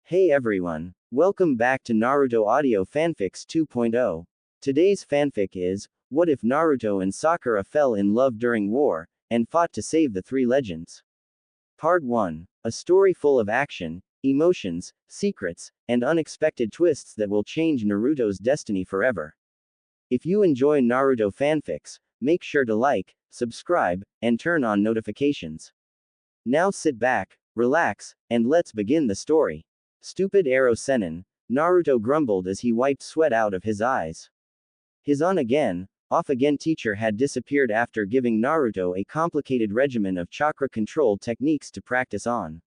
Hey everyone, welcome back to Naruto Audio Fanfics 2.0. Today's fanfic is, what if Naruto and Sakura fell in love during war, and fought to save the three legends? Part 1. A story full of action, emotions, secrets, and unexpected twists that will change Naruto's destiny forever. If you enjoy Naruto fanfics, make sure to like, subscribe, and turn on notifications. Now sit back, relax, and let's begin the story. Stupid arrow Sennin, Naruto grumbled as he wiped sweat out of his eyes. His on-again, off-again teacher had disappeared after giving Naruto a complicated regimen of chakra control techniques to practice on.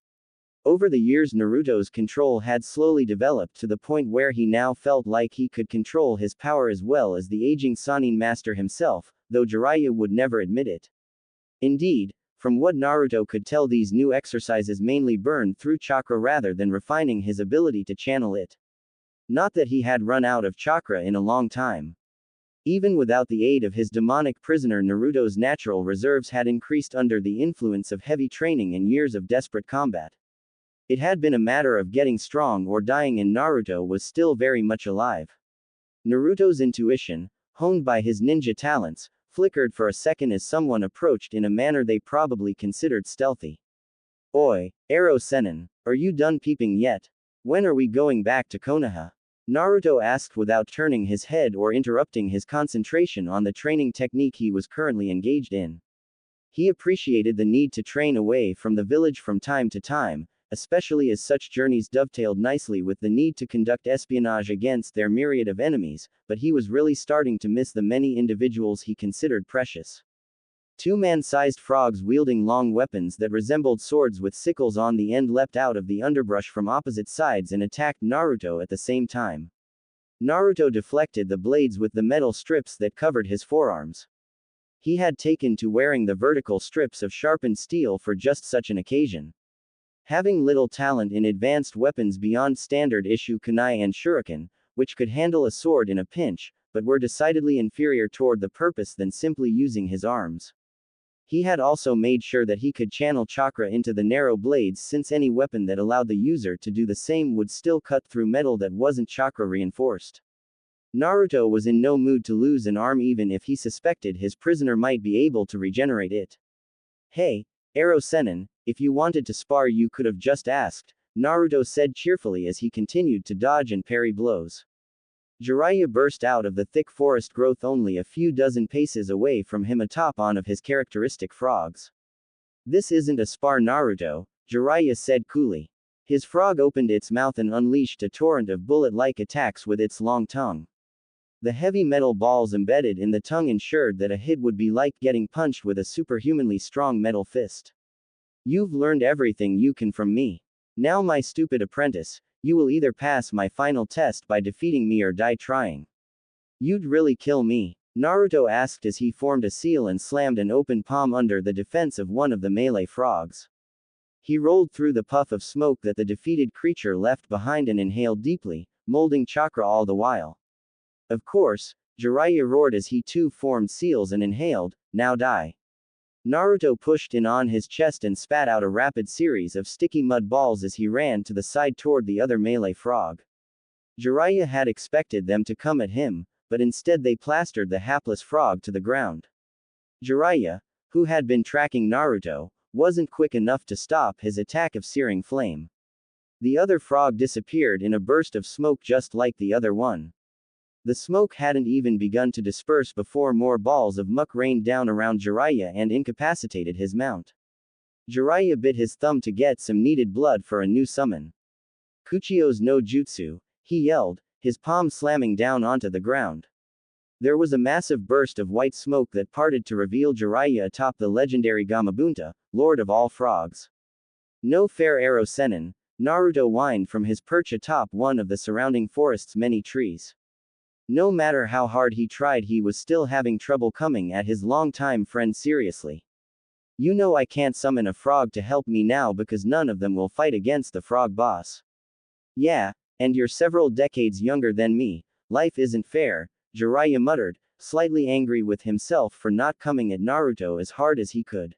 Over the years Naruto's control had slowly developed to the point where he now felt like he could control his power as well as the aging Sannin master himself, though Jiraiya would never admit it. Indeed, from what Naruto could tell, these new exercises mainly burned through chakra rather than refining his ability to channel it. Not that he had run out of chakra in a long time. Even without the aid of his demonic prisoner, Naruto's natural reserves had increased under the influence of heavy training and years of desperate combat. It had been a matter of getting strong or dying, and Naruto was still very much alive. Naruto's intuition, honed by his ninja talents, flickered for a second as someone approached in a manner they probably considered stealthy. Oi, Arrow Sennin, are you done peeping yet? When are we going back to Konoha? Naruto asked without turning his head or interrupting his concentration on the training technique he was currently engaged in. He appreciated the need to train away from the village from time to time, especially as such journeys dovetailed nicely with the need to conduct espionage against their myriad of enemies, but he was really starting to miss the many individuals he considered precious. Two man-sized frogs wielding long weapons that resembled swords with sickles on the end leapt out of the underbrush from opposite sides and attacked Naruto at the same time. Naruto deflected the blades with the metal strips that covered his forearms. He had taken to wearing the vertical strips of sharpened steel for just such an occasion. Having little talent in advanced weapons beyond standard issue kunai and shuriken, which could handle a sword in a pinch, but were decidedly inferior toward the purpose than simply using his arms. He had also made sure that he could channel chakra into the narrow blades, since any weapon that allowed the user to do the same would still cut through metal that wasn't chakra reinforced. Naruto was in no mood to lose an arm even if he suspected his prisoner might be able to regenerate it. Hey, Arrow Sennin, if you wanted to spar you could have just asked, Naruto said cheerfully as he continued to dodge and parry blows. Jiraiya burst out of the thick forest growth only a few dozen paces away from him atop one of his characteristic frogs. This isn't a spar, Naruto, Jiraiya said coolly. His frog opened its mouth and unleashed a torrent of bullet-like attacks with its long tongue. The heavy metal balls embedded in the tongue ensured that a hit would be like getting punched with a superhumanly strong metal fist. You've learned everything you can from me. Now, my stupid apprentice, you will either pass my final test by defeating me or die trying. You'd really kill me? Naruto asked as he formed a seal and slammed an open palm under the defense of one of the melee frogs. He rolled through the puff of smoke that the defeated creature left behind and inhaled deeply, molding chakra all the while. Of course, Jiraiya roared as he too formed seals and inhaled, now die. Naruto pushed in on his chest and spat out a rapid series of sticky mud balls as he ran to the side toward the other melee frog. Jiraiya had expected them to come at him, but instead they plastered the hapless frog to the ground. Jiraiya, who had been tracking Naruto, wasn't quick enough to stop his attack of searing flame. The other frog disappeared in a burst of smoke just like the other one. The smoke hadn't even begun to disperse before more balls of muck rained down around Jiraiya and incapacitated his mount. Jiraiya bit his thumb to get some needed blood for a new summon. Kuchio's no jutsu, he yelled, his palm slamming down onto the ground. There was a massive burst of white smoke that parted to reveal Jiraiya atop the legendary Gamabunta, Lord of all frogs. No fair, Arrow Sennin, Naruto whined from his perch atop one of the surrounding forest's many trees. No matter how hard he tried, he was still having trouble coming at his longtime friend seriously. You know I can't summon a frog to help me now because none of them will fight against the frog boss. Yeah, and you're several decades younger than me, life isn't fair, Jiraiya muttered, slightly angry with himself for not coming at Naruto as hard as he could.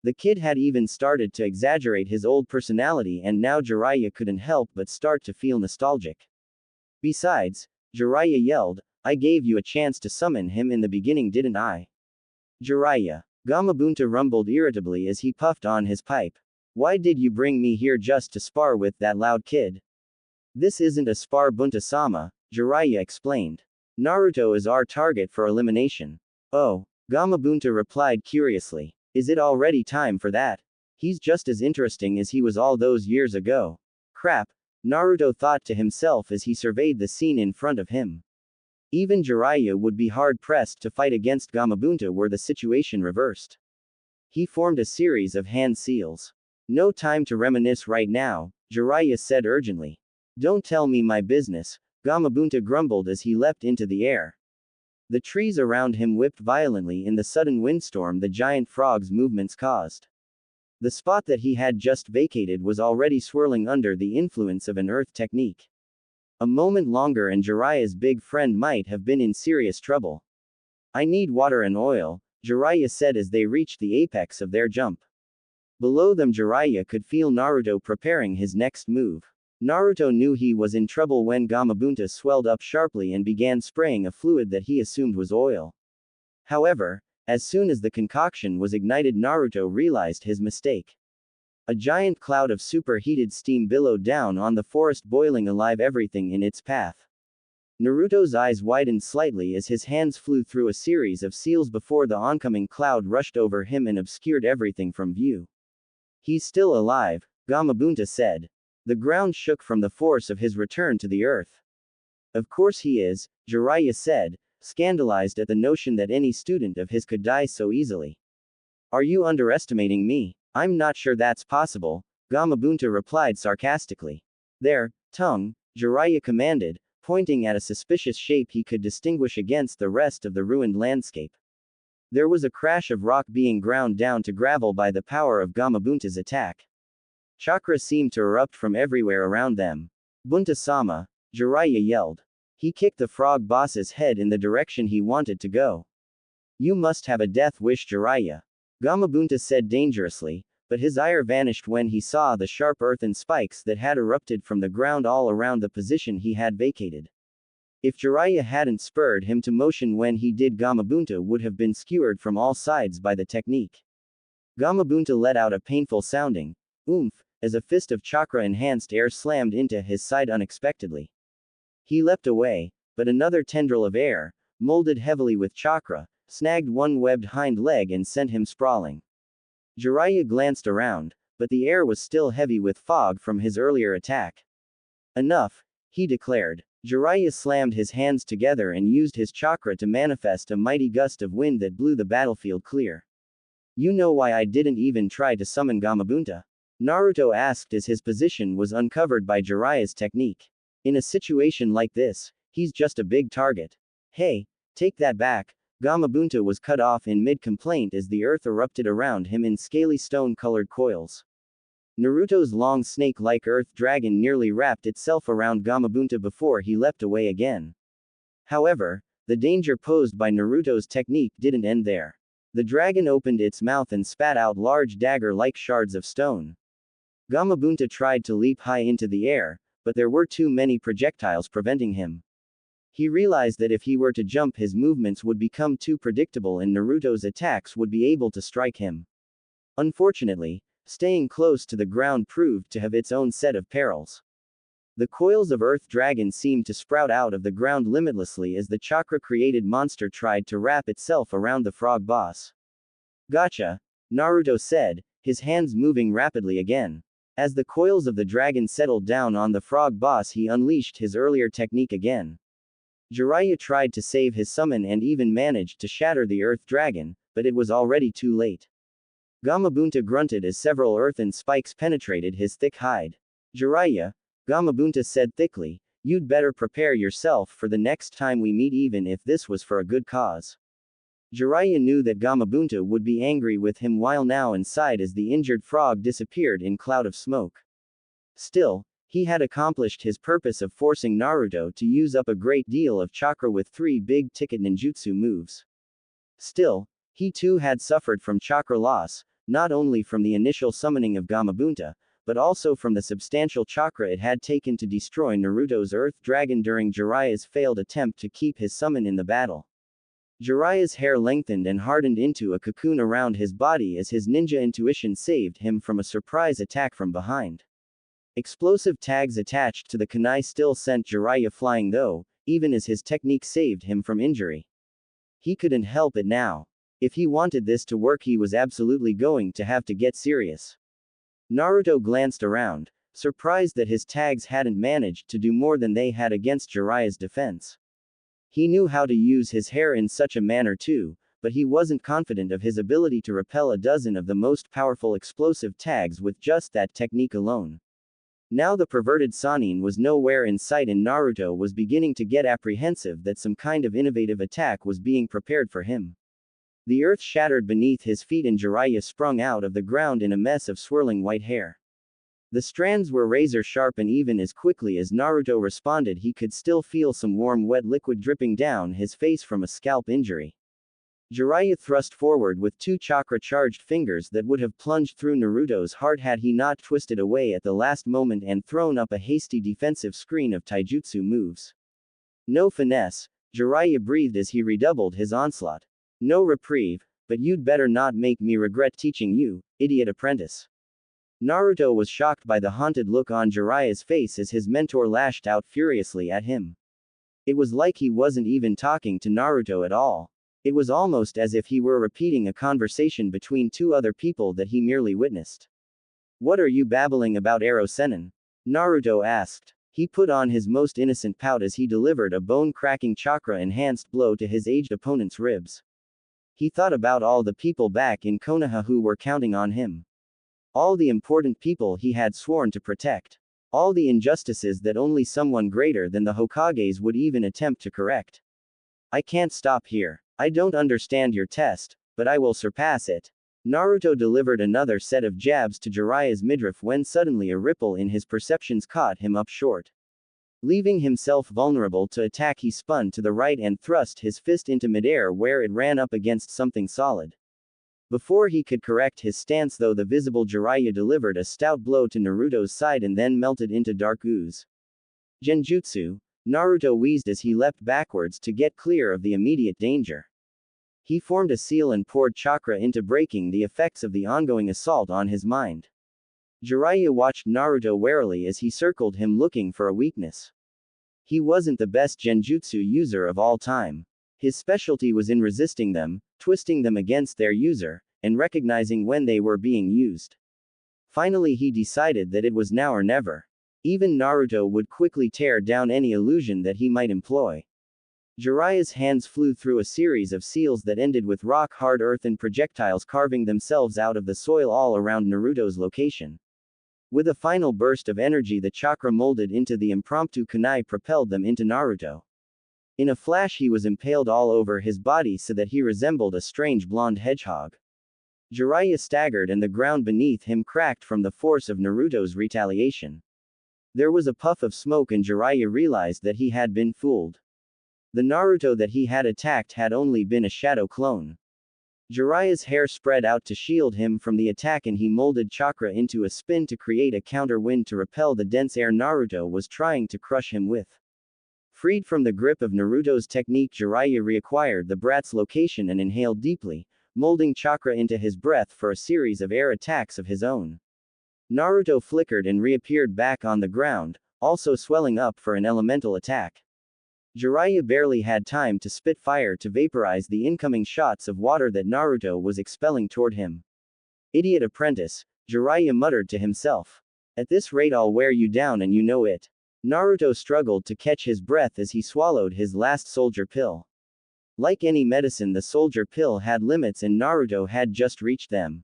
The kid had even started to exaggerate his old personality, and now Jiraiya couldn't help but start to feel nostalgic. Besides, Jiraiya yelled, I gave you a chance to summon him in the beginning, didn't I? Jiraiya. Gamabunta rumbled irritably as he puffed on his pipe. Why did you bring me here just to spar with that loud kid? This isn't a spar, Bunta-sama, Jiraiya explained. Naruto is our target for elimination. Oh, Gamabunta replied curiously. Is it already time for that? He's just as interesting as he was all those years ago. Crap, Naruto thought to himself as he surveyed the scene in front of him. Even Jiraiya would be hard-pressed to fight against Gamabunta were the situation reversed. He formed a series of hand seals. No time to reminisce right now, Jiraiya said urgently. Don't tell me my business, Gamabunta grumbled as he leapt into the air. The trees around him whipped violently in the sudden windstorm the giant frog's movements caused. The spot that he had just vacated was already swirling under the influence of an earth technique. A moment longer and Jiraiya's big friend might have been in serious trouble. I need water and oil, Jiraiya said as they reached the apex of their jump. Below them Jiraiya could feel Naruto preparing his next move. Naruto knew he was in trouble when Gamabunta swelled up sharply and began spraying a fluid that he assumed was oil. However, as soon as the concoction was ignited, Naruto realized his mistake. A giant cloud of superheated steam billowed down on the forest, boiling alive everything in its path. Naruto's eyes widened slightly as his hands flew through a series of seals before the oncoming cloud rushed over him and obscured everything from view. He's still alive, Gamabunta said. The ground shook from the force of his return to the earth. Of course he is, Jiraiya said, scandalized at the notion that any student of his could die so easily. Are you underestimating me? I'm not sure that's possible, Gamabunta replied sarcastically. There, tongue, Jiraiya commanded, pointing at a suspicious shape he could distinguish against the rest of the ruined landscape. There was a crash of rock being ground down to gravel by the power of Gamabunta's attack. Chakra seemed to erupt from everywhere around them. Bunta-sama, Jiraiya yelled. He kicked the frog boss's head in the direction he wanted to go. You must have a death wish, Jiraiya. Gamabunta said dangerously, but his ire vanished when he saw the sharp earthen spikes that had erupted from the ground all around the position he had vacated. If Jiraiya hadn't spurred him to motion when he did, Gamabunta would have been skewered from all sides by the technique. Gamabunta let out a painful sounding oomph as a fist of chakra-enhanced air slammed into his side unexpectedly. He leapt away, but another tendril of air, molded heavily with chakra, snagged one webbed hind leg and sent him sprawling. Jiraiya glanced around, but the air was still heavy with fog from his earlier attack. Enough, he declared. Jiraiya slammed his hands together and used his chakra to manifest a mighty gust of wind that blew the battlefield clear. You know why I didn't even try to summon Gamabunta? Naruto asked as his position was uncovered by Jiraiya's technique. In a situation like this, he's just a big target. Hey, take that back, Gamabunta was cut off in mid-complaint as the earth erupted around him in scaly stone-colored coils. Naruto's long snake-like earth dragon nearly wrapped itself around Gamabunta before he leapt away again. However, the danger posed by Naruto's technique didn't end there. The dragon opened its mouth and spat out large dagger-like shards of stone. Gamabunta tried to leap high into the air, but there were too many projectiles preventing him. He realized that if he were to jump, his movements would become too predictable and Naruto's attacks would be able to strike him. Unfortunately, staying close to the ground proved to have its own set of perils. The coils of Earth Dragon seemed to sprout out of the ground limitlessly as the chakra-created monster tried to wrap itself around the frog boss. Gotcha, Naruto said, his hands moving rapidly again. As the coils of the dragon settled down on the frog boss, he unleashed his earlier technique again. Jiraiya tried to save his summon and even managed to shatter the Earth Dragon, but it was already too late. Gamabunta grunted as several earthen spikes penetrated his thick hide. Jiraiya, Gamabunta said thickly, you'd better prepare yourself for the next time we meet, even if this was for a good cause. Jiraiya knew that Gamabunta would be angry with him while now inside as the injured frog disappeared in cloud of smoke. Still, he had accomplished his purpose of forcing Naruto to use up a great deal of chakra with 3 big-ticket ninjutsu moves. Still, he too had suffered from chakra loss. not only from the initial summoning of Gamabunta, but also from the substantial chakra it had taken to destroy Naruto's Earth Dragon during Jiraiya's failed attempt to keep his summon in the battle. Jiraiya's hair lengthened and hardened into a cocoon around his body as his ninja intuition saved him from a surprise attack from behind. Explosive tags attached to the kunai still sent Jiraiya flying though, even as his technique saved him from injury. He couldn't help it now. If he wanted this to work, he was absolutely going to have to get serious. Naruto glanced around, surprised that his tags hadn't managed to do more than they had against Jiraiya's defense. He knew how to use his hair in such a manner too, but he wasn't confident of his ability to repel a dozen of the most powerful explosive tags with just that technique alone. Now the perverted Sannin was nowhere in sight and Naruto was beginning to get apprehensive that some kind of innovative attack was being prepared for him. The earth shattered beneath his feet and Jiraiya sprung out of the ground in a mess of swirling white hair. The strands were razor sharp and even as quickly as Naruto responded he could still feel some warm wet liquid dripping down his face from a scalp injury. Jiraiya thrust forward with two chakra-charged fingers that would have plunged through Naruto's heart had he not twisted away at the last moment and thrown up a hasty defensive screen of taijutsu moves. No finesse, Jiraiya breathed as he redoubled his onslaught. No reprieve, but you'd better not make me regret teaching you, idiot apprentice. Naruto was shocked by the haunted look on Jiraiya's face as his mentor lashed out furiously at him. It was like he wasn't even talking to Naruto at all. It was almost as if he were repeating a conversation between two other people that he merely witnessed. What are you babbling about, Ero Sennin? Naruto asked. He put on his most innocent pout as he delivered a bone-cracking chakra-enhanced blow to his aged opponent's ribs. He thought about all the people back in Konoha who were counting on him. All the important people he had sworn to protect. All the injustices that only someone greater than the Hokages would even attempt to correct. I can't stop here. I don't understand your test, but I will surpass it. Naruto delivered another set of jabs to Jiraiya's midriff when suddenly a ripple in his perceptions caught him up short. Leaving himself vulnerable to attack, he spun to the right and thrust his fist into midair where it ran up against something solid. Before he could correct his stance though, the visible Jiraiya delivered a stout blow to Naruto's side and then melted into dark ooze. Genjutsu, Naruto wheezed as he leapt backwards to get clear of the immediate danger. He formed a seal and poured chakra into breaking the effects of the ongoing assault on his mind. Jiraiya watched Naruto warily as he circled him looking for a weakness. He wasn't the best genjutsu user of all time. His specialty was in resisting them, twisting them against their user, and recognizing when they were being used. Finally he decided that it was now or never. Even Naruto would quickly tear down any illusion that he might employ. Jiraiya's hands flew through a series of seals that ended with rock-hard earthen projectiles carving themselves out of the soil all around Naruto's location. With a final burst of energy, the chakra molded into the impromptu kunai propelled them into Naruto. In a flash he was impaled all over his body so that he resembled a strange blonde hedgehog. Jiraiya staggered and the ground beneath him cracked from the force of Naruto's retaliation. There was a puff of smoke and Jiraiya realized that he had been fooled. The Naruto that he had attacked had only been a shadow clone. Jiraiya's hair spread out to shield him from the attack and he molded chakra into a spin to create a counter-wind to repel the dense air Naruto was trying to crush him with. Freed from the grip of Naruto's technique, Jiraiya reacquired the brat's location and inhaled deeply, molding chakra into his breath for a series of air attacks of his own. Naruto flickered and reappeared back on the ground, also swelling up for an elemental attack. Jiraiya barely had time to spit fire to vaporize the incoming shots of water that Naruto was expelling toward him. Idiot apprentice, Jiraiya muttered to himself. At this rate I'll wear you down and you know it. Naruto struggled to catch his breath as he swallowed his last soldier pill. Like any medicine, the soldier pill had limits and Naruto had just reached them.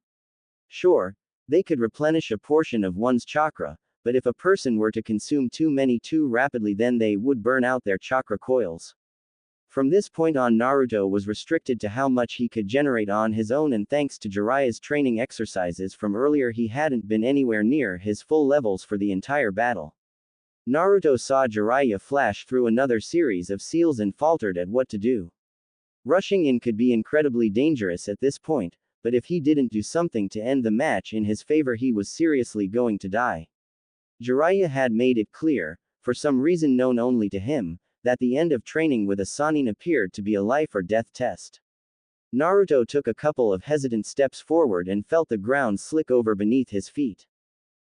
Sure, they could replenish a portion of one's chakra, but if a person were to consume too many too rapidly then they would burn out their chakra coils. From this point on Naruto was restricted to how much he could generate on his own, and thanks to Jiraiya's training exercises from earlier he hadn't been anywhere near his full levels for the entire battle. Naruto saw Jiraiya flash through another series of seals and faltered at what to do. Rushing in could be incredibly dangerous at this point, but if he didn't do something to end the match in his favor, he was seriously going to die. Jiraiya had made it clear, for some reason known only to him, that the end of training with a Sannin appeared to be a life or death test. Naruto took a couple of hesitant steps forward and felt the ground slick over beneath his feet.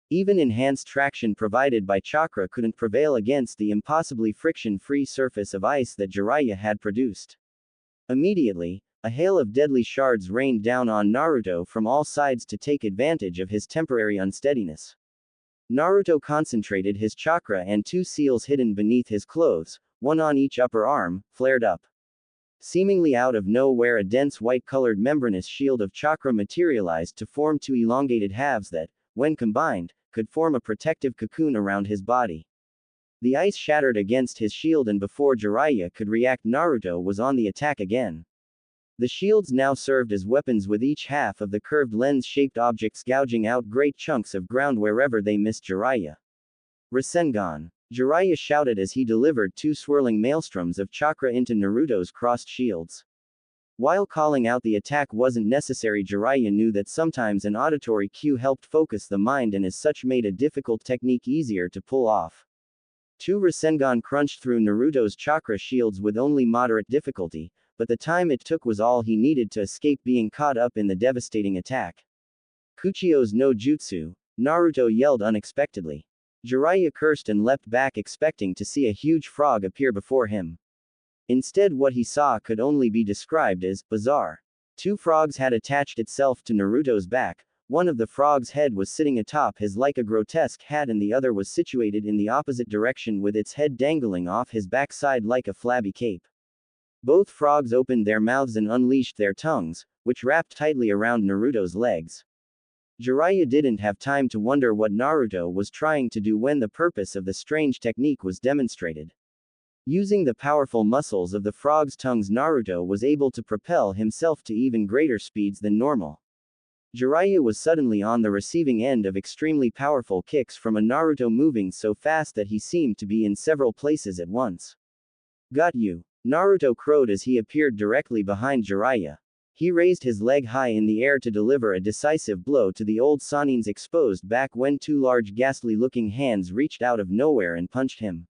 Even enhanced traction provided by chakra couldn't prevail against the impossibly friction-free surface of ice that Jiraiya had produced. Immediately, a hail of deadly shards rained down on Naruto from all sides to take advantage of his temporary unsteadiness. Naruto concentrated his chakra, and two seals hidden beneath his clothes, one on each upper arm, flared up. Seemingly out of nowhere, a dense white-colored membranous shield of chakra materialized to form two elongated halves that, when combined, could form a protective cocoon around his body. The ice shattered against his shield, and before Jiraiya could react, Naruto was on the attack again. The shields now served as weapons, with each half of the curved lens-shaped objects gouging out great chunks of ground wherever they missed Jiraiya. Rasengan! Jiraiya shouted as he delivered two swirling maelstroms of chakra into Naruto's crossed shields. While calling out the attack wasn't necessary, Jiraiya knew that sometimes an auditory cue helped focus the mind, and as such made a difficult technique easier to pull off. Two Rasengan crunched through Naruto's chakra shields with only moderate difficulty, but the time it took was all he needed to escape being caught up in the devastating attack. Kuchio's no jutsu, Naruto yelled unexpectedly. Jiraiya cursed and leapt back, expecting to see a huge frog appear before him. Instead, what he saw could only be described as bizarre. Two frogs had attached itself to Naruto's back. One of the frog's head was sitting atop his like a grotesque hat, and the other was situated in the opposite direction with its head dangling off his backside like a flabby cape. Both frogs opened their mouths and unleashed their tongues, which wrapped tightly around Naruto's legs. Jiraiya didn't have time to wonder what Naruto was trying to do when the purpose of the strange technique was demonstrated. Using the powerful muscles of the frog's tongues, Naruto was able to propel himself to even greater speeds than normal. Jiraiya was suddenly on the receiving end of extremely powerful kicks from a Naruto moving so fast that he seemed to be in several places at once. "Got you!" Naruto crowed as he appeared directly behind Jiraiya. He raised his leg high in the air to deliver a decisive blow to the old Sannin's exposed back when two large ghastly-looking hands reached out of nowhere and punched him.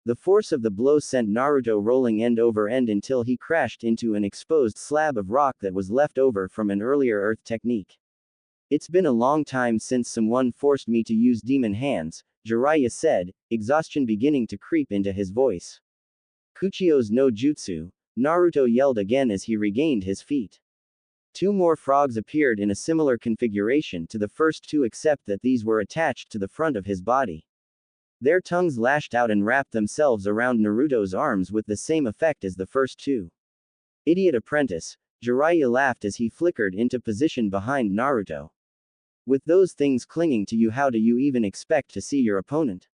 The force of the blow sent Naruto rolling end over end until he crashed into an exposed slab of rock that was left over from an earlier earth technique. "It's been a long time since someone forced me to use demon hands," Jiraiya said, exhaustion beginning to creep into his voice. "Kuchio's no jutsu," Naruto yelled again as he regained his feet. Two more frogs appeared in a similar configuration to the first two, except that these were attached to the front of his body. Their tongues lashed out and wrapped themselves around Naruto's arms with the same effect as the first two. "Idiot apprentice," Jiraiya laughed as he flickered into position behind Naruto. "With those things clinging to you, how do you even expect to see your opponent?"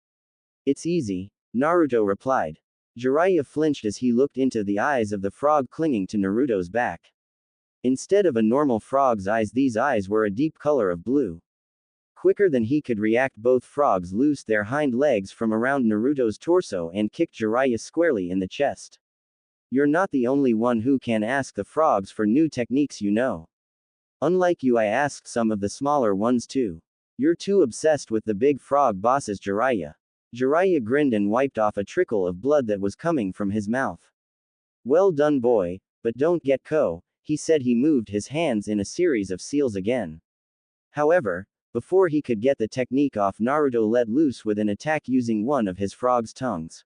"It's easy," Naruto replied. Jiraiya flinched as he looked into the eyes of the frog clinging to Naruto's back. Instead of a normal frog's eyes, these eyes were a deep color of blue. Quicker than he could react, both frogs loosed their hind legs from around Naruto's torso and kicked Jiraiya squarely in the chest. "You're not the only one who can ask the frogs for new techniques, you know. Unlike you, I asked some of the smaller ones too. You're too obsessed with the big frog bosses, Jiraiya." Jiraiya grinned and wiped off a trickle of blood that was coming from his mouth. "Well done, boy, but don't get he said. He moved his hands in a series of seals again. However, before he could get the technique off, Naruto let loose with an attack using one of his frog's tongues.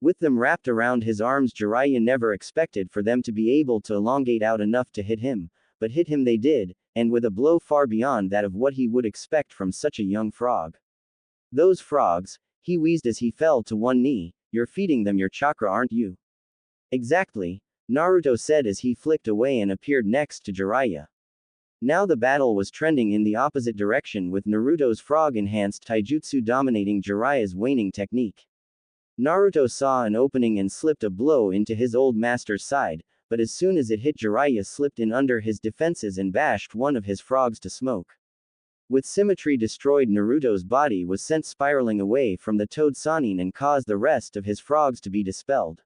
With them wrapped around his arms, Jiraiya never expected for them to be able to elongate out enough to hit him, but hit him they did, and with a blow far beyond that of what he would expect from such a young frog. "Those frogs," he wheezed as he fell to one knee, "you're feeding them your chakra, aren't you?" "Exactly," Naruto said as he flicked away and appeared next to Jiraiya. Now the battle was trending in the opposite direction, with Naruto's frog-enhanced taijutsu dominating Jiraiya's waning technique. Naruto saw an opening and slipped a blow into his old master's side, but as soon as it hit, Jiraiya slipped in under his defenses and bashed one of his frogs to smoke. With symmetry destroyed, Naruto's body was sent spiraling away from the Toad Sannin and caused the rest of his frogs to be dispelled.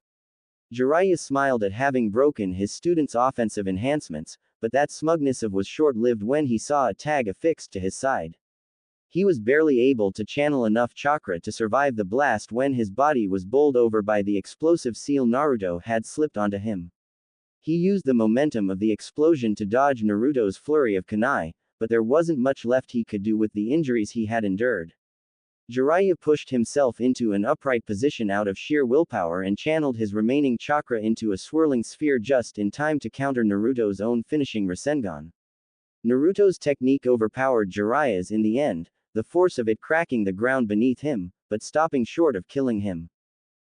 Jiraiya smiled at having broken his student's offensive enhancements, but that smugness was short-lived when he saw a tag affixed to his side. He was barely able to channel enough chakra to survive the blast when his body was bowled over by the explosive seal Naruto had slipped onto him. He used the momentum of the explosion to dodge Naruto's flurry of kunai, but there wasn't much left he could do with the injuries he had endured. Jiraiya pushed himself into an upright position out of sheer willpower and channeled his remaining chakra into a swirling sphere just in time to counter Naruto's own finishing Rasengan. Naruto's technique overpowered Jiraiya's in the end, the force of it cracking the ground beneath him, but stopping short of killing him.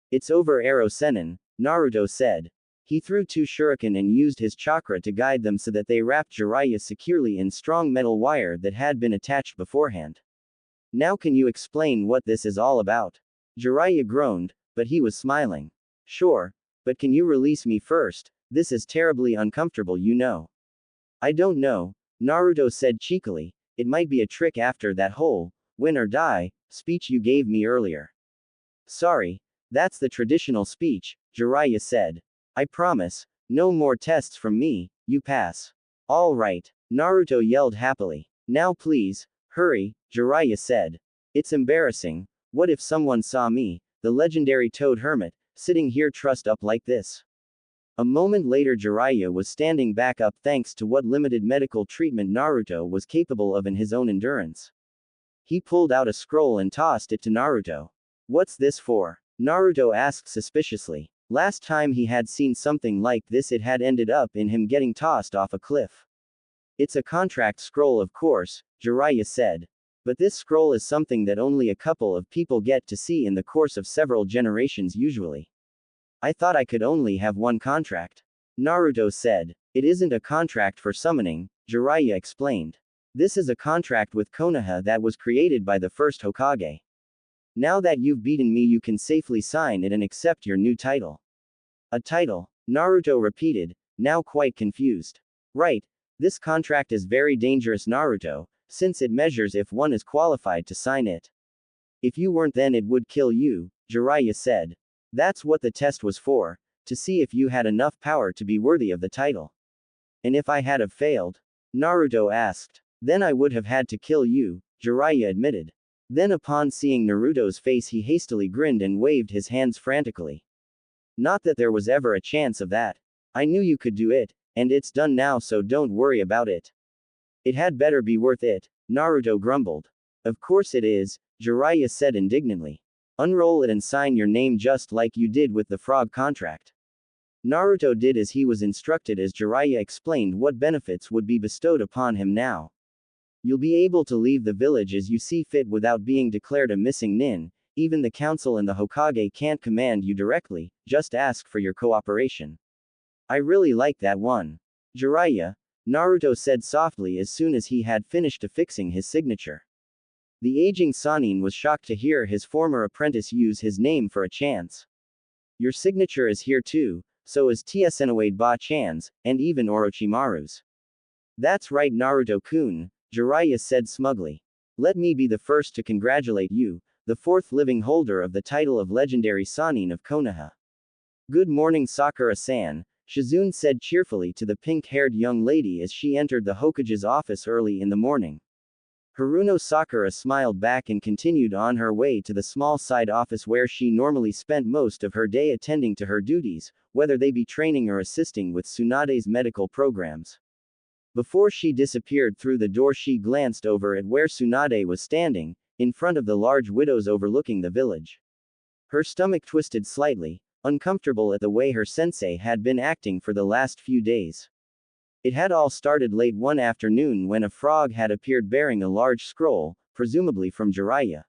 "It's over, Arrow Sennin," Naruto said. He threw 2 shuriken and used his chakra to guide them so that they wrapped Jiraiya securely in strong metal wire that had been attached beforehand. "Now can you explain what this is all about?" Jiraiya groaned, but he was smiling. "Sure, but can you release me first? This is terribly uncomfortable, you know." "I don't know," Naruto said cheekily. "It might be a trick after that whole, win or die, speech you gave me earlier." "Sorry, that's the traditional speech," Jiraiya said. "I promise, no more tests from me, you pass." "All right," Naruto yelled happily. "Now please, hurry," Jiraiya said. "It's embarrassing. What if someone saw me, the legendary Toad Hermit, sitting here trussed up like this?" A moment later Jiraiya was standing back up thanks to what limited medical treatment Naruto was capable of in his own endurance. He pulled out a scroll and tossed it to Naruto. "What's this for?" Naruto asked suspiciously. Last time he had seen something like this it had ended up in him getting tossed off a cliff. "It's a contract scroll, of course," Jiraiya said. "But this scroll is something that only a couple of people get to see in the course of several generations usually." "I thought I could only have one contract," Naruto said. "It isn't a contract for summoning," Jiraiya explained. "This is a contract with Konoha that was created by the first Hokage. Now that you've beaten me you can safely sign it and accept your new title." "A title?" Naruto repeated, now quite confused. "Right. This contract is very dangerous, Naruto, since it measures if one is qualified to sign it. If you weren't then it would kill you," Jiraiya said. "That's what the test was for, to see if you had enough power to be worthy of the title." "And if I had have failed?" Naruto asked. "Then I would have had to kill you," Jiraiya admitted. Then upon seeing Naruto's face he hastily grinned and waved his hands frantically. "Not that there was ever a chance of that. I knew you could do it, and it's done now so don't worry about it." "It had better be worth it," Naruto grumbled. "Of course it is," Jiraiya said indignantly. "Unroll it and sign your name just like you did with the frog contract." Naruto did as he was instructed as Jiraiya explained what benefits would be bestowed upon him now. "You'll be able to leave the village as you see fit without being declared a missing nin, even the council and the Hokage can't command you directly, just ask for your cooperation." "I really like that one. Jiraiya," Naruto said softly as soon as he had finished affixing his signature. The aging Sannin was shocked to hear his former apprentice use his name for a chance. "Your signature is here too, so is Tsunoade Ba-chan's, and even Orochimaru's." "That's right Naruto-kun," Jiraiya said smugly. "Let me be the first to congratulate you, the 4th living holder of the title of legendary Sannin of Konoha." "Good morning Sakura-san," Shizune said cheerfully to the pink-haired young lady as she entered the Hokage's office early in the morning. Haruno Sakura smiled back and continued on her way to the small side office where she normally spent most of her day attending to her duties, whether they be training or assisting with Tsunade's medical programs. Before she disappeared through the door she glanced over at where Tsunade was standing, in front of the large widows overlooking the village. Her stomach twisted slightly, uncomfortable at the way her sensei had been acting for the last few days. It had all started late one afternoon when a frog had appeared bearing a large scroll, presumably from Jiraiya.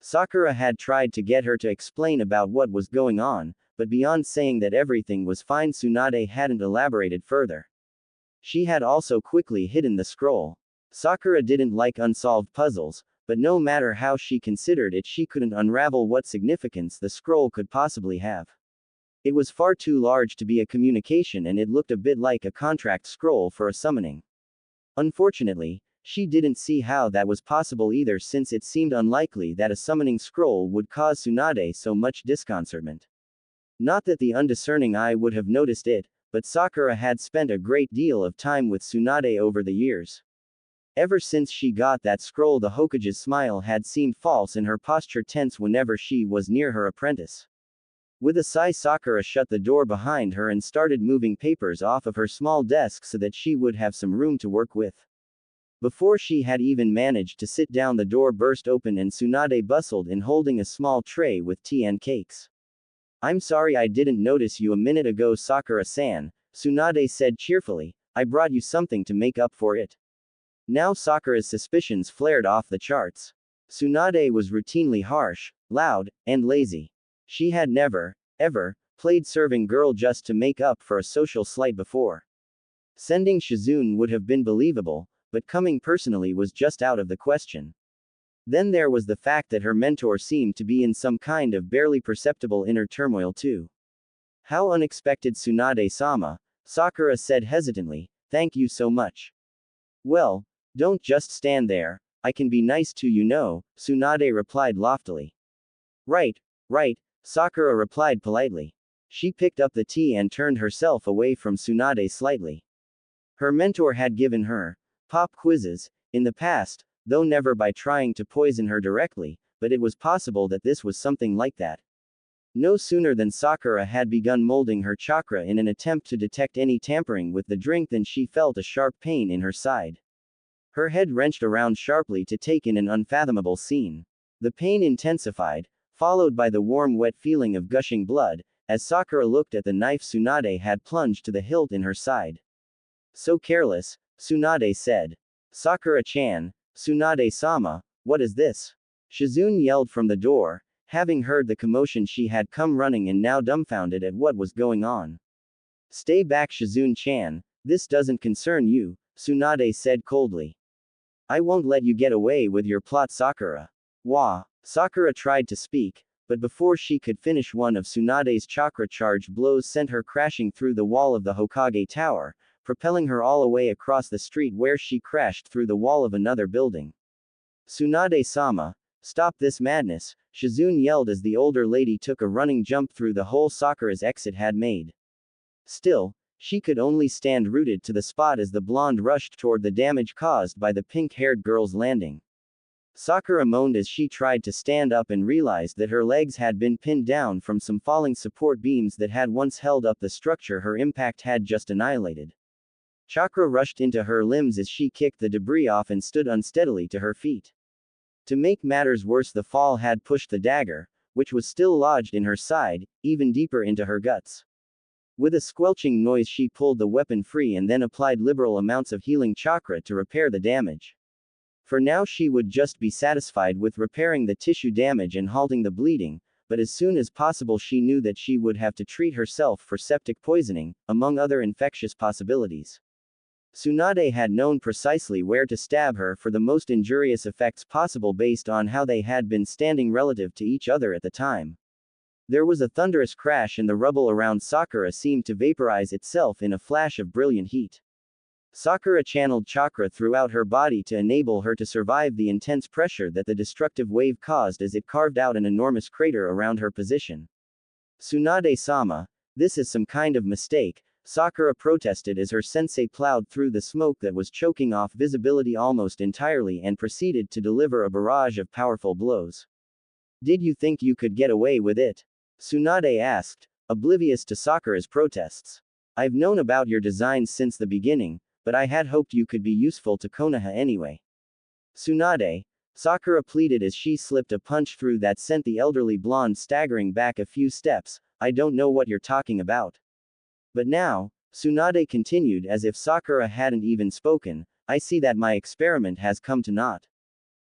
Sakura had tried to get her to explain about what was going on, but beyond saying that everything was fine Tsunade hadn't elaborated further. She had also quickly hidden the scroll. Sakura didn't like unsolved puzzles, but no matter how she considered it she couldn't unravel what significance the scroll could possibly have. It was far too large to be a communication and it looked a bit like a contract scroll for a summoning. Unfortunately, she didn't see how that was possible either since it seemed unlikely that a summoning scroll would cause Tsunade so much disconcertment. Not that the undiscerning eye would have noticed it, but Sakura had spent a great deal of time with Tsunade over the years. Ever since she got that scroll, the Hokage's smile had seemed false and her posture tense whenever she was near her apprentice. With a sigh, Sakura shut the door behind her and started moving papers off of her small desk so that she would have some room to work with. Before she had even managed to sit down, the door burst open and Tsunade bustled in holding a small tray with tea and cakes. "I'm sorry I didn't notice you a minute ago, Sakura-san," Tsunade said cheerfully. "I brought you something to make up for it." Now Sakura's suspicions flared off the charts. Tsunade was routinely harsh, loud, and lazy. She had never, ever, played serving girl just to make up for a social slight before. Sending Shizune would have been believable, but coming personally was just out of the question. Then there was the fact that her mentor seemed to be in some kind of barely perceptible inner turmoil too. "How unexpected, Tsunade-sama," Sakura said hesitantly. "Thank you so much." "Well, don't just stand there, I can be nice too, you know," Tsunade replied loftily. Right, Sakura replied politely. She picked up the tea and turned herself away from Tsunade slightly. Her mentor had given her pop quizzes in the past, though never by trying to poison her directly, but it was possible that this was something like that. No sooner than Sakura had begun molding her chakra in an attempt to detect any tampering with the drink than she felt a sharp pain in her side. Her head wrenched around sharply to take in an unfathomable scene. The pain intensified, followed by the warm wet feeling of gushing blood, as Sakura looked at the knife Tsunade had plunged to the hilt in her side. "So careless," Tsunade said. "Sakura-chan, Tsunade-sama, what is this?" Shizune yelled from the door. Having heard the commotion, she had come running and now dumbfounded at what was going on. "Stay back, Shizune-chan, this doesn't concern you," Tsunade said coldly. "I won't let you get away with your plot, Sakura." "Wah." Sakura tried to speak, but before she could finish, one of Tsunade's chakra-charged blows sent her crashing through the wall of the Hokage Tower, propelling her all the way across the street where she crashed through the wall of another building. "Tsunade-sama, stop this madness," Shizune yelled as the older lady took a running jump through the hole Sakura's exit had made. Still, she could only stand rooted to the spot as the blonde rushed toward the damage caused by the pink-haired girl's landing. Sakura moaned as she tried to stand up and realized that her legs had been pinned down from some falling support beams that had once held up the structure her impact had just annihilated. Chakra rushed into her limbs as she kicked the debris off and stood unsteadily to her feet. To make matters worse, the fall had pushed the dagger, which was still lodged in her side, even deeper into her guts. With a squelching noise, she pulled the weapon free and then applied liberal amounts of healing chakra to repair the damage. For now she would just be satisfied with repairing the tissue damage and halting the bleeding, but as soon as possible she knew that she would have to treat herself for septic poisoning, among other infectious possibilities. Tsunade had known precisely where to stab her for the most injurious effects possible based on how they had been standing relative to each other at the time. There was a thunderous crash and the rubble around Sakura seemed to vaporize itself in a flash of brilliant heat. Sakura channeled chakra throughout her body to enable her to survive the intense pressure that the destructive wave caused as it carved out an enormous crater around her position. "Tsunade-sama, this is some kind of mistake," Sakura protested as her sensei plowed through the smoke that was choking off visibility almost entirely and proceeded to deliver a barrage of powerful blows. "Did you think you could get away with it?" Tsunade asked, oblivious to Sakura's protests. "I've known about your designs since the beginning, but I had hoped you could be useful to Konoha anyway." "Tsunade," Sakura pleaded as she slipped a punch through that sent the elderly blonde staggering back a few steps. "I don't know what you're talking about." "But now," Tsunade continued as if Sakura hadn't even spoken, "I see that my experiment has come to naught.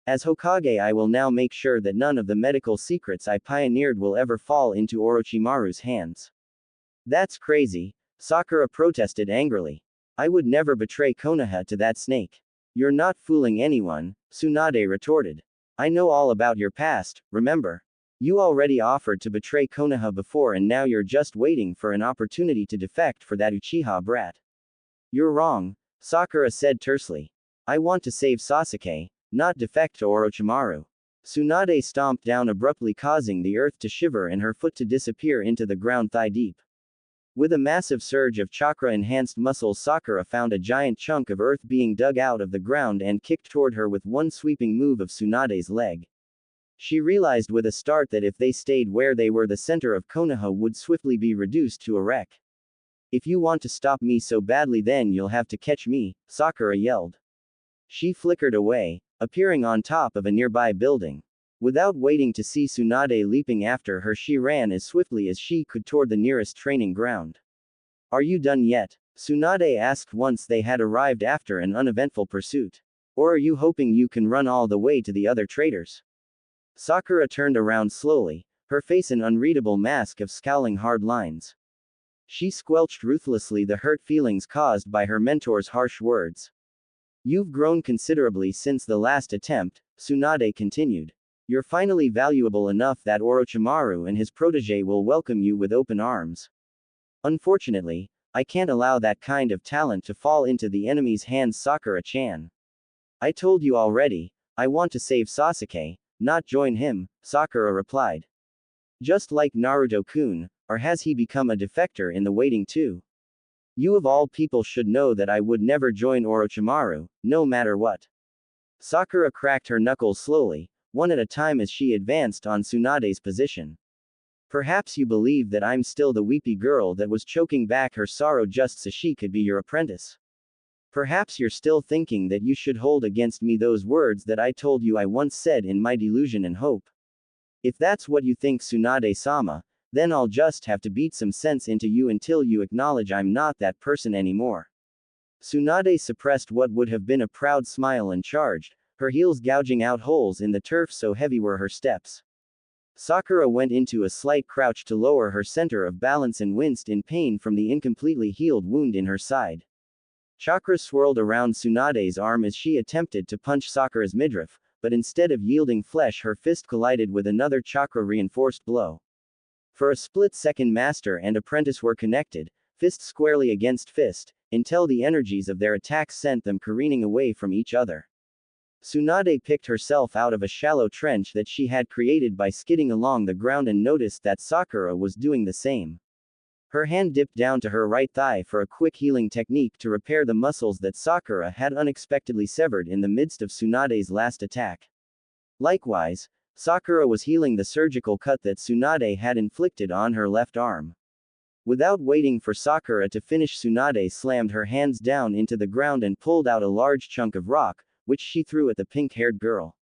As Hokage, I will now make sure that none of the medical secrets I pioneered will ever fall into Orochimaru's hands." "That's crazy," Sakura protested angrily. "I would never betray Konoha to that snake." "You're not fooling anyone," Tsunade retorted. "I know all about your past, remember? You already offered to betray Konoha before and now you're just waiting for an opportunity to defect for that Uchiha brat." "You're wrong," Sakura said tersely. "I want to save Sasuke, not defect to Orochimaru." Tsunade stomped down abruptly, causing the earth to shiver and her foot to disappear into the ground thigh deep. With a massive surge of chakra-enhanced muscles, Sakura found a giant chunk of earth being dug out of the ground and kicked toward her with one sweeping move of Tsunade's leg. She realized with a start that if they stayed where they were, the center of Konoha would swiftly be reduced to a wreck. "If you want to stop me so badly, then you'll have to catch me," Sakura yelled. She flickered away, appearing on top of a nearby building. Without waiting to see Tsunade leaping after her, she ran as swiftly as she could toward the nearest training ground. "Are you done yet?" Tsunade asked once they had arrived after an uneventful pursuit. "Or are you hoping you can run all the way to the other traders?" Sakura turned around slowly, her face an unreadable mask of scowling hard lines. She squelched ruthlessly the hurt feelings caused by her mentor's harsh words. "You've grown considerably since the last attempt," Tsunade continued. "You're finally valuable enough that Orochimaru and his protege will welcome you with open arms. Unfortunately, I can't allow that kind of talent to fall into the enemy's hands, Sakura-chan. I told you already, I want to save Sasuke, not join him," Sakura replied. "Just like Naruto-kun, or has he become a defector in the waiting too? You of all people should know that I would never join Orochimaru, no matter what." Sakura cracked her knuckles slowly, one at a time as she advanced on Tsunade's position. "Perhaps you believe that I'm still the weepy girl that was choking back her sorrow just so she could be your apprentice. Perhaps you're still thinking that you should hold against me those words that I told you I once said in my delusion and hope. If that's what you think, Tsunade-sama, then I'll just have to beat some sense into you until you acknowledge I'm not that person anymore." Tsunade suppressed what would have been a proud smile and charged, her heels gouging out holes in the turf, so heavy were her steps. Sakura went into a slight crouch to lower her center of balance and winced in pain from the incompletely healed wound in her side. Chakra swirled around Tsunade's arm as she attempted to punch Sakura's midriff, but instead of yielding flesh, her fist collided with another chakra-reinforced blow. For a split second, master and apprentice were connected, fist squarely against fist, until the energies of their attacks sent them careening away from each other. Tsunade picked herself out of a shallow trench that she had created by skidding along the ground and noticed that Sakura was doing the same. Her hand dipped down to her right thigh for a quick healing technique to repair the muscles that Sakura had unexpectedly severed in the midst of Tsunade's last attack. Likewise, Sakura was healing the surgical cut that Tsunade had inflicted on her left arm. Without waiting for Sakura to finish, Tsunade slammed her hands down into the ground and pulled out a large chunk of rock, which she threw at the pink-haired girl.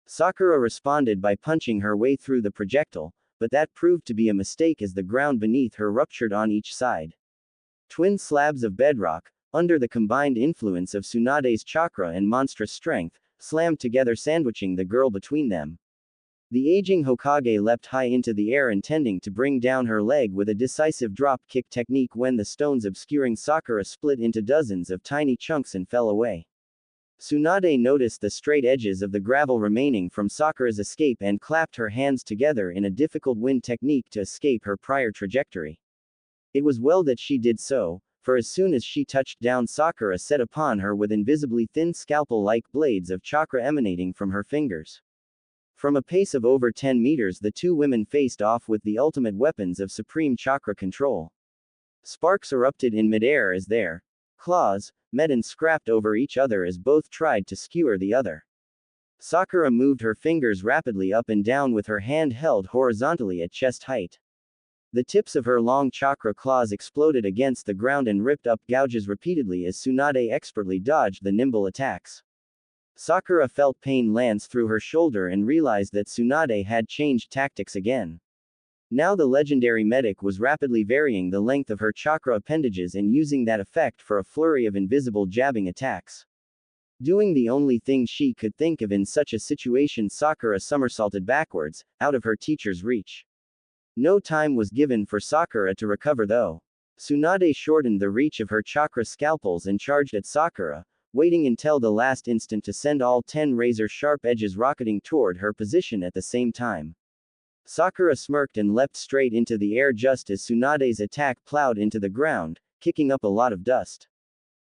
Sakura responded by punching her way through the projectile, but that proved to be a mistake as the ground beneath her ruptured on each side. Twin slabs of bedrock, under the combined influence of Tsunade's chakra and monstrous strength, slammed together, sandwiching the girl between them. The aging Hokage leapt high into the air, intending to bring down her leg with a decisive drop kick technique, when the stones obscuring Sakura split into dozens of tiny chunks and fell away. Tsunade noticed the straight edges of the gravel remaining from Sakura's escape and clapped her hands together in a difficult wind technique to escape her prior trajectory. It was well that she did so, for as soon as she touched down, Sakura set upon her with invisibly thin scalpel-like blades of chakra emanating from her fingers. From a pace of over 10 meters, the two women faced off with the ultimate weapons of supreme chakra control. Sparks erupted in midair as their claws met and scrapped over each other as both tried to skewer the other. Sakura moved her fingers rapidly up and down with her hand held horizontally at chest height. The tips of her long chakra claws exploded against the ground and ripped up gouges repeatedly as Tsunade expertly dodged the nimble attacks. Sakura felt pain lance through her shoulder and realized that Tsunade had changed tactics again. Now the legendary medic was rapidly varying the length of her chakra appendages and using that effect for a flurry of invisible jabbing attacks. Doing the only thing she could think of in such a situation, Sakura somersaulted backwards, out of her teacher's reach. No time was given for Sakura to recover though. Tsunade shortened the reach of her chakra scalpels and charged at Sakura, waiting until the last instant to send all 10 razor-sharp edges rocketing toward her position at the same time. Sakura smirked and leapt straight into the air just as Tsunade's attack plowed into the ground, kicking up a lot of dust.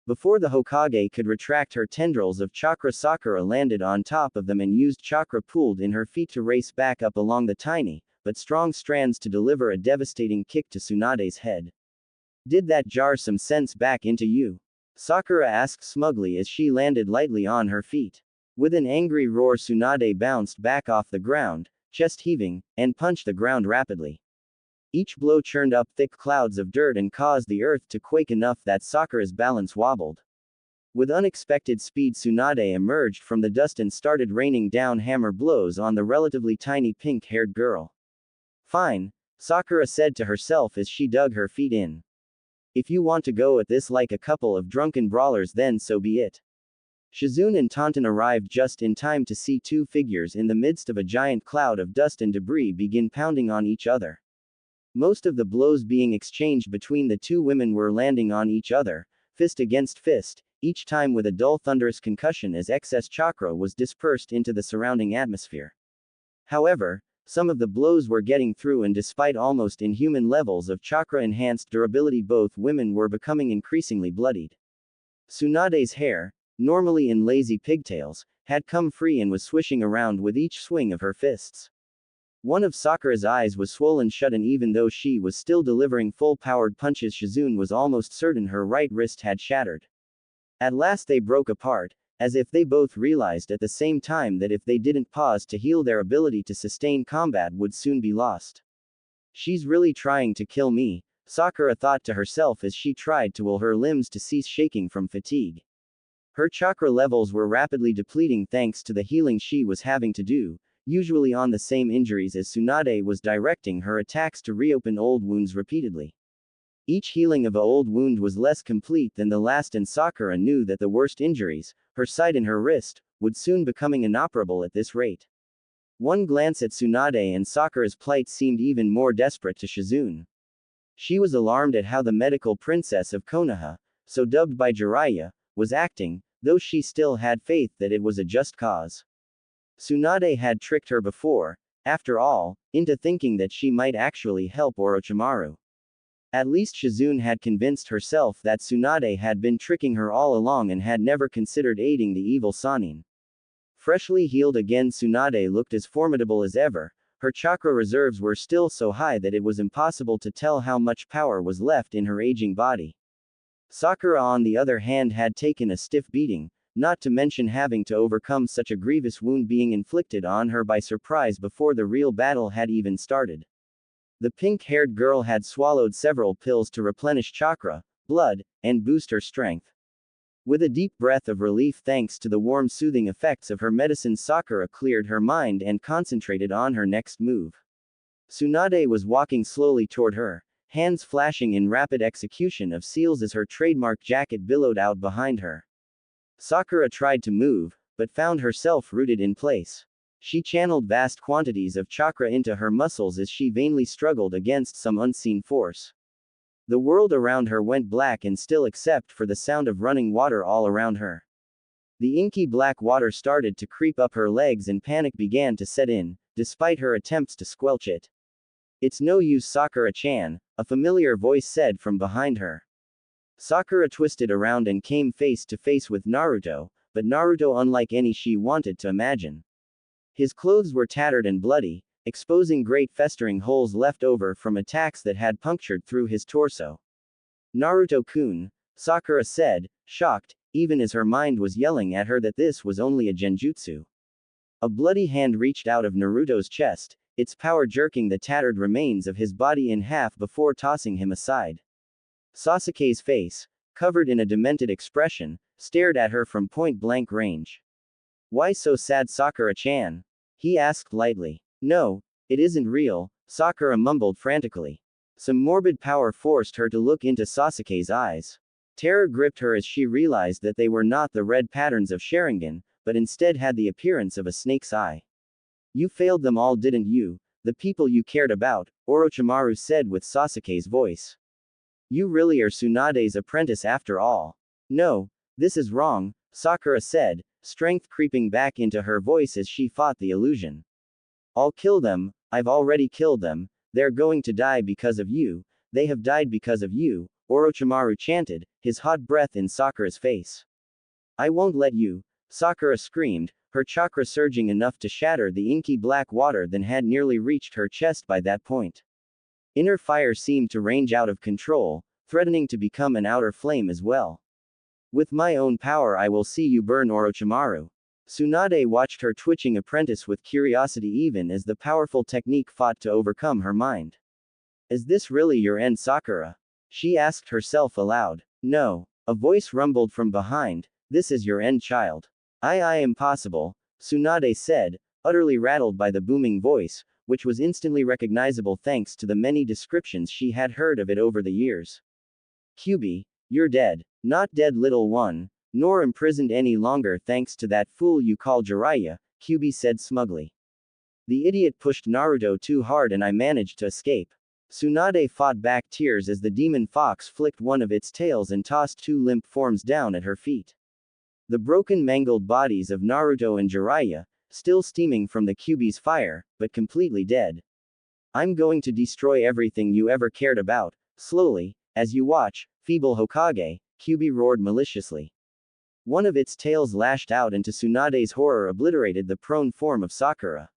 Before the Hokage could retract her tendrils of chakra, Sakura landed on top of them and used chakra pooled in her feet to race back up along the tiny, but strong strands to deliver a devastating kick to Tsunade's head. Did that jar some sense back into you? Sakura asked smugly as she landed lightly on her feet. With an angry roar, Tsunade bounced back off the ground, chest heaving, and punched the ground rapidly. Each blow churned up thick clouds of dirt and caused the earth to quake enough that Sakura's balance wobbled. With unexpected speed, Tsunade emerged from the dust and started raining down hammer blows on the relatively tiny pink-haired girl. Fine, Sakura said to herself as she dug her feet in. If you want to go at this like a couple of drunken brawlers, then so be it. Shizune and Taunton arrived just in time to see two figures in the midst of a giant cloud of dust and debris begin pounding on each other. Most of the blows being exchanged between the two women were landing on each other, fist against fist, each time with a dull thunderous concussion as excess chakra was dispersed into the surrounding atmosphere. However, some of the blows were getting through, and despite almost inhuman levels of chakra-enhanced durability, both women were becoming increasingly bloodied. Tsunade's hair, normally in lazy pigtails, had come free and was swishing around with each swing of her fists. One of Sakura's eyes was swollen shut, and even though she was still delivering full-powered punches, Shizune was almost certain her right wrist had shattered. At last they broke apart, as if they both realized at the same time that if they didn't pause to heal, their ability to sustain combat would soon be lost. She's really trying to kill me, Sakura thought to herself as she tried to will her limbs to cease shaking from fatigue. Her chakra levels were rapidly depleting thanks to the healing she was having to do, usually on the same injuries, as Tsunade was directing her attacks to reopen old wounds repeatedly. Each healing of an old wound was less complete than the last, and Sakura knew that the worst injuries, her sight and her wrist, would soon becoming inoperable at this rate. One glance at Tsunade and Sakura's plight seemed even more desperate to Shizune. She was alarmed at how the medical princess of Konoha, so dubbed by Jiraiya, was acting, though she still had faith that it was a just cause. Tsunade had tricked her before, after all, into thinking that she might actually help Orochimaru. At least Shizune had convinced herself that Tsunade had been tricking her all along and had never considered aiding the evil Sannin. Freshly healed again, Tsunade looked as formidable as ever. Her chakra reserves were still so high that it was impossible to tell how much power was left in her aging body. Sakura, on the other hand, had taken a stiff beating, not to mention having to overcome such a grievous wound being inflicted on her by surprise before the real battle had even started. The pink-haired girl had swallowed several pills to replenish chakra, blood, and boost her strength. With a deep breath of relief thanks to the warm soothing effects of her medicine, Sakura cleared her mind and concentrated on her next move. Tsunade was walking slowly toward her, hands flashing in rapid execution of seals as her trademark jacket billowed out behind her. Sakura tried to move, but found herself rooted in place. She channeled vast quantities of chakra into her muscles as she vainly struggled against some unseen force. The world around her went black and still except for the sound of running water all around her. The inky black water started to creep up her legs and panic began to set in, despite her attempts to squelch it. "It's no use, Sakura-chan," a familiar voice said from behind her. Sakura twisted around and came face to face with Naruto, but Naruto unlike any she wanted to imagine. His clothes were tattered and bloody, exposing great festering holes left over from attacks that had punctured through his torso. "Naruto-kun," Sakura said, shocked, even as her mind was yelling at her that this was only a genjutsu. A bloody hand reached out of Naruto's chest, its power jerking the tattered remains of his body in half before tossing him aside. Sasuke's face, covered in a demented expression, stared at her from point-blank range. "Why so sad, Sakura-chan?" he asked lightly. "No, it isn't real," Sakura mumbled frantically. Some morbid power forced her to look into Sasuke's eyes. Terror gripped her as she realized that they were not the red patterns of Sharingan, but instead had the appearance of a snake's eye. "You failed them all, didn't you? The people you cared about," Orochimaru said with Sasuke's voice. "You really are Tsunade's apprentice after all." "No, this is wrong," Sakura said, strength creeping back into her voice as she fought the illusion. "I'll kill them, I've already killed them, they're going to die because of you, they have died because of you," Orochimaru chanted, his hot breath in Sakura's face. I won't let you, Sakura screamed, her chakra surging enough to shatter the inky black water that had nearly reached her chest by that point. Inner fire seemed to range out of control, threatening to become an outer flame as well. With my own power I will see you burn, Orochimaru. Tsunade watched her twitching apprentice with curiosity even as the powerful technique fought to overcome her mind. Is this really your end, Sakura? She asked herself aloud. No. A voice rumbled from behind, this is your end, child. I impossible, Tsunade said, utterly rattled by the booming voice, which was instantly recognizable thanks to the many descriptions she had heard of it over the years. Kyubi, you're dead. Not dead, little one, nor imprisoned any longer thanks to that fool you call Jiraiya, Kyubi said smugly. The idiot pushed Naruto too hard and I managed to escape. Tsunade fought back tears as the demon fox flicked one of its tails and tossed two limp forms down at her feet. The broken, mangled bodies of Naruto and Jiraiya, still steaming from the Kyubi's fire, but completely dead. I'm going to destroy everything you ever cared about, slowly, as you watch, feeble Hokage, Kyubi roared maliciously. One of its tails lashed out and to Tsunade's horror obliterated the prone form of Sakura.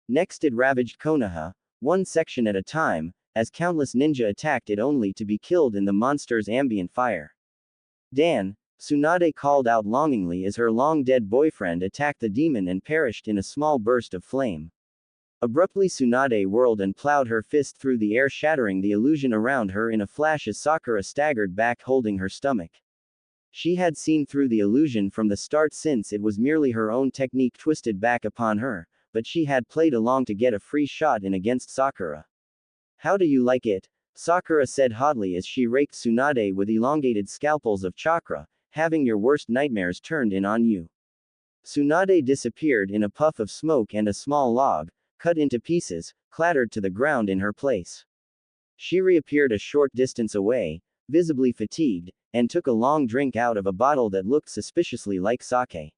Next it ravaged Konoha, one section at a time, as countless ninja attacked it only to be killed in the monster's ambient fire. Dan, Tsunade called out longingly as her long-dead boyfriend attacked the demon and perished in a small burst of flame. Abruptly Tsunade whirled and plowed her fist through the air, shattering the illusion around her in a flash as Sakura staggered back holding her stomach. She had seen through the illusion from the start since it was merely her own technique twisted back upon her, but she had played along to get a free shot in against Sakura. How do you like it? Sakura said hotly as she raked Tsunade with elongated scalpels of chakra, having your worst nightmares turned in on you. Tsunade disappeared in a puff of smoke and a small log, cut into pieces, clattered to the ground in her place. She reappeared a short distance away, visibly fatigued, and took a long drink out of a bottle that looked suspiciously like sake.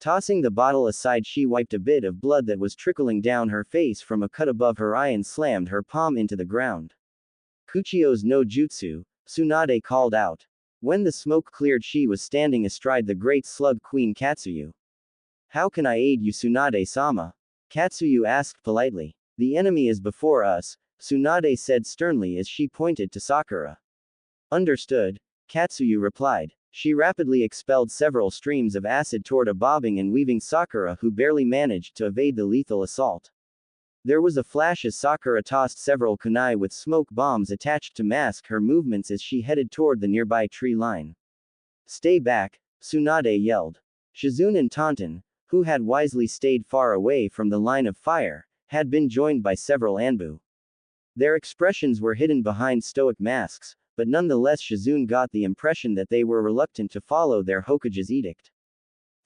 Tossing the bottle aside, she wiped a bit of blood that was trickling down her face from a cut above her eye and slammed her palm into the ground. Kuchio's no jutsu, Tsunade called out. When the smoke cleared, she was standing astride the great slug queen Katsuyu. How can I aid you, Tsunade-sama? Katsuyu asked politely. The enemy is before us, Tsunade said sternly as she pointed to Sakura. Understood, Katsuyu replied. She rapidly expelled several streams of acid toward a bobbing and weaving Sakura who barely managed to evade the lethal assault. There was a flash as Sakura tossed several kunai with smoke bombs attached to mask her movements as she headed toward the nearby tree line. Stay back, Tsunade yelled. Shizune and Taunton, who had wisely stayed far away from the line of fire, had been joined by several Anbu. Their expressions were hidden behind stoic masks, but nonetheless Shizune got the impression that they were reluctant to follow their Hokage's edict.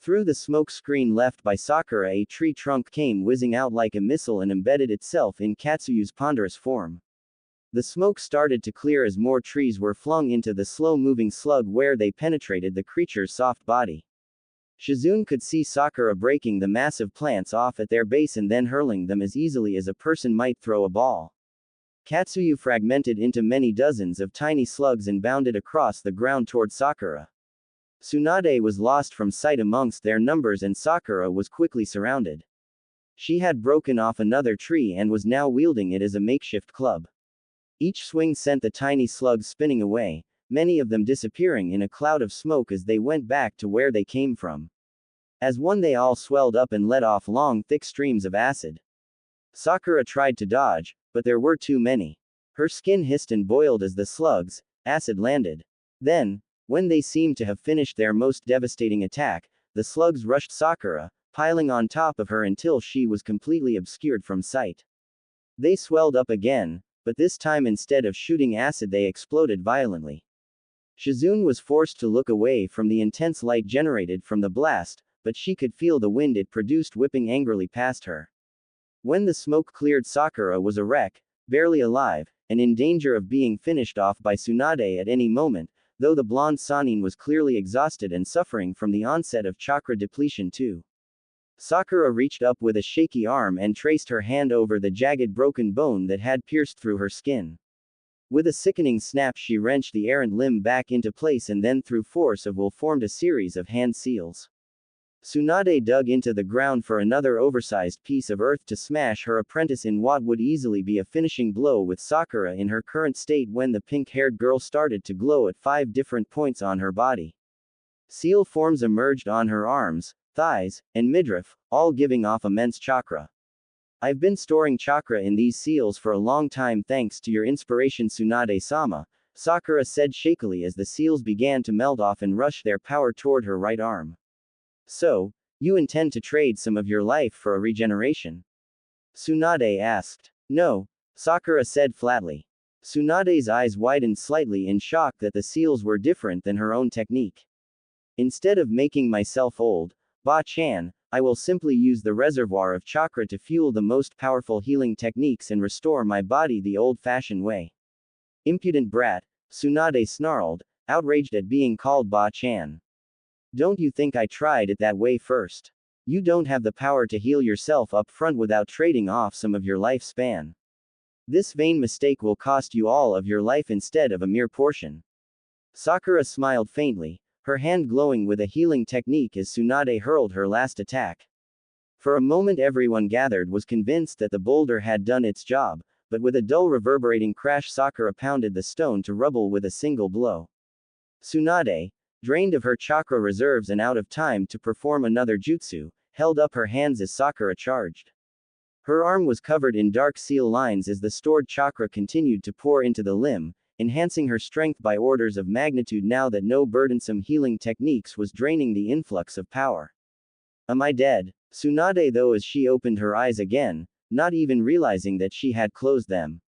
Through the smoke screen left by Sakura, a tree trunk came whizzing out like a missile and embedded itself in Katsuyu's ponderous form. The smoke started to clear as more trees were flung into the slow-moving slug where they penetrated the creature's soft body. Shizune could see Sakura breaking the massive plants off at their base and then hurling them as easily as a person might throw a ball. Katsuyu fragmented into many dozens of tiny slugs and bounded across the ground toward Sakura. Tsunade was lost from sight amongst their numbers and Sakura was quickly surrounded. She had broken off another tree and was now wielding it as a makeshift club. Each swing sent the tiny slugs spinning away, many of them disappearing in a cloud of smoke as they went back to where they came from. As one they all swelled up and let off long thick streams of acid. Sakura tried to dodge, but there were too many. Her skin hissed and boiled as the slugs, acid landed. Then, when they seemed to have finished their most devastating attack, the slugs rushed Sakura, piling on top of her until she was completely obscured from sight. They swelled up again, but this time instead of shooting acid they exploded violently. Shizune was forced to look away from the intense light generated from the blast, but she could feel the wind it produced whipping angrily past her. When the smoke cleared, Sakura was a wreck, barely alive, and in danger of being finished off by Tsunade at any moment, though the blonde Sannin was clearly exhausted and suffering from the onset of chakra depletion too. Sakura reached up with a shaky arm and traced her hand over the jagged broken bone that had pierced through her skin. With a sickening snap, she wrenched the errant limb back into place and then through force of will formed a series of hand seals. Tsunade dug into the ground for another oversized piece of earth to smash her apprentice in what would easily be a finishing blow with Sakura in her current state when the pink-haired girl started to glow at 5 different points on her body. Seal forms emerged on her arms, thighs, and midriff, all giving off immense chakra. I've been storing chakra in these seals for a long time thanks to your inspiration, Tsunade-sama, Sakura said shakily as the seals began to melt off and rush their power toward her right arm. So, you intend to trade some of your life for a regeneration? Tsunade asked. No, Sakura said flatly. Tsunade's eyes widened slightly in shock that the seals were different than her own technique. Instead of making myself old, Ba-chan, I will simply use the reservoir of chakra to fuel the most powerful healing techniques and restore my body the old-fashioned way. Impudent brat, Tsunade snarled, outraged at being called Ba-chan. Don't you think I tried it that way first? You don't have the power to heal yourself up front without trading off some of your lifespan. This vain mistake will cost you all of your life instead of a mere portion. Sakura smiled faintly, her hand glowing with a healing technique as Tsunade hurled her last attack. For a moment everyone gathered was convinced that the boulder had done its job, but with a dull reverberating crash Sakura pounded the stone to rubble with a single blow. Tsunade, drained of her chakra reserves and out of time to perform another jutsu, held up her hands as Sakura charged. Her arm was covered in dark seal lines as the stored chakra continued to pour into the limb, enhancing her strength by orders of magnitude now that no burdensome healing techniques was draining the influx of power. Am I dead? Tsunade though as she opened her eyes again, not even realizing that she had closed them.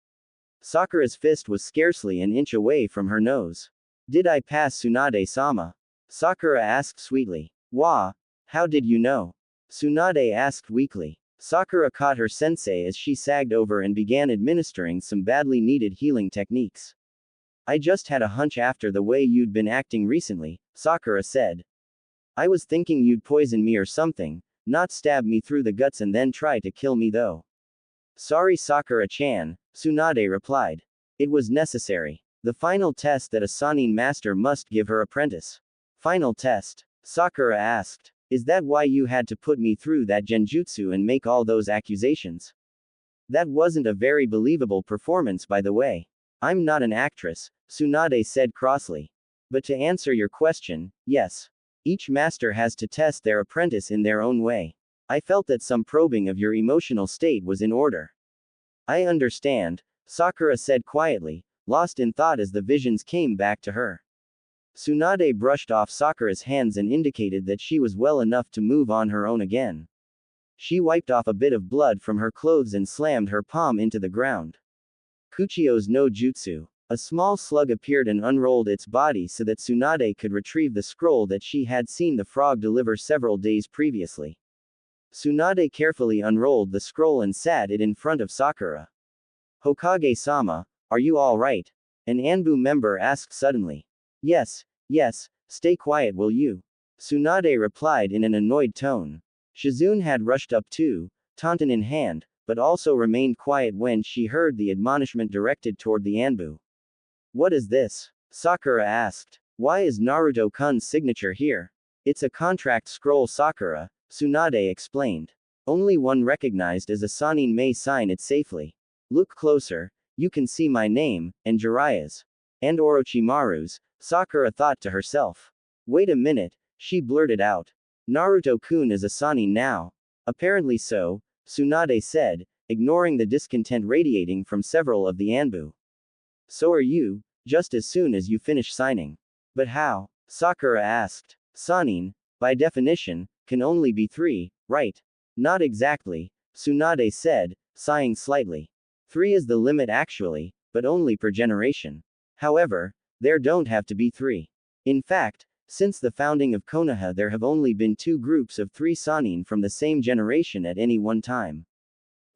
Sakura's fist was scarcely an inch away from her nose. Did I pass Tsunade-sama? Sakura asked sweetly. Wah? How did you know? Tsunade asked weakly. Sakura caught her sensei as she sagged over and began administering some badly needed healing techniques. I just had a hunch after the way you'd been acting recently, Sakura said. I was thinking you'd poison me or something, not stab me through the guts and then try to kill me though. Sorry Sakura-chan, Tsunade replied. It was necessary. The final test that a Sannin master must give her apprentice. Final test? Sakura asked. Is that why you had to put me through that genjutsu and make all those accusations? That wasn't a very believable performance by the way. I'm not an actress, Tsunade said crossly. But to answer your question, yes. Each master has to test their apprentice in their own way. I felt that some probing of your emotional state was in order. I understand, Sakura said quietly, lost in thought as the visions came back to her. Tsunade brushed off Sakura's hands and indicated that she was well enough to move on her own again. She wiped off a bit of blood from her clothes and slammed her palm into the ground. Kuchio's no jutsu. A small slug appeared and unrolled its body so that Tsunade could retrieve the scroll that she had seen the frog deliver several days previously. Tsunade carefully unrolled the scroll and sat it in front of Sakura. Hokage-sama, are you all right? An Anbu member asked suddenly. Yes, stay quiet will you? Tsunade replied in an annoyed tone. Shizune had rushed up too, tauntaun in hand, but also remained quiet when she heard the admonishment directed toward the Anbu. What is this? Sakura asked. Why is Naruto-kun's signature here? It's a contract scroll Sakura, Tsunade explained. Only one recognized as a Sannin may sign it safely. Look closer, you can see my name, and Jiraiya's. And Orochimaru's, Sakura thought to herself. Wait a minute, she blurted out. Naruto-kun is a Sannin now. Apparently so, Tsunade said, ignoring the discontent radiating from several of the Anbu. So are you, just as soon as you finish signing. But how? Sakura asked. Sannin, by definition, can only be 3, right? Not exactly, Tsunade said, sighing slightly. 3 is the limit actually, but only per generation. However, there don't have to be 3. In fact, since the founding of Konoha there have only been 2 groups of 3 Sannin from the same generation at any one time.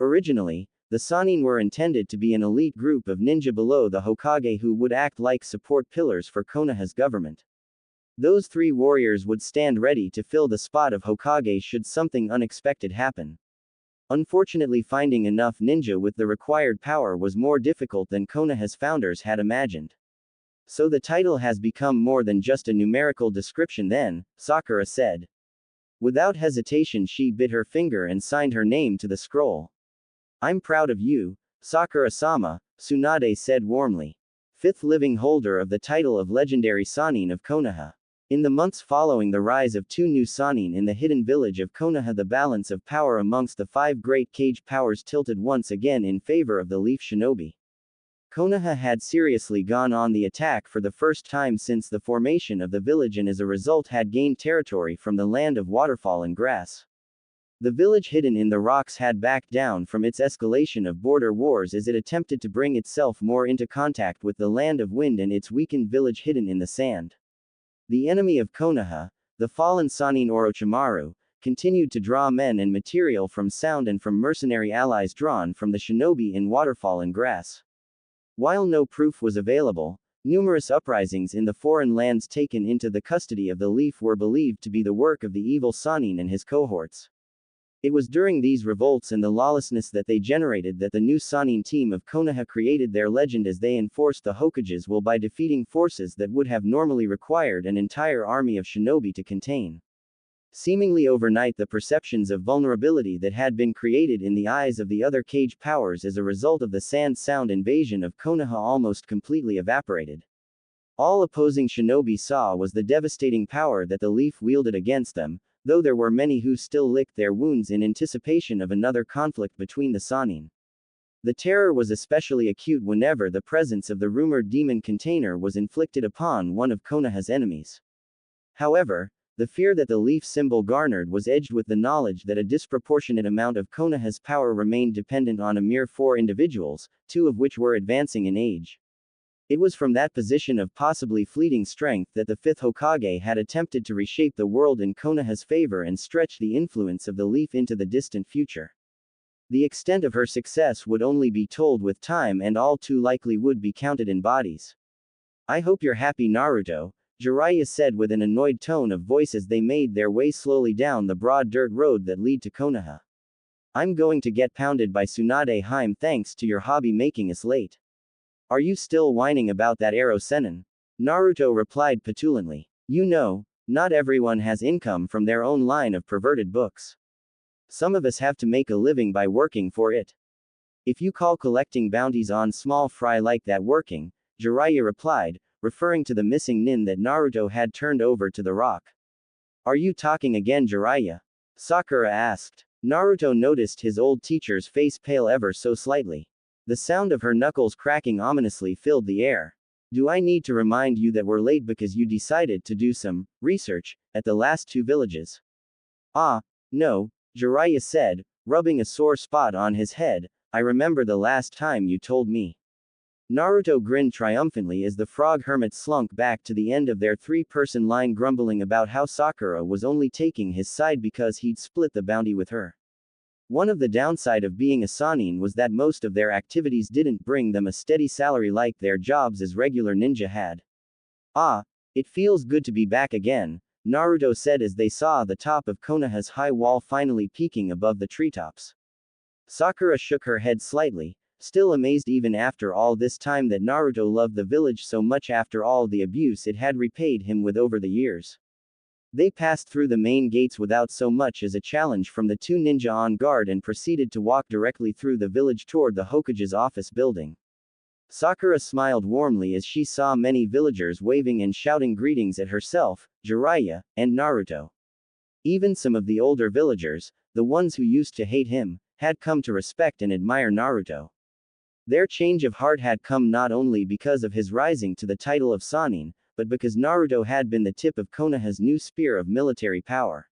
Originally, the Sannin were intended to be an elite group of ninja below the Hokage who would act like support pillars for Konoha's government. Those 3 warriors would stand ready to fill the spot of Hokage should something unexpected happen. Unfortunately, finding enough ninja with the required power was more difficult than Konoha's founders had imagined. So the title has become more than just a numerical description then, Sakura said. Without hesitation, she bit her finger and signed her name to the scroll. I'm proud of you, Sakura-sama, Tsunade said warmly. Fifth living holder of the title of legendary Sannin of Konoha. In the months following the rise of two new Sannin in the hidden village of Konoha, the balance of power amongst the five great cage powers tilted once again in favor of the Leaf Shinobi. Konoha had seriously gone on the attack for the first time since the formation of the village, and as a result had gained territory from the land of waterfall and grass. The village hidden in the rocks had backed down from its escalation of border wars as it attempted to bring itself more into contact with the land of wind and its weakened village hidden in the sand. The enemy of Konoha, the fallen Sannin Orochimaru, continued to draw men and material from sound and from mercenary allies drawn from the shinobi in waterfall and grass. While no proof was available, numerous uprisings in the foreign lands taken into the custody of the Leaf were believed to be the work of the evil Sannin and his cohorts. It was during these revolts and the lawlessness that they generated that the new Sannin team of Konoha created their legend, as they enforced the Hokage's will by defeating forces that would have normally required an entire army of shinobi to contain. Seemingly overnight, the perceptions of vulnerability that had been created in the eyes of the other cage powers as a result of the sand sound invasion of Konoha almost completely evaporated. All opposing shinobi saw was the devastating power that the Leaf wielded against them, though there were many who still licked their wounds in anticipation of another conflict between the Sannin. The terror was especially acute whenever the presence of the rumored demon container was inflicted upon one of Konoha's enemies. However, the fear that the Leaf symbol garnered was edged with the knowledge that a disproportionate amount of Konoha's power remained dependent on a mere 4 individuals, 2 of which were advancing in age. It was from that position of possibly fleeting strength that the fifth Hokage had attempted to reshape the world in Konoha's favor and stretch the influence of the Leaf into the distant future. The extent of her success would only be told with time, and all too likely would be counted in bodies. I hope you're happy, Naruto, Jiraiya said with an annoyed tone of voice as they made their way slowly down the broad dirt road that lead to Konoha. I'm going to get pounded by Tsunade Hime thanks to your hobby making us late. Are you still whining about that arrow Sennin? Naruto replied petulantly. You know, not everyone has income from their own line of perverted books. Some of us have to make a living by working for it. If you call collecting bounties on small fry like that working, Jiraiya replied, referring to the missing nin that Naruto had turned over to the rock. Are you talking again, Jiraiya? Sakura asked. Naruto noticed his old teacher's face pale ever so slightly. The sound of her knuckles cracking ominously filled the air. Do I need to remind you that we're late because you decided to do some research at the last 2 villages? Ah, no, Jiraiya said, rubbing a sore spot on his head. I remember the last time you told me. Naruto grinned triumphantly as the frog hermit slunk back to the end of their 3-person line, grumbling about how Sakura was only taking his side because he'd split the bounty with her. One of the downside of being a Sannin was that most of their activities didn't bring them a steady salary like their jobs as regular ninja had. Ah, it feels good to be back again, Naruto said as they saw the top of Konoha's high wall finally peeking above the treetops. Sakura shook her head slightly, still amazed even after all this time that Naruto loved the village so much after all the abuse it had repaid him with over the years. They passed through the main gates without so much as a challenge from the 2 ninja on guard and proceeded to walk directly through the village toward the Hokage's office building. Sakura smiled warmly as she saw many villagers waving and shouting greetings at herself, Jiraiya, and Naruto. Even some of the older villagers, the ones who used to hate him, had come to respect and admire Naruto. Their change of heart had come not only because of his rising to the title of Sannin, but because Naruto had been the tip of Konoha's new spear of military power.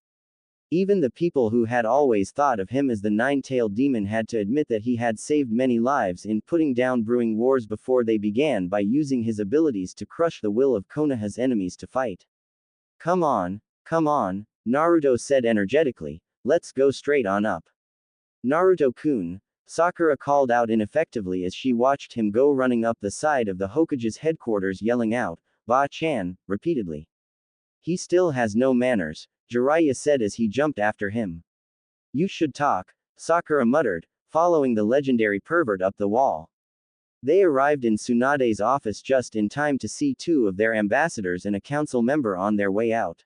Even the people who had always thought of him as the 9-tailed demon had to admit that he had saved many lives in putting down brewing wars before they began by using his abilities to crush the will of Konoha's enemies to fight. Come on, Naruto said energetically, let's go straight on up. Naruto-kun, Sakura called out ineffectively as she watched him go running up the side of the Hokage's headquarters yelling out, Ba-chan, repeatedly. He still has no manners, Jiraiya said as he jumped after him. You should talk, Sakura muttered, following the legendary pervert up the wall. They arrived in Tsunade's office just in time to see two of their ambassadors and a council member on their way out.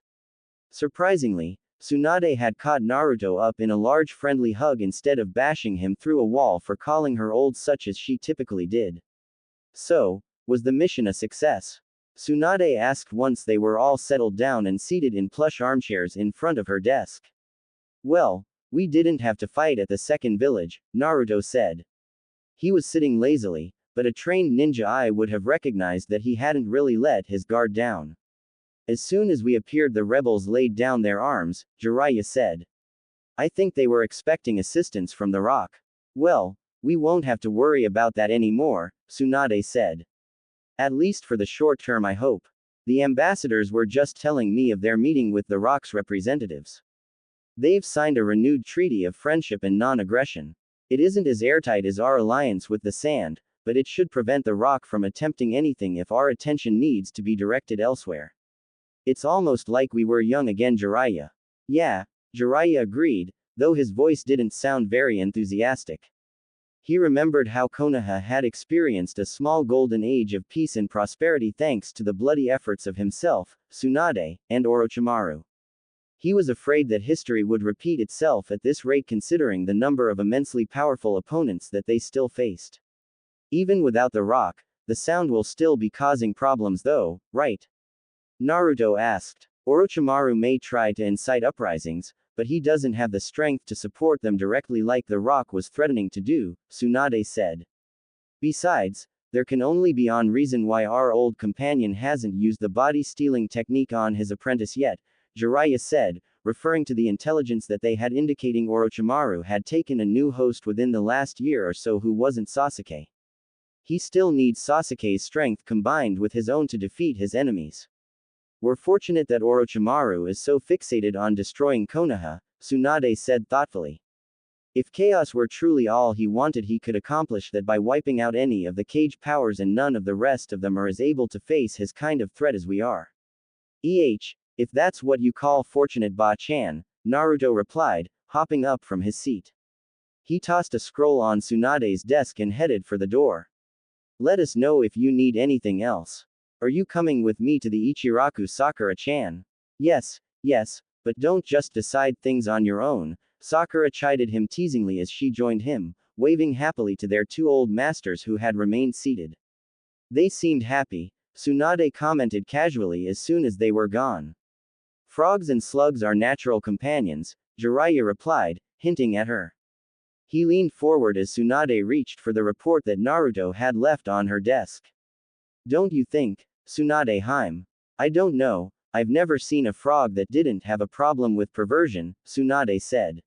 Surprisingly, Tsunade had caught Naruto up in a large friendly hug instead of bashing him through a wall for calling her old such as she typically did. So, was the mission a success? Tsunade asked once they were all settled down and seated in plush armchairs in front of her desk. Well, we didn't have to fight at the second village, Naruto said. He was sitting lazily, but a trained ninja eye would have recognized that he hadn't really let his guard down. As soon as we appeared, the rebels laid down their arms, Jiraiya said. I think they were expecting assistance from the rock. Well, we won't have to worry about that anymore, Tsunade said. At least for the short term, I hope. The ambassadors were just telling me of their meeting with the rock's representatives. They've signed a renewed treaty of friendship and non-aggression. It isn't as airtight as our alliance with the sand, but it should prevent the rock from attempting anything if our attention needs to be directed elsewhere. It's almost like we were young again, Jiraiya. Yeah, Jiraiya agreed, though his voice didn't sound very enthusiastic. He remembered how Konoha had experienced a small golden age of peace and prosperity thanks to the bloody efforts of himself, Tsunade, and Orochimaru. He was afraid that history would repeat itself at this rate considering the number of immensely powerful opponents that they still faced. Even without the rock, the sound will still be causing problems though, right? Naruto asked. Orochimaru may try to incite uprisings, but he doesn't have the strength to support them directly like the rock was threatening to do, Tsunade said. Besides, there can only be one reason why our old companion hasn't used the body-stealing technique on his apprentice yet, Jiraiya said, referring to the intelligence that they had indicating Orochimaru had taken a new host within the last year or so who wasn't Sasuke. He still needs Sasuke's strength combined with his own to defeat his enemies. We're fortunate that Orochimaru is so fixated on destroying Konoha, Tsunade said thoughtfully. If chaos were truly all he wanted, he could accomplish that by wiping out any of the cage powers, and none of the rest of them are as able to face his kind of threat as we are. If that's what you call fortunate, Ba-chan, Naruto replied, hopping up from his seat. He tossed a scroll on Tsunade's desk and headed for the door. Let us know if you need anything else. Are you coming with me to the Ichiraku, Sakura-chan? Yes, but don't just decide things on your own, Sakura chided him teasingly as she joined him, waving happily to their two old masters who had remained seated. They seemed happy, Tsunade commented casually as soon as they were gone. Frogs and slugs are natural companions, Jiraiya replied, hinting at her. He leaned forward as Tsunade reached for the report that Naruto had left on her desk. Don't you think, Tsunade-hime? I don't know, I've never seen a frog that didn't have a problem with perversion, Tsunade said.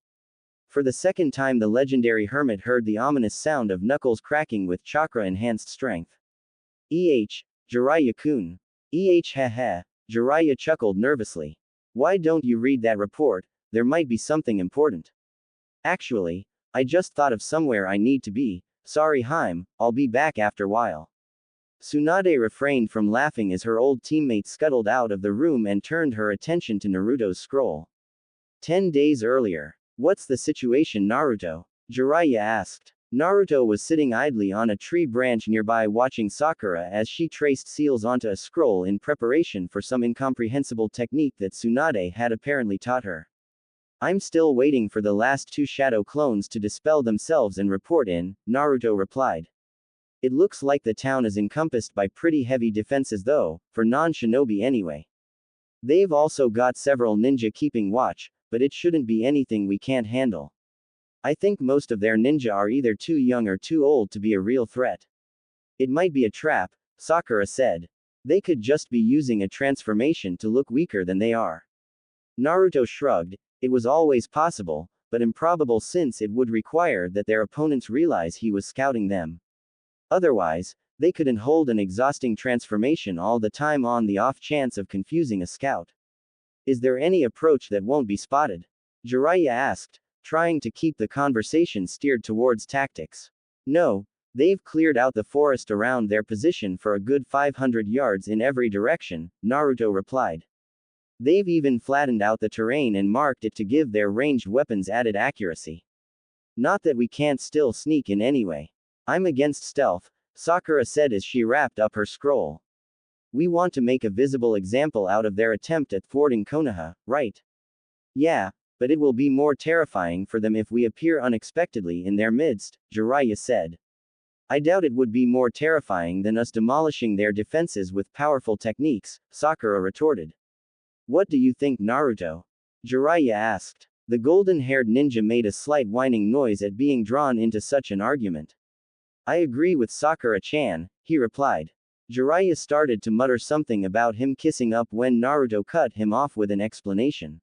For the second time the legendary hermit heard the ominous sound of knuckles cracking with chakra-enhanced strength. Jiraiya-kun. Heh. Jiraiya chuckled nervously. Why don't you read that report? There might be something important. Actually, I just thought of somewhere I need to be. Sorry, Haim, I'll be back after a while. Tsunade refrained from laughing as her old teammate scuttled out of the room and turned her attention to Naruto's scroll. 10 days earlier. What's the situation, Naruto? Jiraiya asked. Naruto was sitting idly on a tree branch nearby watching Sakura as she traced seals onto a scroll in preparation for some incomprehensible technique that Tsunade had apparently taught her. I'm still waiting for the last two shadow clones to dispel themselves and report in, Naruto replied. It looks like the town is encompassed by pretty heavy defenses though, for non-shinobi anyway. They've also got several ninja keeping watch, but it shouldn't be anything we can't handle. I think most of their ninja are either too young or too old to be a real threat. It might be a trap, Sakura said. They could just be using a transformation to look weaker than they are. Naruto shrugged. It was always possible, but improbable since it would require that their opponents realize he was scouting them. Otherwise, they couldn't hold an exhausting transformation all the time on the off chance of confusing a scout. Is there any approach that won't be spotted? Jiraiya asked, trying to keep the conversation steered towards tactics. No, they've cleared out the forest around their position for a good 500 yards in every direction, Naruto replied. They've even flattened out the terrain and marked it to give their ranged weapons added accuracy. Not that we can't still sneak in anyway. I'm against stealth, Sakura said as she wrapped up her scroll. We want to make a visible example out of their attempt at thwarting Konoha, right? Yeah, but it will be more terrifying for them if we appear unexpectedly in their midst, Jiraiya said. I doubt it would be more terrifying than us demolishing their defenses with powerful techniques, Sakura retorted. What do you think, Naruto? Jiraiya asked. The golden-haired ninja made a slight whining noise at being drawn into such an argument. I agree with Sakura-chan, he replied. Jiraiya started to mutter something about him kissing up when Naruto cut him off with an explanation.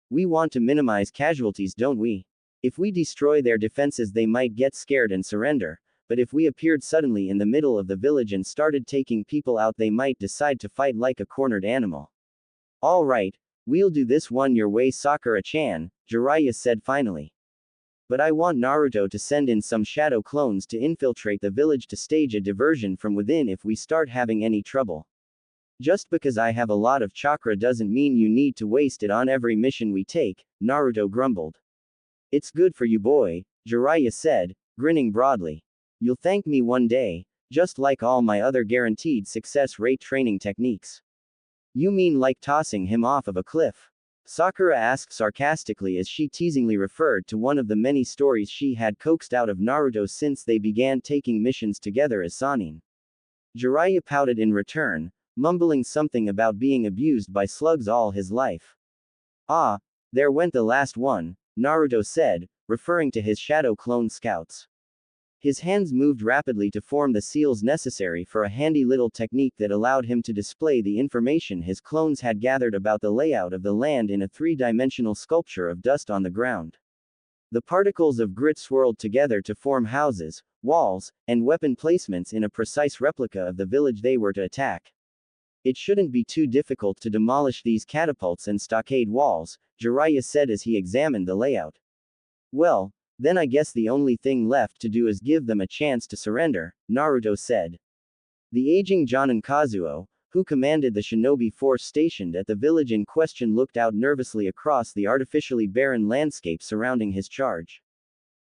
We want to minimize casualties, don't we? If we destroy their defenses they might get scared and surrender, but if we appeared suddenly in the middle of the village and started taking people out they might decide to fight like a cornered animal. All right, we'll do this one your way, Sakura-chan, Jiraiya said finally. But I want Naruto to send in some shadow clones to infiltrate the village to stage a diversion from within if we start having any trouble. Just because I have a lot of chakra doesn't mean you need to waste it on every mission we take, Naruto grumbled. It's good for you, boy, Jiraiya said, grinning broadly. You'll thank me one day, just like all my other guaranteed success rate training techniques. You mean like tossing him off of a cliff? Sakura asked sarcastically as she teasingly referred to one of the many stories she had coaxed out of Naruto since they began taking missions together as Sannin. Jiraiya pouted in return, mumbling something about being abused by slugs all his life. Ah, there went the last one, Naruto said, referring to his shadow clone scouts. His hands moved rapidly to form the seals necessary for a handy little technique that allowed him to display the information his clones had gathered about the layout of the land in a three-dimensional sculpture of dust on the ground. The particles of grit swirled together to form houses, walls, and weapon placements in a precise replica of the village they were to attack. It shouldn't be too difficult to demolish these catapults and stockade walls, Jiraiya said as he examined the layout. Well, then I guess the only thing left to do is give them a chance to surrender, Naruto said. The aging Jonin Kazuo, who commanded the shinobi force stationed at the village in question, looked out nervously across the artificially barren landscape surrounding his charge.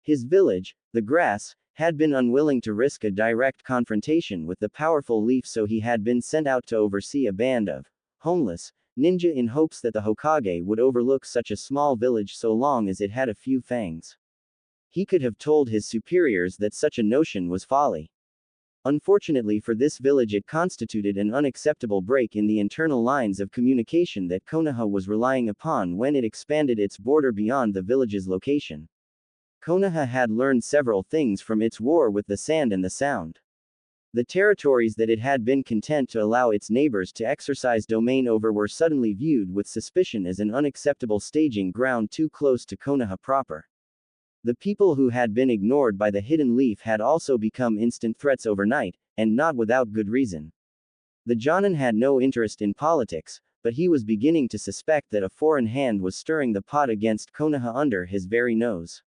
His village, the grass, had been unwilling to risk a direct confrontation with the powerful Leaf, so he had been sent out to oversee a band of homeless ninja in hopes that the Hokage would overlook such a small village so long as it had a few fangs. He could have told his superiors that such a notion was folly. Unfortunately for this village, it constituted an unacceptable break in the internal lines of communication that Konoha was relying upon when it expanded its border beyond the village's location. Konoha had learned several things from its war with the Sand and the Sound. The territories that it had been content to allow its neighbors to exercise domain over were suddenly viewed with suspicion as an unacceptable staging ground too close to Konoha proper. The people who had been ignored by the Hidden Leaf had also become instant threats overnight, and not without good reason. The Jonin had no interest in politics, but he was beginning to suspect that a foreign hand was stirring the pot against Konoha under his very nose.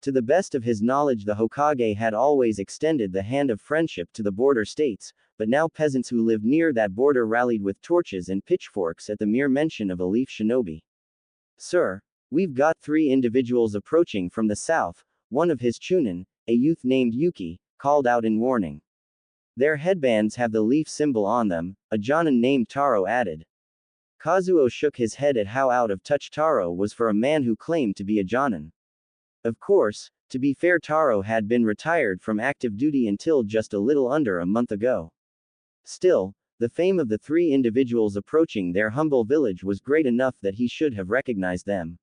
To the best of his knowledge, the Hokage had always extended the hand of friendship to the border states, but now peasants who lived near that border rallied with torches and pitchforks at the mere mention of a Leaf shinobi. Sir, we've got 3 individuals approaching from the south, one of his chunin, a youth named Yuki, called out in warning. Their headbands have the leaf symbol on them, a Jonin named Taro added. Kazuo shook his head at how out of touch Taro was for a man who claimed to be a Jonin. Of course, to be fair, Taro had been retired from active duty until just a little under a month ago. Still, the fame of the 3 individuals approaching their humble village was great enough that he should have recognized them.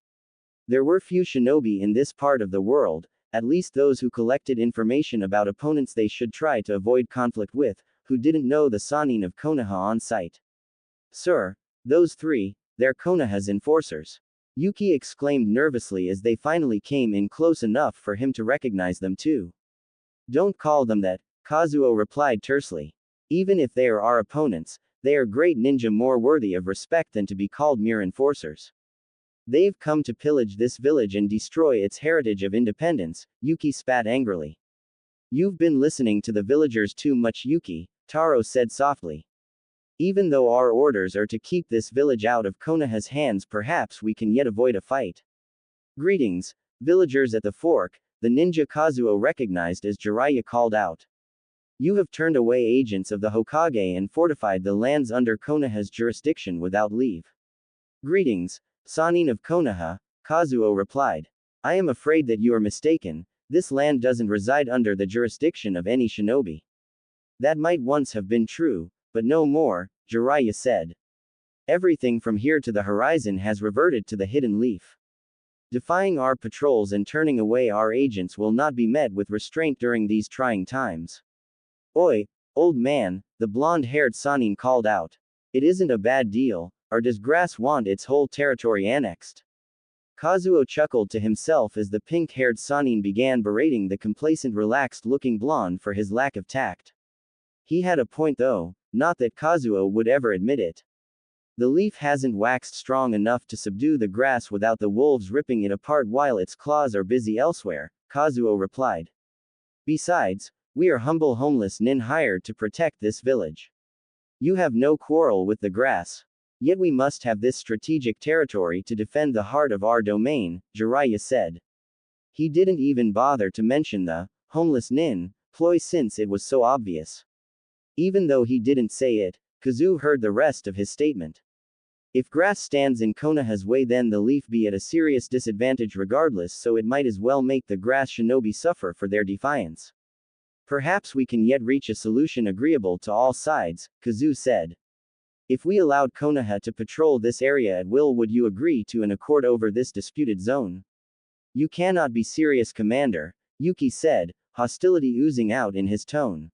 There were few shinobi in this part of the world, at least those who collected information about opponents they should try to avoid conflict with, who didn't know the Sannin of Konoha on sight. Sir, those 3, they're Konoha's enforcers. Yuki exclaimed nervously as they finally came in close enough for him to recognize them too. Don't call them that, Kazuo replied tersely. Even if they are our opponents, they are great ninja more worthy of respect than to be called mere enforcers. They've come to pillage this village and destroy its heritage of independence, Yuki spat angrily. You've been listening to the villagers too much, Yuki, Taro said softly. Even though our orders are to keep this village out of Konoha's hands, perhaps we can yet avoid a fight. Greetings, villagers at the fork, the ninja Kazuo recognized as Jiraiya called out. You have turned away agents of the Hokage and fortified the lands under Konoha's jurisdiction without leave. Greetings, Sannin of Konoha, Kazuo replied. I am afraid that you are mistaken, this land doesn't reside under the jurisdiction of any shinobi. That might once have been true, but no more, Jiraiya said. Everything from here to the horizon has reverted to the hidden leaf. Defying our patrols and turning away our agents will not be met with restraint during these trying times. Oi, old man, the blonde-haired Sannin called out. It isn't a bad deal, or does grass want its whole territory annexed? Kazuo chuckled to himself as the pink-haired Sannin began berating the complacent relaxed-looking blonde for his lack of tact. He had a point though, not that Kazuo would ever admit it. The leaf hasn't waxed strong enough to subdue the grass without the wolves ripping it apart while its claws are busy elsewhere, Kazuo replied. Besides, we are humble homeless nin hired to protect this village. You have no quarrel with the grass. Yet we must have this strategic territory to defend the heart of our domain, Jiraiya said. He didn't even bother to mention the homeless nin ploy since it was so obvious. Even though he didn't say it, Kazu heard the rest of his statement. If grass stands in Konoha's way, then the leaf be at a serious disadvantage regardless, so it might as well make the grass shinobi suffer for their defiance. Perhaps we can yet reach a solution agreeable to all sides, Kazu said. If we allowed Konoha to patrol this area at will, would you agree to an accord over this disputed zone? You cannot be serious, Commander, Yuki said, hostility oozing out in his tone.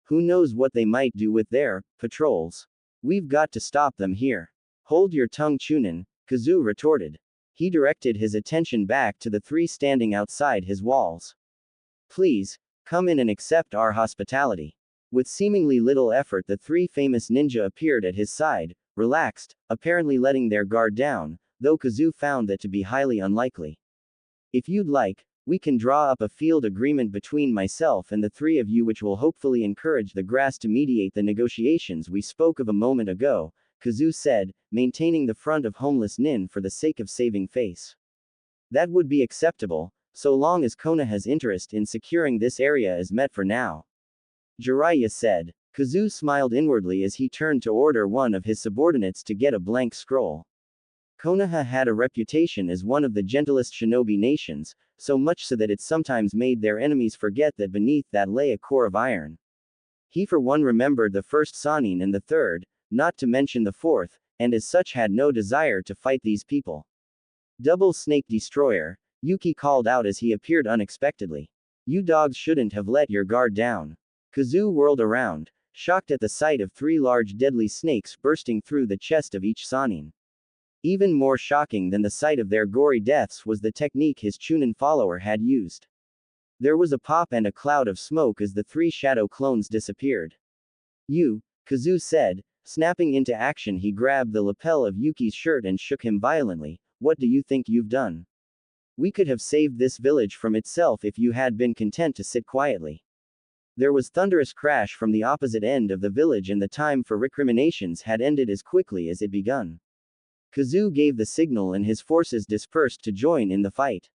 Who knows what they might do with their patrols? We've got to stop them here. Hold your tongue, Chunin, Kazu retorted. He directed his attention back to the three standing outside his walls. Please, come in and accept our hospitality. With seemingly little effort, the three famous ninja appeared at his side, relaxed, apparently letting their guard down, though Kazu found that to be highly unlikely. If you'd like, we can draw up a field agreement between myself and the three of you, which will hopefully encourage the grass to mediate the negotiations we spoke of a moment ago, Kazu said, maintaining the front of homeless nin for the sake of saving face. That would be acceptable, so long as Konoha's interest in securing this area is met for now. Jiraiya said. Kazu smiled inwardly as he turned to order one of his subordinates to get a blank scroll. Konoha had a reputation as one of the gentlest shinobi nations, so much so that it sometimes made their enemies forget that beneath that lay a core of iron. He for one remembered the first Sannin and the third, not to mention the fourth, and as such had no desire to fight these people. Double Snake Destroyer, Yuki called out as he appeared unexpectedly. You dogs shouldn't have let your guard down. Kazu whirled around, shocked at the sight of three large deadly snakes bursting through the chest of each Sannin. Even more shocking than the sight of their gory deaths was the technique his Chunin follower had used. There was a pop and a cloud of smoke as the three shadow clones disappeared. You, Kazu said, snapping into action. He grabbed the lapel of Yuki's shirt and shook him violently. What do you think you've done? We could have saved this village from itself if you had been content to sit quietly. There was thunderous crash from the opposite end of the village, and the time for recriminations had ended as quickly as it begun. Kazu gave the signal and his forces dispersed to join in the fight.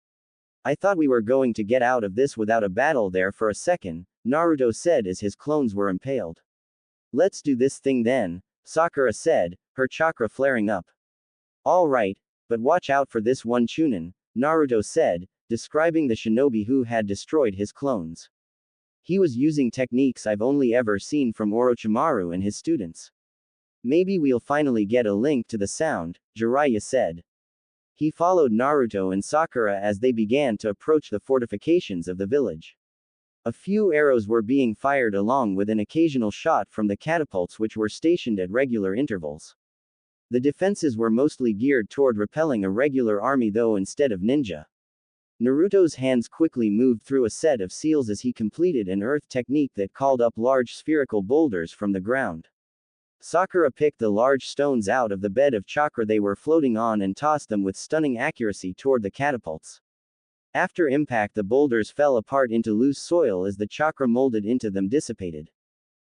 I thought we were going to get out of this without a battle there for a second, Naruto said as his clones were impaled. Let's do this thing then, Sakura said, her chakra flaring up. All right, but watch out for this one Chunin, Naruto said, describing the shinobi who had destroyed his clones. He was using techniques I've only ever seen from Orochimaru and his students. Maybe we'll finally get a link to the sound, Jiraiya said. He followed Naruto and Sakura as they began to approach the fortifications of the village. A few arrows were being fired along with an occasional shot from the catapults which were stationed at regular intervals. The defenses were mostly geared toward repelling a regular army, though instead of ninja. Naruto's hands quickly moved through a set of seals as he completed an earth technique that called up large spherical boulders from the ground. Sakura picked the large stones out of the bed of chakra they were floating on and tossed them with stunning accuracy toward the catapults. After impact, the boulders fell apart into loose soil as the chakra molded into them dissipated.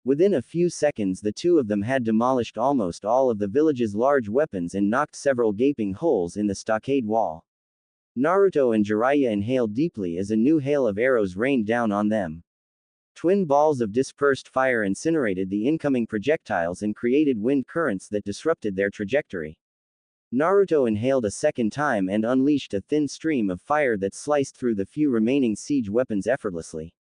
Within a few seconds, the two of them had demolished almost all of the village's large weapons and knocked several gaping holes in the stockade wall. Naruto and Jiraiya inhaled deeply as a new hail of arrows rained down on them. Twin balls of dispersed fire incinerated the incoming projectiles and created wind currents that disrupted their trajectory. Naruto inhaled a second time and unleashed a thin stream of fire that sliced through the few remaining siege weapons effortlessly.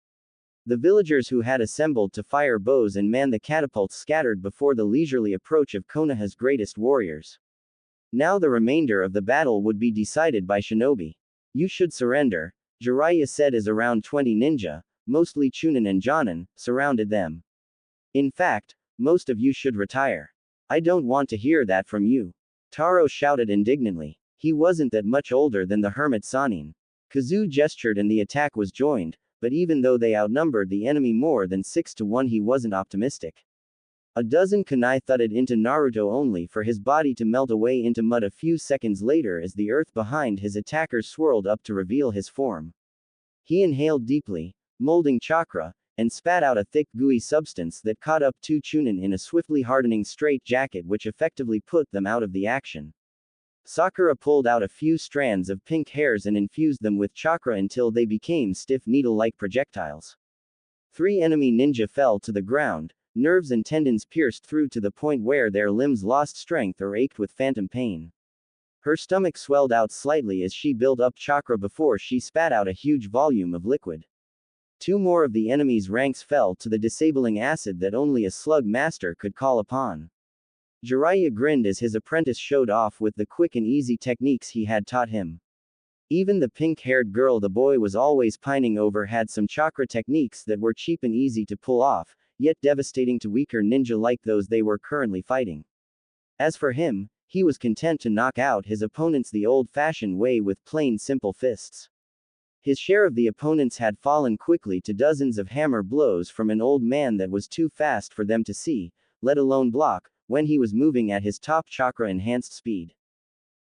The villagers who had assembled to fire bows and man the catapults scattered before the leisurely approach of Konoha's greatest warriors. Now the remainder of the battle would be decided by shinobi. You should surrender, Jiraiya said as around 20 ninja, mostly Chunin and Jonin, surrounded them. In fact, most of you should retire. I don't want to hear that from you. Taro shouted indignantly. He wasn't that much older than the hermit Sanin. Kazu gestured and the attack was joined, but even though they outnumbered the enemy more than 6 to 1, he wasn't optimistic. A dozen kunai thudded into Naruto only for his body to melt away into mud a few seconds later as the earth behind his attackers swirled up to reveal his form. He inhaled deeply, molding chakra, and spat out a thick gooey substance that caught up two Chunin in a swiftly hardening straitjacket which effectively put them out of the action. Sakura pulled out a few strands of pink hairs and infused them with chakra until they became stiff needle-like projectiles. 3 enemy ninja fell to the ground, nerves and tendons pierced through to the point where their limbs lost strength or ached with phantom pain. Her stomach swelled out slightly as she built up chakra before she spat out a huge volume of liquid. 2 more of the enemy's ranks fell to the disabling acid that only a slug master could call upon. Jiraiya grinned as his apprentice showed off with the quick and easy techniques he had taught him. Even the pink-haired girl the boy was always pining over had some chakra techniques that were cheap and easy to pull off, yet devastating to weaker ninja like those they were currently fighting. As for him, he was content to knock out his opponents the old-fashioned way with plain simple fists. His share of the opponents had fallen quickly to dozens of hammer blows from an old man that was too fast for them to see, let alone block, when he was moving at his top chakra-enhanced speed.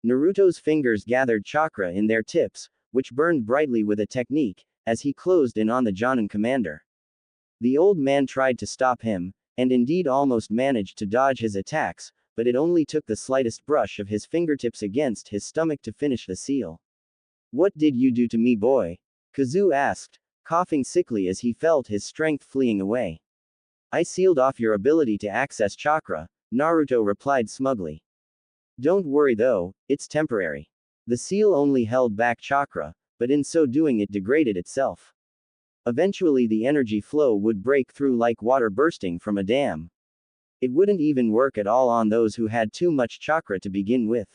Naruto's fingers gathered chakra in their tips, which burned brightly with a technique, as he closed in on the Jonin commander. The old man tried to stop him, and indeed almost managed to dodge his attacks, but it only took the slightest brush of his fingertips against his stomach to finish the seal. What did you do to me, boy? Kazu asked, coughing sickly as he felt his strength fleeing away. I sealed off your ability to access chakra, Naruto replied smugly. Don't worry though, it's temporary. The seal only held back chakra, but in so doing it degraded itself. Eventually the energy flow would break through like water bursting from a dam. It wouldn't even work at all on those who had too much chakra to begin with.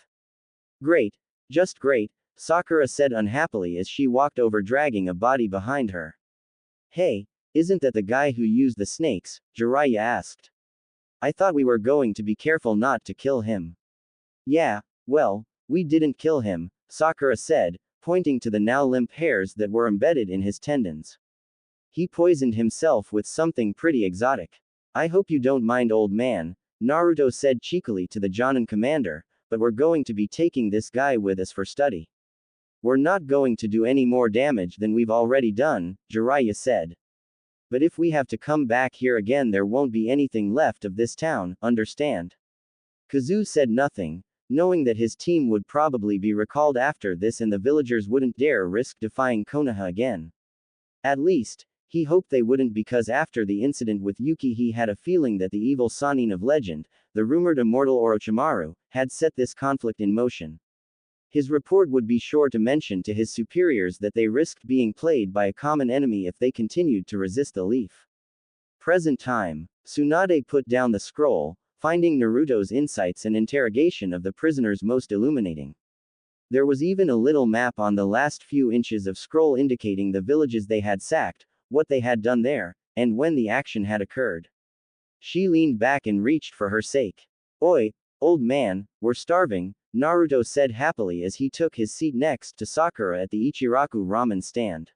Great. Just great, Sakura said unhappily as she walked over dragging a body behind her. Hey, isn't that the guy who used the snakes? Jiraiya asked. I thought we were going to be careful not to kill him. Yeah, well, we didn't kill him, Sakura said, pointing to the now limp hairs that were embedded in his tendons. He poisoned himself with something pretty exotic. I hope you don't mind, old man, Naruto said cheekily to the Jonin commander, but we're going to be taking this guy with us for study. We're not going to do any more damage than we've already done, Jiraiya said. But if we have to come back here again, there won't be anything left of this town, understand? Kazu said nothing, knowing that his team would probably be recalled after this and the villagers wouldn't dare risk defying Konoha again. At least, he hoped they wouldn't, because after the incident with Yuki he had a feeling that the evil Sannin of legend, the rumored immortal Orochimaru, had set this conflict in motion. His report would be sure to mention to his superiors that they risked being played by a common enemy if they continued to resist the leaf. Present time. Tsunade put down the scroll, finding Naruto's insights and interrogation of the prisoners most illuminating. There was even a little map on the last few inches of scroll indicating the villages they had sacked, what they had done there, and when the action had occurred. She leaned back and reached for her sake. Oi, old man, we're starving, Naruto said happily as he took his seat next to Sakura at the Ichiraku ramen stand.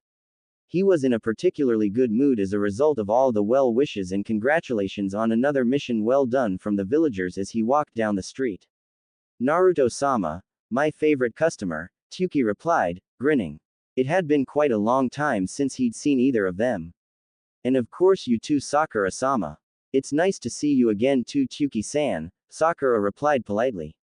He was in a particularly good mood as a result of all the well wishes and congratulations on another mission well done from the villagers as he walked down the street. Naruto-sama, my favorite customer, Tsuki replied, grinning. It had been quite a long time since he'd seen either of them. And of course you too, Sakura-sama. It's nice to see you again too, Tsuki-san, Sakura replied politely.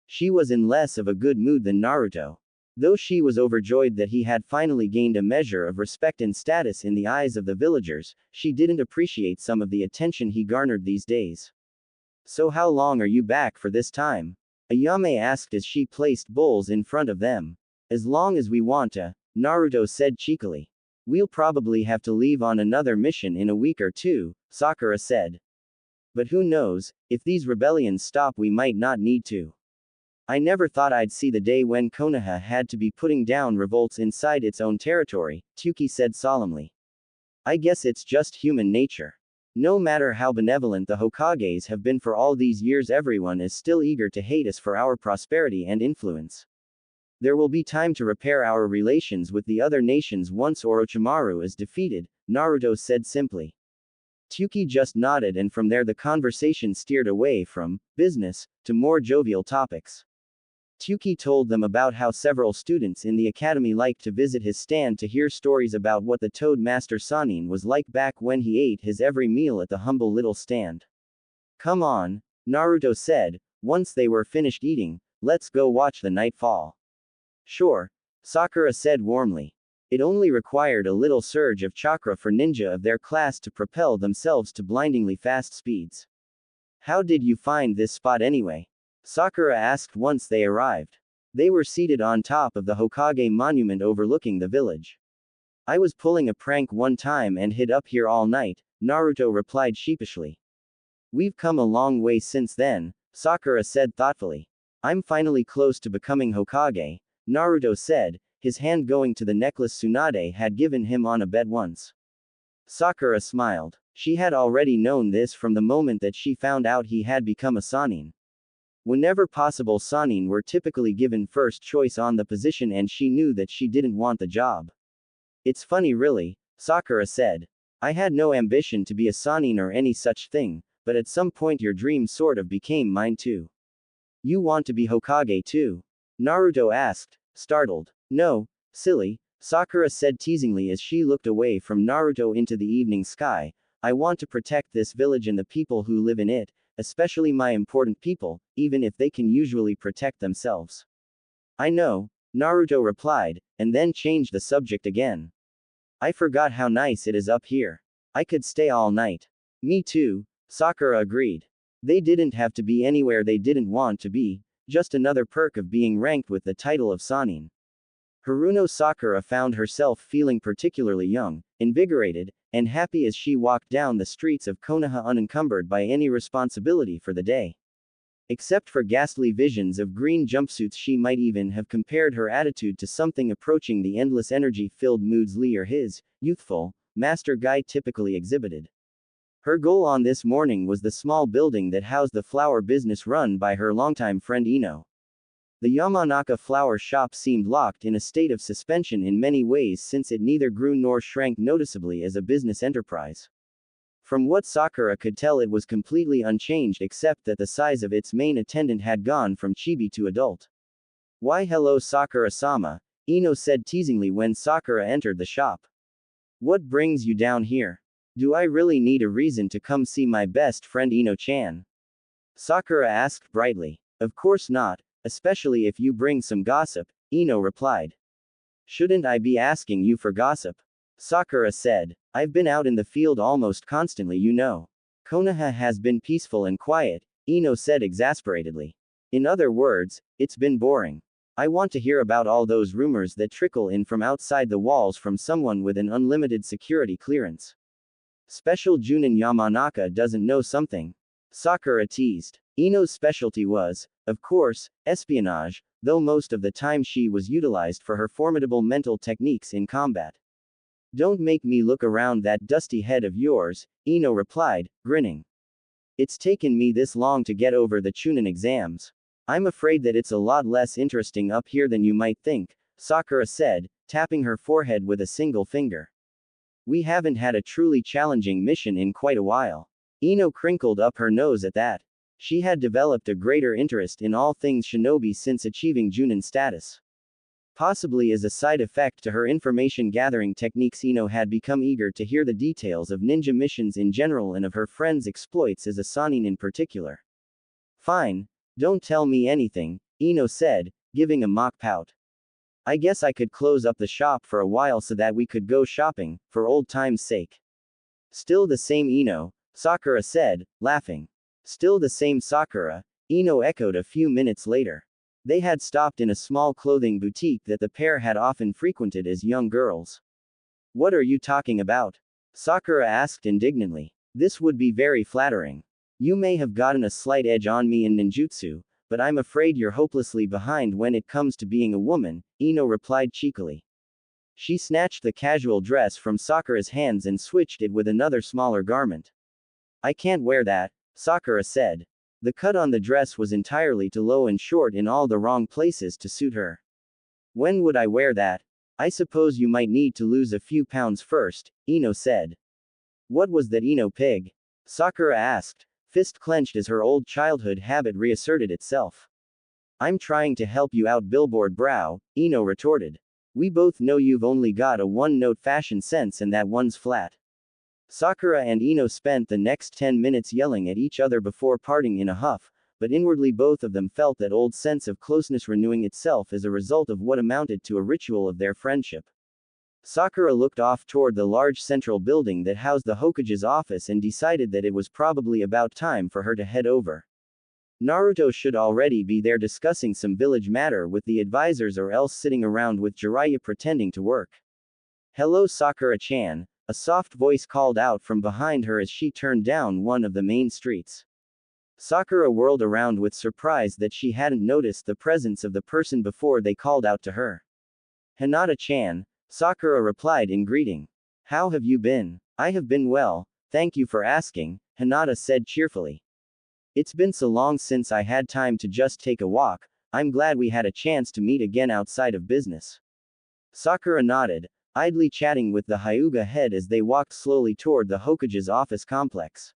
She was in less of a good mood than Naruto. Though she was overjoyed that he had finally gained a measure of respect and status in the eyes of the villagers, she didn't appreciate some of the attention he garnered these days. So how long are you back for this time? Ayame asked as she placed bowls in front of them. As long as we want to, Naruto said cheekily. We'll probably have to leave on another mission in a week or two, Sakura said. But who knows, if these rebellions stop we might not need to. I never thought I'd see the day when Konoha had to be putting down revolts inside its own territory, Tsuki said solemnly. I guess it's just human nature. No matter how benevolent the Hokages have been for all these years, everyone is still eager to hate us for our prosperity and influence. There will be time to repair our relations with the other nations once Orochimaru is defeated, Naruto said simply. Tsuki just nodded, and from there the conversation steered away from business to more jovial topics. Tsuki told them about how several students in the academy liked to visit his stand to hear stories about what the Toad Master Sannin was like back when he ate his every meal at the humble little stand. Come on, Naruto said, once they were finished eating, let's go watch the night fall. Sure, Sakura said warmly. It only required a little surge of chakra for ninja of their class to propel themselves to blindingly fast speeds. How did you find this spot anyway? Sakura asked once they arrived. They were seated on top of the Hokage monument overlooking the village. I was pulling a prank one time and hid up here all night, Naruto replied sheepishly. We've come a long way since then, Sakura said thoughtfully. I'm finally close to becoming Hokage, Naruto said, his hand going to the necklace Tsunade had given him on a bet once. Sakura smiled. She had already known this from the moment that she found out he had become a Sannin. Whenever possible, Sannin were typically given first choice on the position, and she knew that she didn't want the job. It's funny really, Sakura said. I had no ambition to be a Sannin or any such thing, but at some point your dream sort of became mine too. You want to be Hokage too? Naruto asked, startled. No, silly, Sakura said teasingly as she looked away from Naruto into the evening sky. I want to protect this village and the people who live in it, especially my important people, even if they can usually protect themselves. I know, Naruto replied, and then changed the subject again. I forgot how nice it is up here. I could stay all night. Me too, Sakura agreed. They didn't have to be anywhere they didn't want to be, just another perk of being ranked with the title of Sannin. Haruno Sakura found herself feeling particularly young, invigorated, and happy as she walked down the streets of Konoha unencumbered by any responsibility for the day. Except for ghastly visions of green jumpsuits, she might even have compared her attitude to something approaching the endless energy-filled moods Lee or his youthful master guy typically exhibited. Her goal on this morning was the small building that housed the flower business run by her longtime friend Ino. The Yamanaka flower shop seemed locked in a state of suspension in many ways, since it neither grew nor shrank noticeably as a business enterprise. From what Sakura could tell, it was completely unchanged except that the size of its main attendant had gone from chibi to adult. Why hello Sakura-sama, Ino said teasingly when Sakura entered the shop. What brings you down here? Do I really need a reason to come see my best friend Ino-chan? Sakura asked brightly. Of course not, especially if you bring some gossip, Ino replied. Shouldn't I be asking you for gossip? Sakura said. I've been out in the field almost constantly, you know. Konoha has been peaceful and quiet, Ino said exasperatedly. In other words, it's been boring. I want to hear about all those rumors that trickle in from outside the walls from someone with an unlimited security clearance. Special Junin Yamanaka doesn't know something? Sakura teased. Ino's specialty was, of course, espionage, though most of the time she was utilized for her formidable mental techniques in combat. Don't make me look around that dusty head of yours, Ino replied, grinning. It's taken me this long to get over the Chunin exams. I'm afraid that it's a lot less interesting up here than you might think, Sakura said, tapping her forehead with a single finger. We haven't had a truly challenging mission in quite a while. Ino crinkled up her nose at that. She had developed a greater interest in all things shinobi since achieving Junin status. Possibly as a side effect to her information gathering techniques, Ino had become eager to hear the details of ninja missions in general and of her friend's exploits as a Sannin in particular. Fine, don't tell me anything, Ino said, giving a mock pout. I guess I could close up the shop for a while so that we could go shopping, for old time's sake. Still the same Ino, Sakura said, laughing. Still the same Sakura, Ino echoed a few minutes later. They had stopped in a small clothing boutique that the pair had often frequented as young girls. What are you talking about? Sakura asked indignantly. This would be very flattering. You may have gotten a slight edge on me in ninjutsu, but I'm afraid you're hopelessly behind when it comes to being a woman, Ino replied cheekily. She snatched the casual dress from Sakura's hands and switched it with another smaller garment. I can't wear that, Sakura said. The cut on the dress was entirely too low and short in all the wrong places to suit her. When would I wear that? I suppose you might need to lose a few pounds first, Ino said. What was that Ino pig? Sakura asked, fist clenched as her old childhood habit reasserted itself. I'm trying to help you out, billboard brow, Ino retorted. We both know you've only got a one-note fashion sense and that one's flat. Sakura and Ino spent the next 10 minutes yelling at each other before parting in a huff, but inwardly both of them felt that old sense of closeness renewing itself as a result of what amounted to a ritual of their friendship. Sakura looked off toward the large central building that housed the Hokage's office and decided that it was probably about time for her to head over. Naruto should already be there discussing some village matter with the advisors or else sitting around with Jiraiya pretending to work. Hello Sakura-chan, a soft voice called out from behind her as she turned down one of the main streets. Sakura whirled around with surprise that she hadn't noticed the presence of the person before they called out to her. Hinata-chan, Sakura replied in greeting. How have you been? I have been well, thank you for asking, Hinata said cheerfully. It's been so long since I had time to just take a walk, I'm glad we had a chance to meet again outside of business. Sakura nodded, idly chatting with the Hyuga head as they walked slowly toward the Hokage's office complex.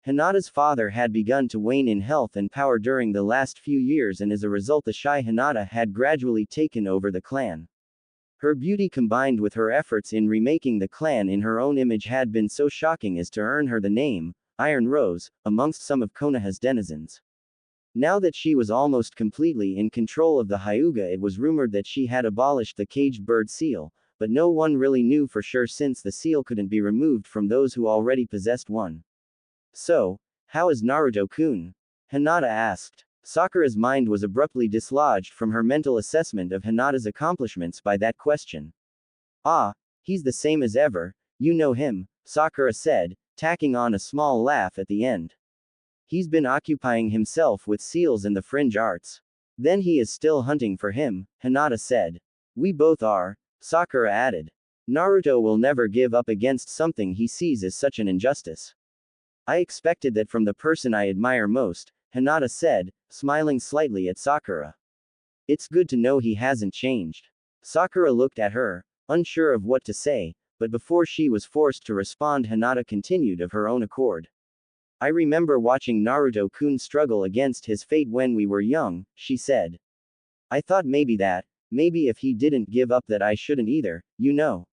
Hinata's father had begun to wane in health and power during the last few years, and as a result the shy Hinata had gradually taken over the clan. Her beauty combined with her efforts in remaking the clan in her own image had been so shocking as to earn her the name, Iron Rose, amongst some of Konoha's denizens. Now that she was almost completely in control of the Hyuga, it was rumored that she had abolished the caged bird seal, but no one really knew for sure since the seal couldn't be removed from those who already possessed one. So, how is Naruto-kun? Hinata asked. Sakura's mind was abruptly dislodged from her mental assessment of Hinata's accomplishments by that question. Ah, he's the same as ever, you know him, Sakura said, tacking on a small laugh at the end. He's been occupying himself with seals and the fringe arts. Then he is still hunting for him, Hinata said. We both are, Sakura added. Naruto will never give up against something he sees as such an injustice. I expected that from the person I admire most, Hinata said, smiling slightly at Sakura. It's good to know he hasn't changed. Sakura looked at her, unsure of what to say, but before she was forced to respond, Hinata continued of her own accord. I remember watching Naruto-kun struggle against his fate when we were young, she said. I thought maybe if he didn't give up that I shouldn't either, you know.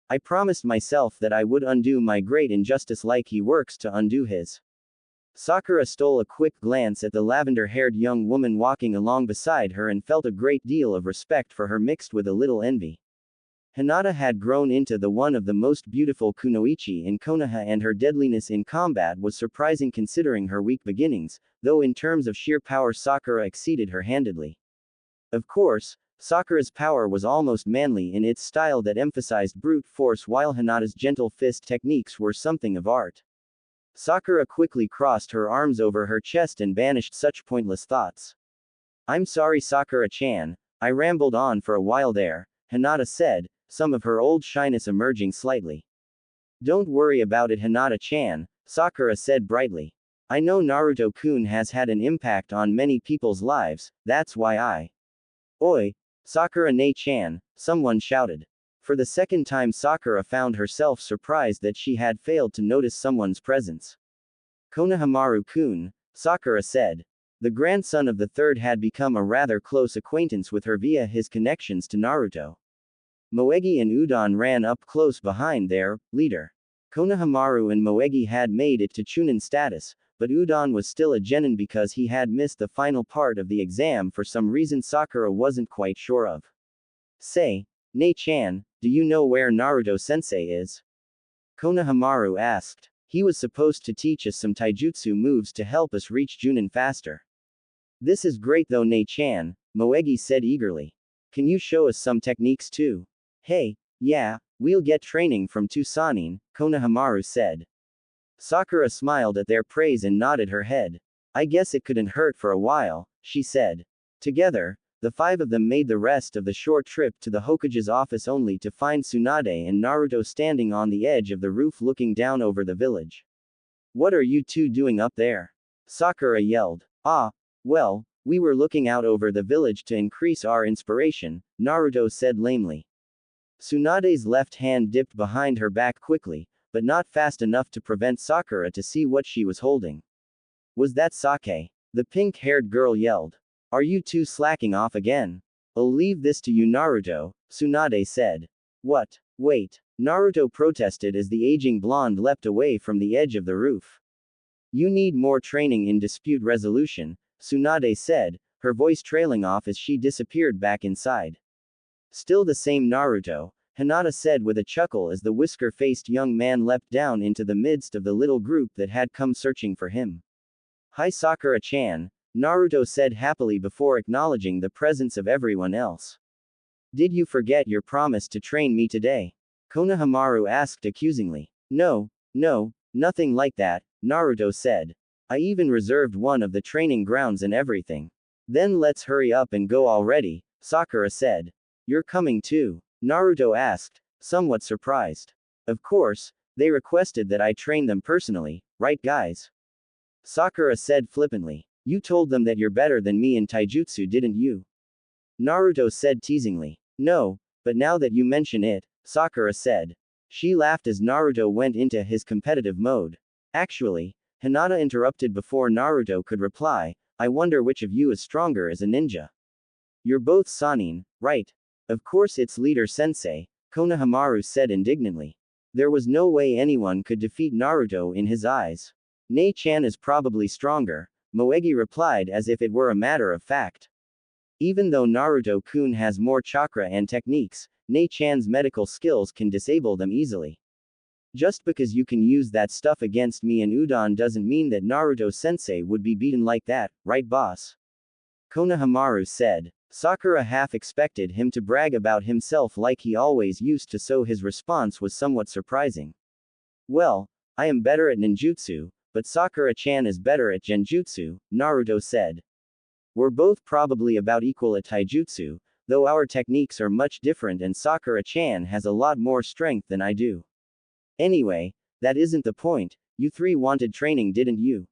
I promised myself that I would undo my great injustice like he works to undo his. Sakura stole a quick glance at the lavender-haired young woman walking along beside her and felt a great deal of respect for her mixed with a little envy. Hinata had grown into the one of the most beautiful kunoichi in Konoha, and her deadliness in combat was surprising considering her weak beginnings, though in terms of sheer power Sakura exceeded her handedly. Of course, Sakura's power was almost manly in its style that emphasized brute force, while Hinata's gentle fist techniques were something of art. Sakura quickly crossed her arms over her chest and banished such pointless thoughts. I'm sorry Sakura-chan, I rambled on for a while there, Hinata said, some of her old shyness emerging slightly. Don't worry about it Hinata-chan, Sakura said brightly. I know Naruto-kun has had an impact on many people's lives, that's why I. Oi! Sakura-ne-chan, someone shouted. For the second time Sakura found herself surprised that she had failed to notice someone's presence. Konohamaru-kun, Sakura said. The grandson of the third had become a rather close acquaintance with her via his connections to Naruto. Moegi and Udon ran up close behind their leader. Konohamaru and Moegi had made it to Chunin status, but Udon was still a genin because he had missed the final part of the exam for some reason Sakura wasn't quite sure of. Say, Nei-chan, do you know where Naruto-sensei is? Konohamaru asked. He was supposed to teach us some taijutsu moves to help us reach Junin faster. This is great though, Nei-chan, Moegi said eagerly. Can you show us some techniques too? Hey, yeah, we'll get training from Tusanin, Konohamaru said. Sakura smiled at their praise and nodded her head. I guess it couldn't hurt for a while, she said. Together, the five of them made the rest of the short trip to the Hokage's office only to find Tsunade and Naruto standing on the edge of the roof looking down over the village. What are you two doing up there? Sakura yelled. Ah, well, we were looking out over the village to increase our inspiration, Naruto said lamely. Tsunade's left hand dipped behind her back quickly, but not fast enough to prevent Sakura to see what she was holding. Was that sake? The pink-haired girl yelled. Are you two slacking off again? I'll leave this to you, Naruto, Tsunade said. What? Wait. Naruto protested as the aging blonde leapt away from the edge of the roof. You need more training in dispute resolution, Tsunade said, her voice trailing off as she disappeared back inside. Still the same Naruto, Hinata said with a chuckle as the whisker-faced young man leapt down into the midst of the little group that had come searching for him. Hi Sakura-chan, Naruto said happily before acknowledging the presence of everyone else. Did you forget your promise to train me today? Konohamaru asked accusingly. No, nothing like that, Naruto said. I even reserved one of the training grounds and everything. Then let's hurry up and go already, Sakura said. You're coming too? Naruto asked, somewhat surprised. Of course, they requested that I train them personally, right guys? Sakura said flippantly. You told them that you're better than me in taijutsu, didn't you? Naruto said teasingly. No, but now that you mention it, Sakura said. She laughed as Naruto went into his competitive mode. Actually, Hinata interrupted before Naruto could reply, I wonder which of you is stronger as a ninja. You're both Sannin, right? Of course it's leader-sensei, Konohamaru said indignantly. There was no way anyone could defeat Naruto in his eyes. Nei-chan is probably stronger, Moegi replied as if it were a matter of fact. Even though Naruto-kun has more chakra and techniques, Nei-chan's medical skills can disable them easily. Just because you can use that stuff against me and Udon doesn't mean that Naruto-sensei would be beaten like that, right boss? Konohamaru said. Sakura half expected him to brag about himself like he always used to, so his response was somewhat surprising. Well, I am better at ninjutsu, but Sakura-chan is better at genjutsu, Naruto said. We're both probably about equal at taijutsu, though our techniques are much different and Sakura-chan has a lot more strength than I do. Anyway, that isn't the point, you three wanted training, didn't you?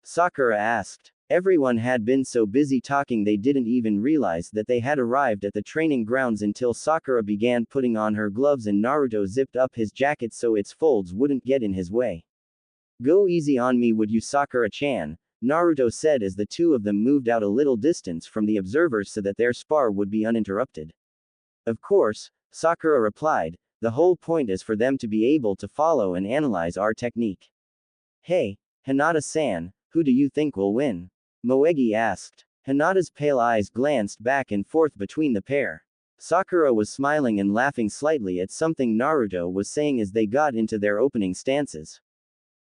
Sakura asked. Everyone had been so busy talking they didn't even realize that they had arrived at the training grounds until Sakura began putting on her gloves and Naruto zipped up his jacket so its folds wouldn't get in his way. Go easy on me would you, Sakura-chan, Naruto said as the two of them moved out a little distance from the observers so that their spar would be uninterrupted. Of course, Sakura replied, the whole point is for them to be able to follow and analyze our technique. Hey, Hinata-san, who do you think will win? Moegi asked. Hinata's pale eyes glanced back and forth between the pair. Sakura was smiling and laughing slightly at something Naruto was saying as they got into their opening stances.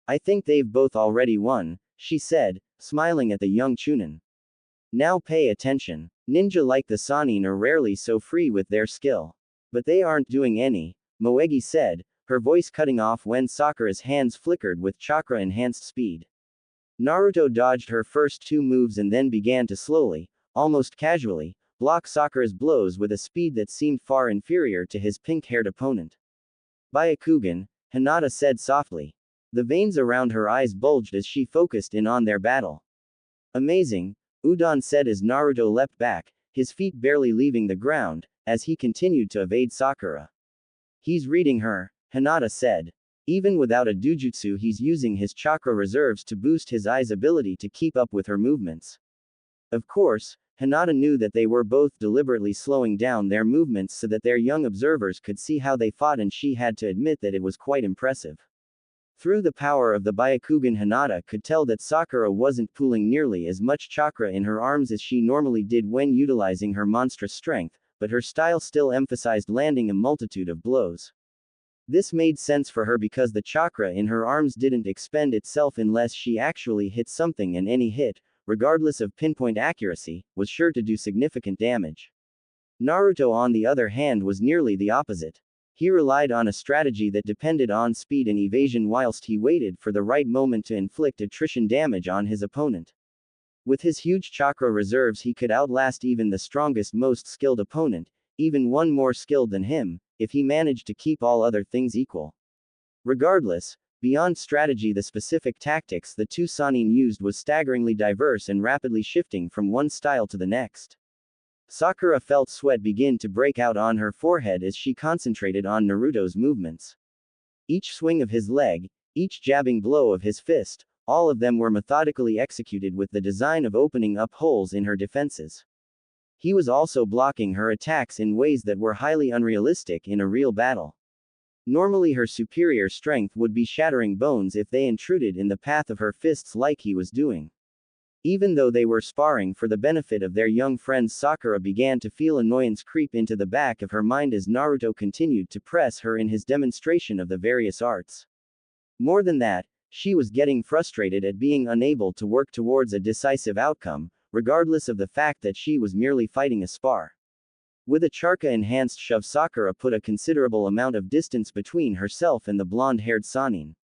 I think they've both already won, she said, smiling at the young Chunin. Now pay attention. Ninja like the Sannin are rarely so free with their skill. But they aren't doing any, Moegi said, her voice cutting off when Sakura's hands flickered with chakra-enhanced speed. Naruto dodged her first two moves and then began to slowly, almost casually, block Sakura's blows with a speed that seemed far inferior to his pink-haired opponent. Byakugan, Hinata said softly. The veins around her eyes bulged as she focused in on their battle. Amazing, Udon said as Naruto leapt back, his feet barely leaving the ground, as he continued to evade Sakura. He's reading her, Hinata said. Even without a dojutsu he's using his chakra reserves to boost his eye's ability to keep up with her movements. Of course, Hinata knew that they were both deliberately slowing down their movements so that their young observers could see how they fought, and she had to admit that it was quite impressive. Through the power of the Byakugan, Hinata could tell that Sakura wasn't pooling nearly as much chakra in her arms as she normally did when utilizing her monstrous strength, but her style still emphasized landing a multitude of blows. This made sense for her because the chakra in her arms didn't expend itself unless she actually hit something, and any hit, regardless of pinpoint accuracy, was sure to do significant damage. Naruto, on the other hand, was nearly the opposite. He relied on a strategy that depended on speed and evasion whilst he waited for the right moment to inflict attrition damage on his opponent. With his huge chakra reserves, he could outlast even the strongest, most skilled opponent, even one more skilled than him, if he managed to keep all other things equal. Regardless, beyond strategy, the specific tactics the two Sannin used was staggeringly diverse and rapidly shifting from one style to the next. Sakura felt sweat begin to break out on her forehead as she concentrated on Naruto's movements. Each swing of his leg, each jabbing blow of his fist, all of them were methodically executed with the design of opening up holes in her defenses. He was also blocking her attacks in ways that were highly unrealistic in a real battle. Normally, her superior strength would be shattering bones if they intruded in the path of her fists like he was doing. Even though they were sparring for the benefit of their young friends, Sakura began to feel annoyance creep into the back of her mind as Naruto continued to press her in his demonstration of the various arts. More than that, she was getting frustrated at being unable to work towards a decisive outcome, regardless of the fact that she was merely fighting a spar. With a chakra-enhanced shove, Sakura put a considerable amount of distance between herself and the blonde-haired Sannin.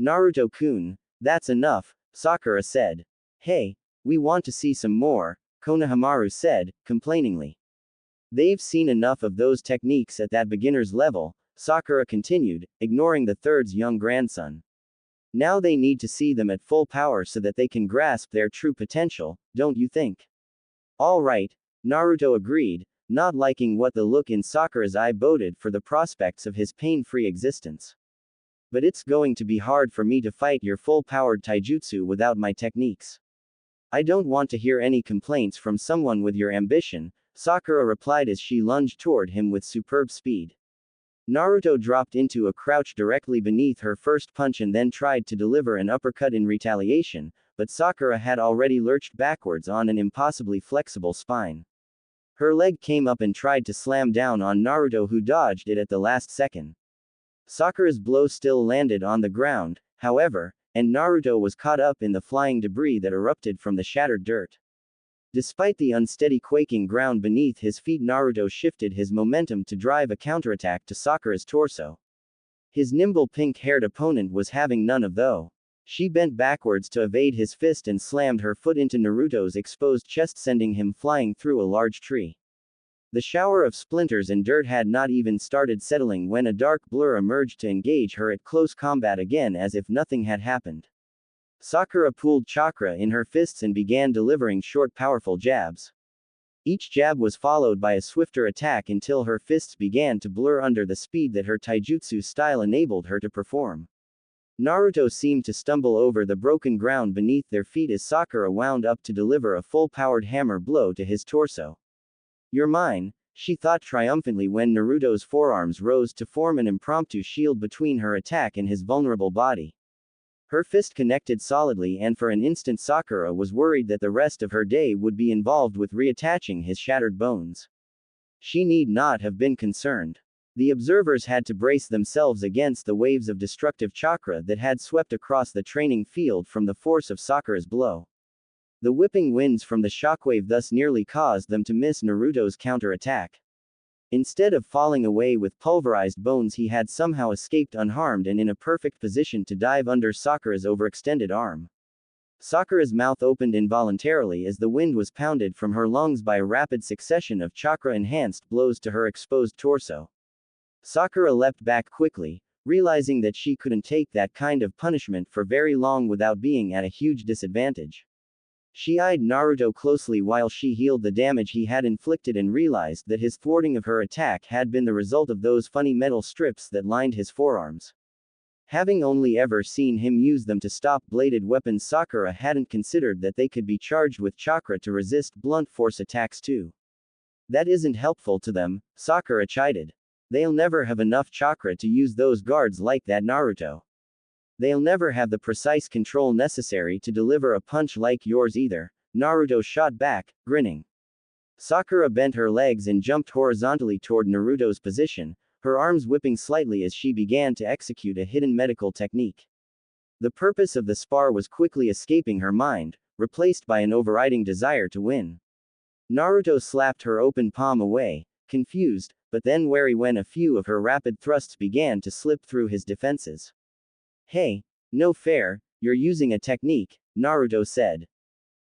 "Naruto-kun, that's enough," Sakura said. "Hey, we want to see some more," Konohamaru said, complainingly. "They've seen enough of those techniques at that beginner's level," Sakura continued, ignoring the third's young grandson. "Now they need to see them at full power so that they can grasp their true potential, don't you think?" "All right," Naruto agreed, not liking what the look in Sakura's eye boded for the prospects of his pain-free existence. "But it's going to be hard for me to fight your full-powered taijutsu without my techniques. I don't want to hear any complaints from someone with your ambition," Sakura replied as she lunged toward him with superb speed. Naruto dropped into a crouch directly beneath her first punch and then tried to deliver an uppercut in retaliation, but Sakura had already lurched backwards on an impossibly flexible spine. Her leg came up and tried to slam down on Naruto, who dodged it at the last second. Sakura's blow still landed on the ground, however, and Naruto was caught up in the flying debris that erupted from the shattered dirt. Despite the unsteady quaking ground beneath his feet, Naruto shifted his momentum to drive a counterattack to Sakura's torso. His nimble pink-haired opponent was having none of that. She bent backwards to evade his fist and slammed her foot into Naruto's exposed chest, sending him flying through a large tree. The shower of splinters and dirt had not even started settling when a dark blur emerged to engage her at close combat again as if nothing had happened. Sakura pooled chakra in her fists and began delivering short, powerful jabs. Each jab was followed by a swifter attack until her fists began to blur under the speed that her taijutsu style enabled her to perform. Naruto seemed to stumble over the broken ground beneath their feet as Sakura wound up to deliver a full-powered hammer blow to his torso. "You're mine," she thought triumphantly when Naruto's forearms rose to form an impromptu shield between her attack and his vulnerable body. Her fist connected solidly, and for an instant Sakura was worried that the rest of her day would be involved with reattaching his shattered bones. She need not have been concerned. The observers had to brace themselves against the waves of destructive chakra that had swept across the training field from the force of Sakura's blow. The whipping winds from the shockwave thus nearly caused them to miss Naruto's counterattack. Instead of falling away with pulverized bones, he had somehow escaped unharmed and in a perfect position to dive under Sakura's overextended arm. Sakura's mouth opened involuntarily as the wind was pounded from her lungs by a rapid succession of chakra-enhanced blows to her exposed torso. Sakura leapt back quickly, realizing that she couldn't take that kind of punishment for very long without being at a huge disadvantage. She eyed Naruto closely while she healed the damage he had inflicted and realized that his thwarting of her attack had been the result of those funny metal strips that lined his forearms. Having only ever seen him use them to stop bladed weapons, Sakura hadn't considered that they could be charged with chakra to resist blunt force attacks too. "That isn't helpful to them," Sakura chided. "They'll never have enough chakra to use those guards like that, Naruto. They'll never have the precise control necessary to deliver a punch like yours either," Naruto shot back, grinning. Sakura bent her legs and jumped horizontally toward Naruto's position, her arms whipping slightly as she began to execute a hidden medical technique. The purpose of the spar was quickly escaping her mind, replaced by an overriding desire to win. Naruto slapped her open palm away, confused, but then wary when a few of her rapid thrusts began to slip through his defenses. Hey, no fair, you're using a technique, Naruto said.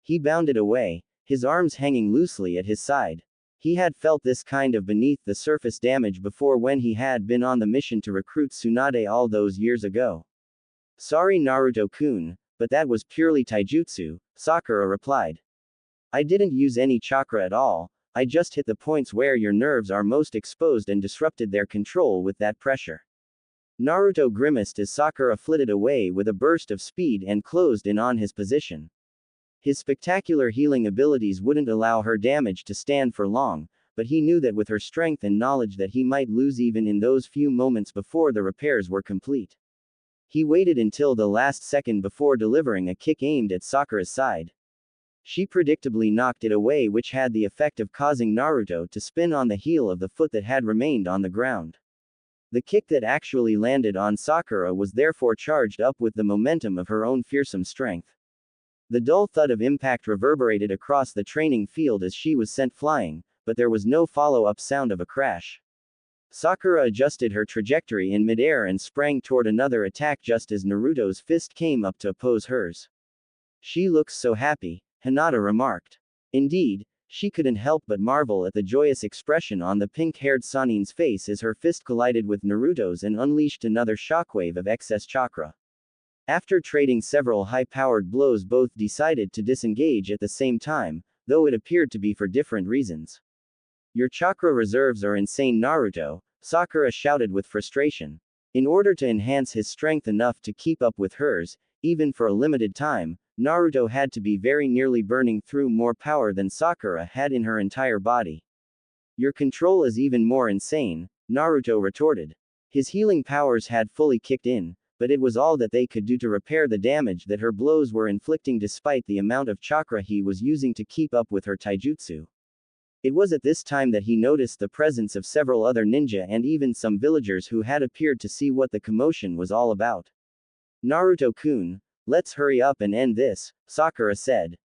He bounded away, his arms hanging loosely at his side. He had felt this kind of beneath-the-surface damage before when he had been on the mission to recruit Tsunade all those years ago. Sorry Naruto-kun, but that was purely taijutsu, Sakura replied. I didn't use any chakra at all, I just hit the points where your nerves are most exposed and disrupted their control with that pressure. Naruto grimaced as Sakura flitted away with a burst of speed and closed in on his position. His spectacular healing abilities wouldn't allow her damage to stand for long, but he knew that with her strength and knowledge that he might lose even in those few moments before the repairs were complete. He waited until the last second before delivering a kick aimed at Sakura's side. She predictably knocked it away, which had the effect of causing Naruto to spin on the heel of the foot that had remained on the ground. The kick that actually landed on Sakura was therefore charged up with the momentum of her own fearsome strength. The dull thud of impact reverberated across the training field as she was sent flying, but there was no follow-up sound of a crash. Sakura adjusted her trajectory in midair and sprang toward another attack just as Naruto's fist came up to oppose hers. She looks so happy, Hinata remarked. Indeed, she couldn't help but marvel at the joyous expression on the pink-haired Sanin's face as her fist collided with Naruto's and unleashed another shockwave of excess chakra. After trading several high-powered blows, both decided to disengage at the same time, though it appeared to be for different reasons. Your chakra reserves are insane, Naruto, Sakura shouted with frustration. In order to enhance his strength enough to keep up with hers, even for a limited time, Naruto had to be very nearly burning through more power than Sakura had in her entire body. Your control is even more insane, Naruto retorted. His healing powers had fully kicked in, but it was all that they could do to repair the damage that her blows were inflicting despite the amount of chakra he was using to keep up with her taijutsu. It was at this time that he noticed the presence of several other ninja and even some villagers who had appeared to see what the commotion was all about. Naruto-kun, let's hurry up and end this, Sakura said.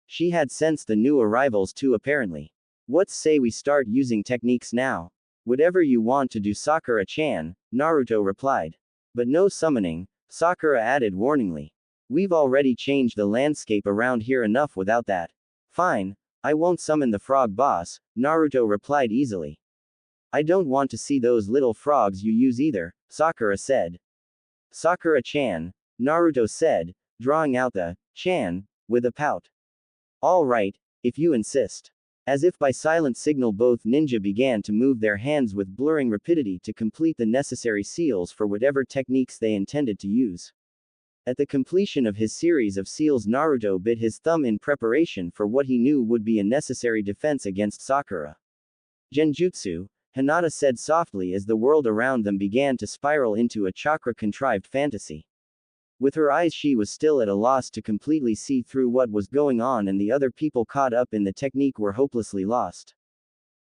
She had sensed the new arrivals too apparently. What say we start using techniques now? Whatever you want to do, Sakura-chan, Naruto replied. But no summoning, Sakura added warningly. We've already changed the landscape around here enough without that. Fine, I won't summon the frog boss, Naruto replied easily. I don't want to see those little frogs you use either, Sakura said. Sakura-chan, Naruto said, drawing out the chan with a pout. All right, if you insist. As if by silent signal, both ninja began to move their hands with blurring rapidity to complete the necessary seals for whatever techniques they intended to use. At the completion of his series of seals, Naruto bit his thumb in preparation for what he knew would be a necessary defense against Sakura. Genjutsu, Hinata said softly as the world around them began to spiral into a chakra-contrived fantasy. With her eyes, she was still at a loss to completely see through what was going on, and the other people caught up in the technique were hopelessly lost.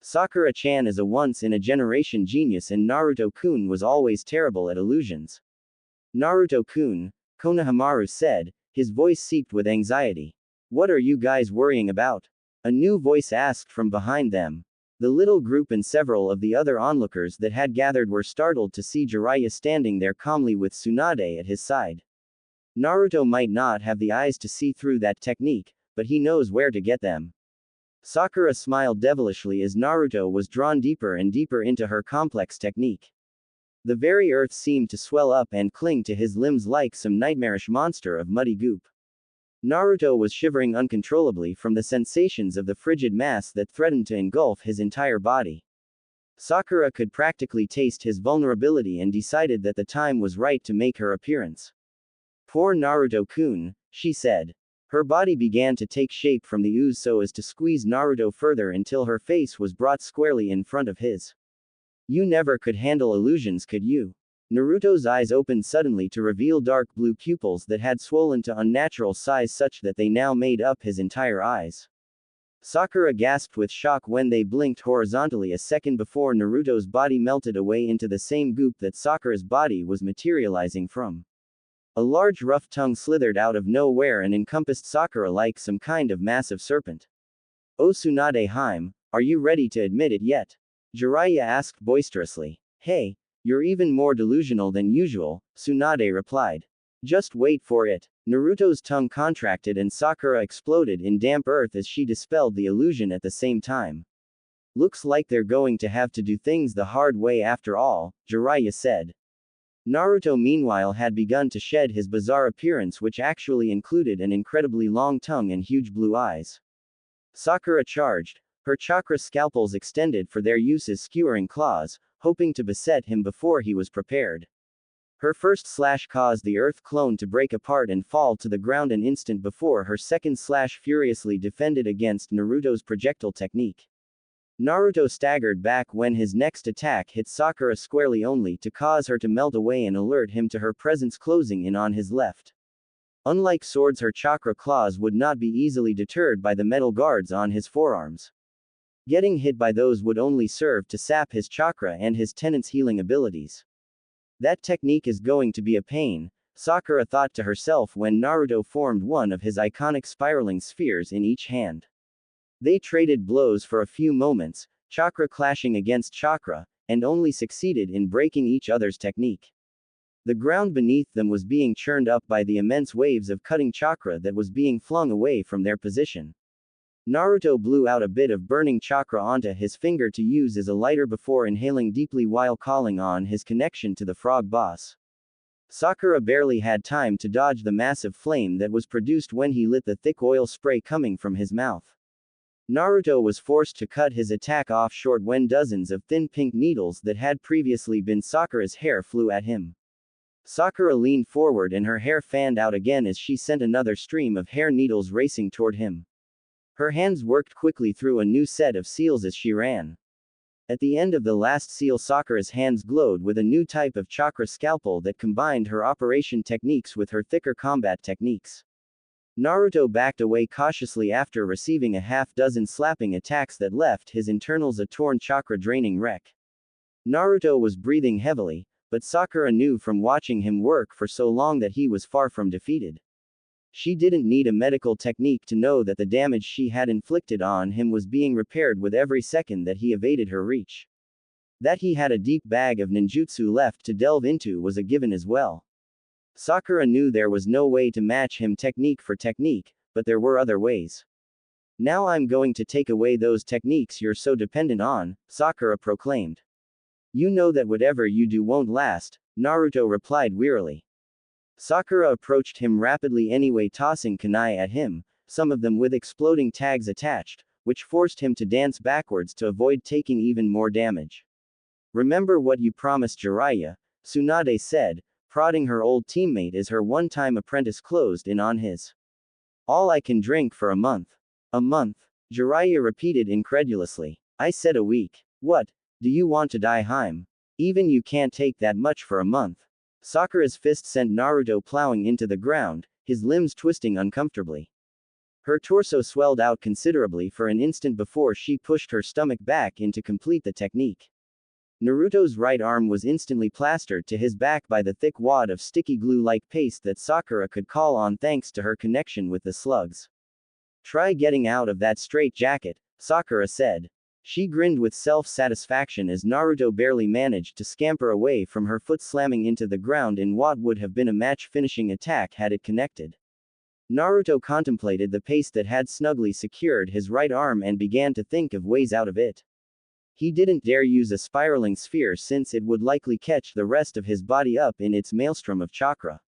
Sakura-chan is a once-in-a-generation genius, and Naruto-kun was always terrible at illusions. Naruto-kun, Konohamaru said, his voice seeped with anxiety. What are you guys worrying about? A new voice asked from behind them. The little group and several of the other onlookers that had gathered were startled to see Jiraiya standing there calmly with Tsunade at his side. Naruto might not have the eyes to see through that technique, but he knows where to get them. Sakura smiled devilishly as Naruto was drawn deeper and deeper into her complex technique. The very earth seemed to swell up and cling to his limbs like some nightmarish monster of muddy goop. Naruto was shivering uncontrollably from the sensations of the frigid mass that threatened to engulf his entire body. Sakura could practically taste his vulnerability and decided that the time was right to make her appearance. Poor Naruto-kun, she said. Her body began to take shape from the ooze so as to squeeze Naruto further until her face was brought squarely in front of his. You never could handle illusions, could you? Naruto's eyes opened suddenly to reveal dark blue pupils that had swollen to unnatural size such that they now made up his entire eyes. Sakura gasped with shock when they blinked horizontally a second before Naruto's body melted away into the same goop that Sakura's body was materializing from. A large rough tongue slithered out of nowhere and encompassed Sakura like some kind of massive serpent. "Oh Tsunade Hime, are you ready to admit it yet?" Jiraiya asked boisterously. "Hey, you're even more delusional than usual," Tsunade replied. "Just wait for it." Naruto's tongue contracted and Sakura exploded in damp earth as she dispelled the illusion at the same time. "Looks like they're going to have to do things the hard way after all," Jiraiya said. Naruto meanwhile had begun to shed his bizarre appearance, which actually included an incredibly long tongue and huge blue eyes. Sakura charged, her chakra scalpels extended for their use as skewering claws, hoping to beset him before he was prepared. Her first slash caused the earth clone to break apart and fall to the ground an instant before her second slash furiously defended against Naruto's projectile technique. Naruto staggered back when his next attack hit Sakura squarely, only to cause her to melt away and alert him to her presence closing in on his left. Unlike swords, her chakra claws would not be easily deterred by the metal guards on his forearms. Getting hit by those would only serve to sap his chakra and his tenant's healing abilities. That technique is going to be a pain, Sakura thought to herself when Naruto formed one of his iconic spiraling spheres in each hand. They traded blows for a few moments, chakra clashing against chakra, and only succeeded in breaking each other's technique. The ground beneath them was being churned up by the immense waves of cutting chakra that was being flung away from their position. Naruto blew out a bit of burning chakra onto his finger to use as a lighter before inhaling deeply while calling on his connection to the frog boss. Sakura barely had time to dodge the massive flame that was produced when he lit the thick oil spray coming from his mouth. Naruto was forced to cut his attack off short when dozens of thin pink needles that had previously been Sakura's hair flew at him. Sakura leaned forward and her hair fanned out again as she sent another stream of hair needles racing toward him. Her hands worked quickly through a new set of seals as she ran. At the end of the last seal, Sakura's hands glowed with a new type of chakra scalpel that combined her operation techniques with her thicker combat techniques. Naruto backed away cautiously after receiving a half-dozen slapping attacks that left his internals a torn chakra-draining wreck. Naruto was breathing heavily, but Sakura knew from watching him work for so long that he was far from defeated. She didn't need a medical technique to know that the damage she had inflicted on him was being repaired with every second that he evaded her reach. That he had a deep bag of ninjutsu left to delve into was a given as well. Sakura knew there was no way to match him technique for technique, but there were other ways. "Now I'm going to take away those techniques you're so dependent on," Sakura proclaimed. "You know that whatever you do won't last," Naruto replied wearily. Sakura approached him rapidly anyway, tossing kunai at him, some of them with exploding tags attached, which forced him to dance backwards to avoid taking even more damage. "Remember what you promised Jiraiya," Tsunade said, prodding her old teammate as her one-time apprentice closed in on his. "All I can drink for a month." "A month?" Jiraiya repeated incredulously. "I said a week. What? Do you want to die, Hime? Even you can't take that much for a month." Sakura's fist sent Naruto plowing into the ground, his limbs twisting uncomfortably. Her torso swelled out considerably for an instant before she pushed her stomach back in to complete the technique. Naruto's right arm was instantly plastered to his back by the thick wad of sticky glue-like paste that Sakura could call on thanks to her connection with the slugs. "Try getting out of that straitjacket," Sakura said. She grinned with self-satisfaction as Naruto barely managed to scamper away from her, foot slamming into the ground in what would have been a match-finishing attack had it connected. Naruto contemplated the paste that had snugly secured his right arm and began to think of ways out of it. He didn't dare use a spiraling sphere since it would likely catch the rest of his body up in its maelstrom of chakra.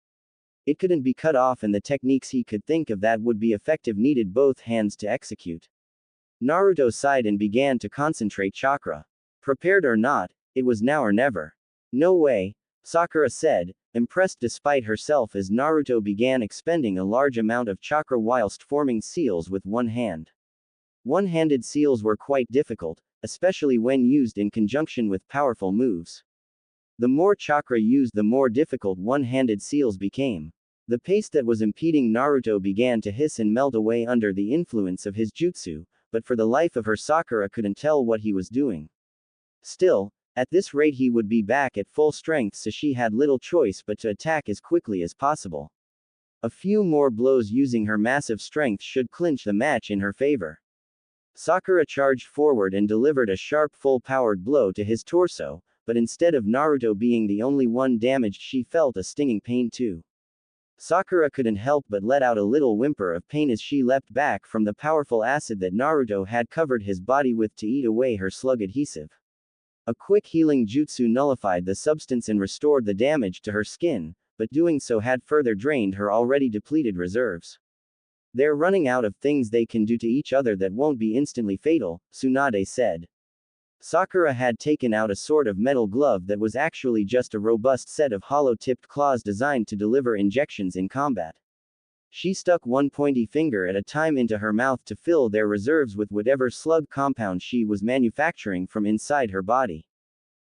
It couldn't be cut off, and the techniques he could think of that would be effective needed both hands to execute. Naruto sighed and began to concentrate chakra. Prepared or not, it was now or never. "No way," Sakura said, impressed despite herself as Naruto began expending a large amount of chakra whilst forming seals with one hand. One-handed seals were quite difficult, especially when used in conjunction with powerful moves. The more chakra used, the more difficult one-handed seals became. The paste that was impeding Naruto began to hiss and melt away under the influence of his jutsu, but for the life of her Sakura couldn't tell what he was doing. Still, at this rate he would be back at full strength, so she had little choice but to attack as quickly as possible. A few more blows using her massive strength should clinch the match in her favor. Sakura charged forward and delivered a sharp full-powered blow to his torso, but instead of Naruto being the only one damaged, she felt a stinging pain too. Sakura couldn't help but let out a little whimper of pain as she leapt back from the powerful acid that Naruto had covered his body with to eat away her slug adhesive. A quick healing jutsu nullified the substance and restored the damage to her skin, but doing so had further drained her already depleted reserves. "They're running out of things they can do to each other that won't be instantly fatal," Tsunade said. Sakura had taken out a sort of metal glove that was actually just a robust set of hollow-tipped claws designed to deliver injections in combat. She stuck one pointy finger at a time into her mouth to fill their reserves with whatever slug compound she was manufacturing from inside her body.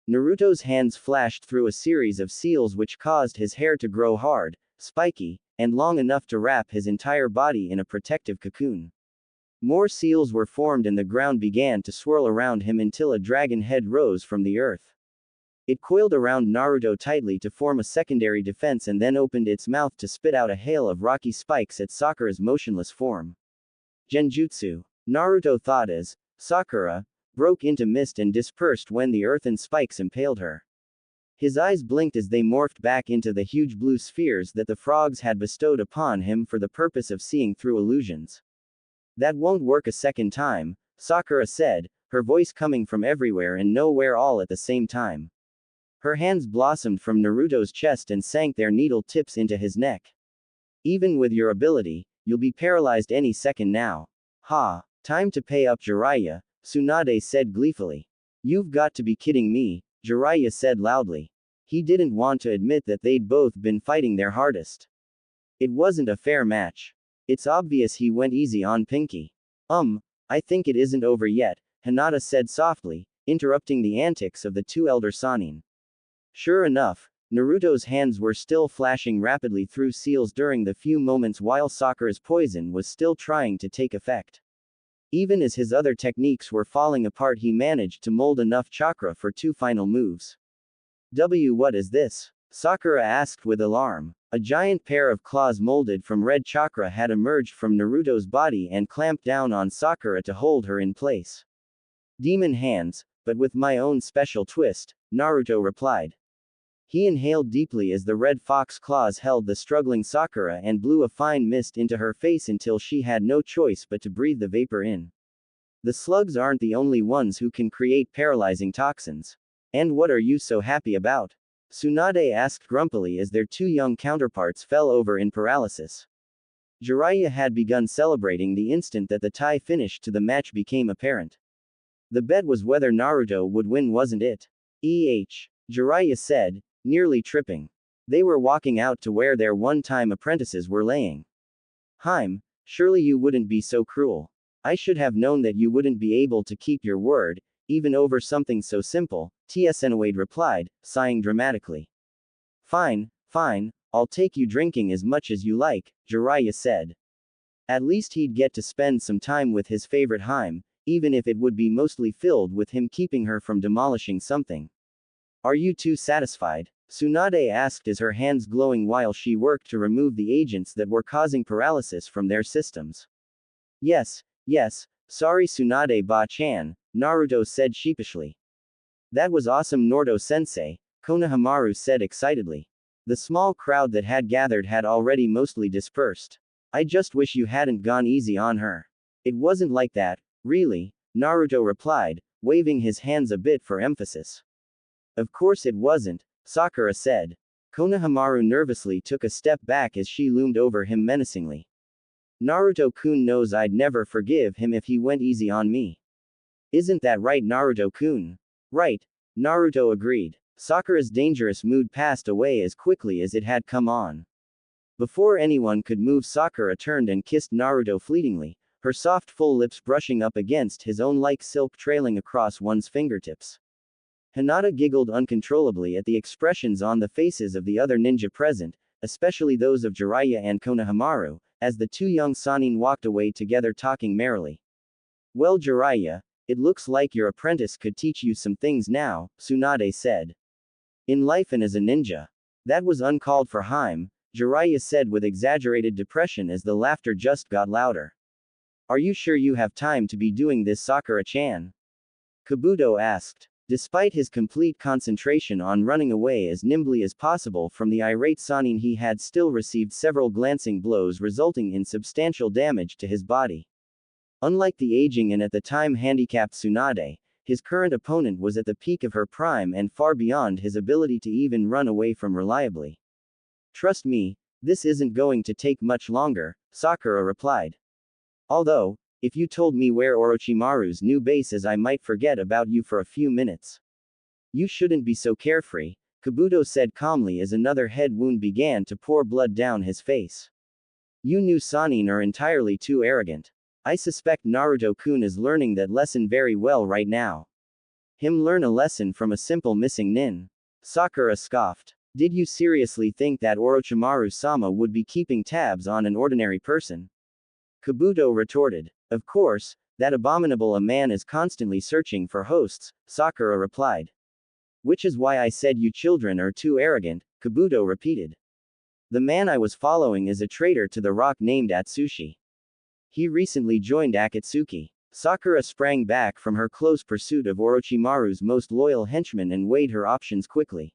Naruto's hands flashed through a series of seals which caused his hair to grow hard, spiky, and long enough to wrap his entire body in a protective cocoon. More seals were formed and the ground began to swirl around him until a dragon head rose from the earth. It coiled around Naruto tightly to form a secondary defense and then opened its mouth to spit out a hail of rocky spikes at Sakura's motionless form. Genjutsu, Naruto thought as Sakura broke into mist and dispersed when the earthen spikes impaled her. His eyes blinked as they morphed back into the huge blue spheres that the frogs had bestowed upon him for the purpose of seeing through illusions. "That won't work a second time," Sakura said, her voice coming from everywhere and nowhere all at the same time. Her hands blossomed from Naruto's chest and sank their needle tips into his neck. "Even with your ability, you'll be paralyzed any second now." "Ha, time to pay up, Jiraiya," Tsunade said gleefully. "You've got to be kidding me," Jiraiya said loudly. He didn't want to admit that they'd both been fighting their hardest. It wasn't a fair match. It's obvious he went easy on Pinky. I think it isn't over yet," Hinata said softly, interrupting the antics of the two elder Sannin. Sure enough, Naruto's hands were still flashing rapidly through seals during the few moments while Sakura's poison was still trying to take effect. Even as his other techniques were falling apart, he managed to mold enough chakra for two final moves. What is this?" Sakura asked with alarm. A giant pair of claws molded from red chakra had emerged from Naruto's body and clamped down on Sakura to hold her in place. "Demon hands, but with my own special twist," Naruto replied. He inhaled deeply as the red fox claws held the struggling Sakura and blew a fine mist into her face until she had no choice but to breathe the vapor in. "The slugs aren't the only ones who can create paralyzing toxins. And what are you so happy about?" Tsunade asked grumpily as their two young counterparts fell over in paralysis. Jiraiya had begun celebrating the instant that the tie finish to the match became apparent. "The bet was whether Naruto would win, wasn't it?" Jiraiya said, nearly tripping. They were walking out to where their one-time apprentices were laying. Surely you wouldn't be so cruel. I should have known that you wouldn't be able to keep your word, even over something so simple," Tsunade replied, sighing dramatically. Fine, I'll take you drinking as much as you like," Jiraiya said. At least he'd get to spend some time with his favorite even if it would be mostly filled with him keeping her from demolishing something. "Are you too satisfied?" Tsunade asked as her hands glowing while she worked to remove the agents that were causing paralysis from their systems. Yes, sorry Tsunade Ba-chan," Naruto said sheepishly. "That was awesome Naruto-sensei," Konohamaru said excitedly. The small crowd that had gathered had already mostly dispersed. "I just wish you hadn't gone easy on her." "It wasn't like that, really," Naruto replied, waving his hands a bit for emphasis. "Of course it wasn't," Sakura said. Konohamaru nervously took a step back as she loomed over him menacingly. "Naruto-kun knows I'd never forgive him if he went easy on me. Isn't that right, Naruto-kun?" "Right," Naruto agreed. Sakura's dangerous mood passed away as quickly as it had come on. Before anyone could move, Sakura turned and kissed Naruto fleetingly, her soft full lips brushing up against his own like silk trailing across one's fingertips. Hinata giggled uncontrollably at the expressions on the faces of the other ninja present, especially those of Jiraiya and Konohamaru, as the two young Sannin walked away together talking merrily. Well, Jiraiya, it looks like your apprentice could teach you some things now, Tsunade said. In life and as a ninja. That was uncalled for, Haim, Jiraiya said with exaggerated depression as the laughter just got louder. Are you sure you have time to be doing this, Sakura-chan? Kabuto asked. Despite his complete concentration on running away as nimbly as possible from the irate Sannin, he had still received several glancing blows resulting in substantial damage to his body. Unlike the aging and at the time handicapped Tsunade, his current opponent was at the peak of her prime and far beyond his ability to even run away from reliably. Trust me, this isn't going to take much longer, Sakura replied. Although, if you told me where Orochimaru's new base is, I might forget about you for a few minutes. You shouldn't be so carefree, Kabuto said calmly as another head wound began to pour blood down his face. You new Sannin are entirely too arrogant. I suspect Naruto-kun is learning that lesson very well right now. Him learn a lesson from a simple missing nin. Sakura scoffed. Did you seriously think that Orochimaru-sama would be keeping tabs on an ordinary person? Kabuto retorted. Of course, that abominable a man is constantly searching for hosts, Sakura replied. Which is why I said you children are too arrogant, Kabuto repeated. The man I was following is a traitor to the rock named Atsushi. He recently joined Akatsuki. Sakura sprang back from her close pursuit of Orochimaru's most loyal henchman and weighed her options quickly.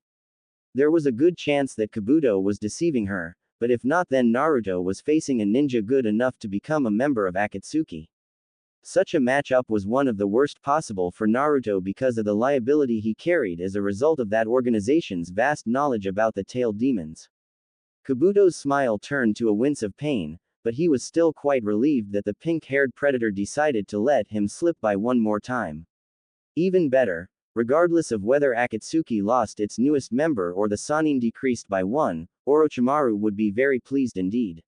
There was a good chance that Kabuto was deceiving her, but if not, then Naruto was facing a ninja good enough to become a member of Akatsuki. Such a matchup was one of the worst possible for Naruto because of the liability he carried as a result of that organization's vast knowledge about the tailed demons. Kabuto's smile turned to a wince of pain, but he was still quite relieved that the pink-haired predator decided to let him slip by one more time. Even better, regardless of whether Akatsuki lost its newest member or the Sannin decreased by one, Orochimaru would be very pleased indeed.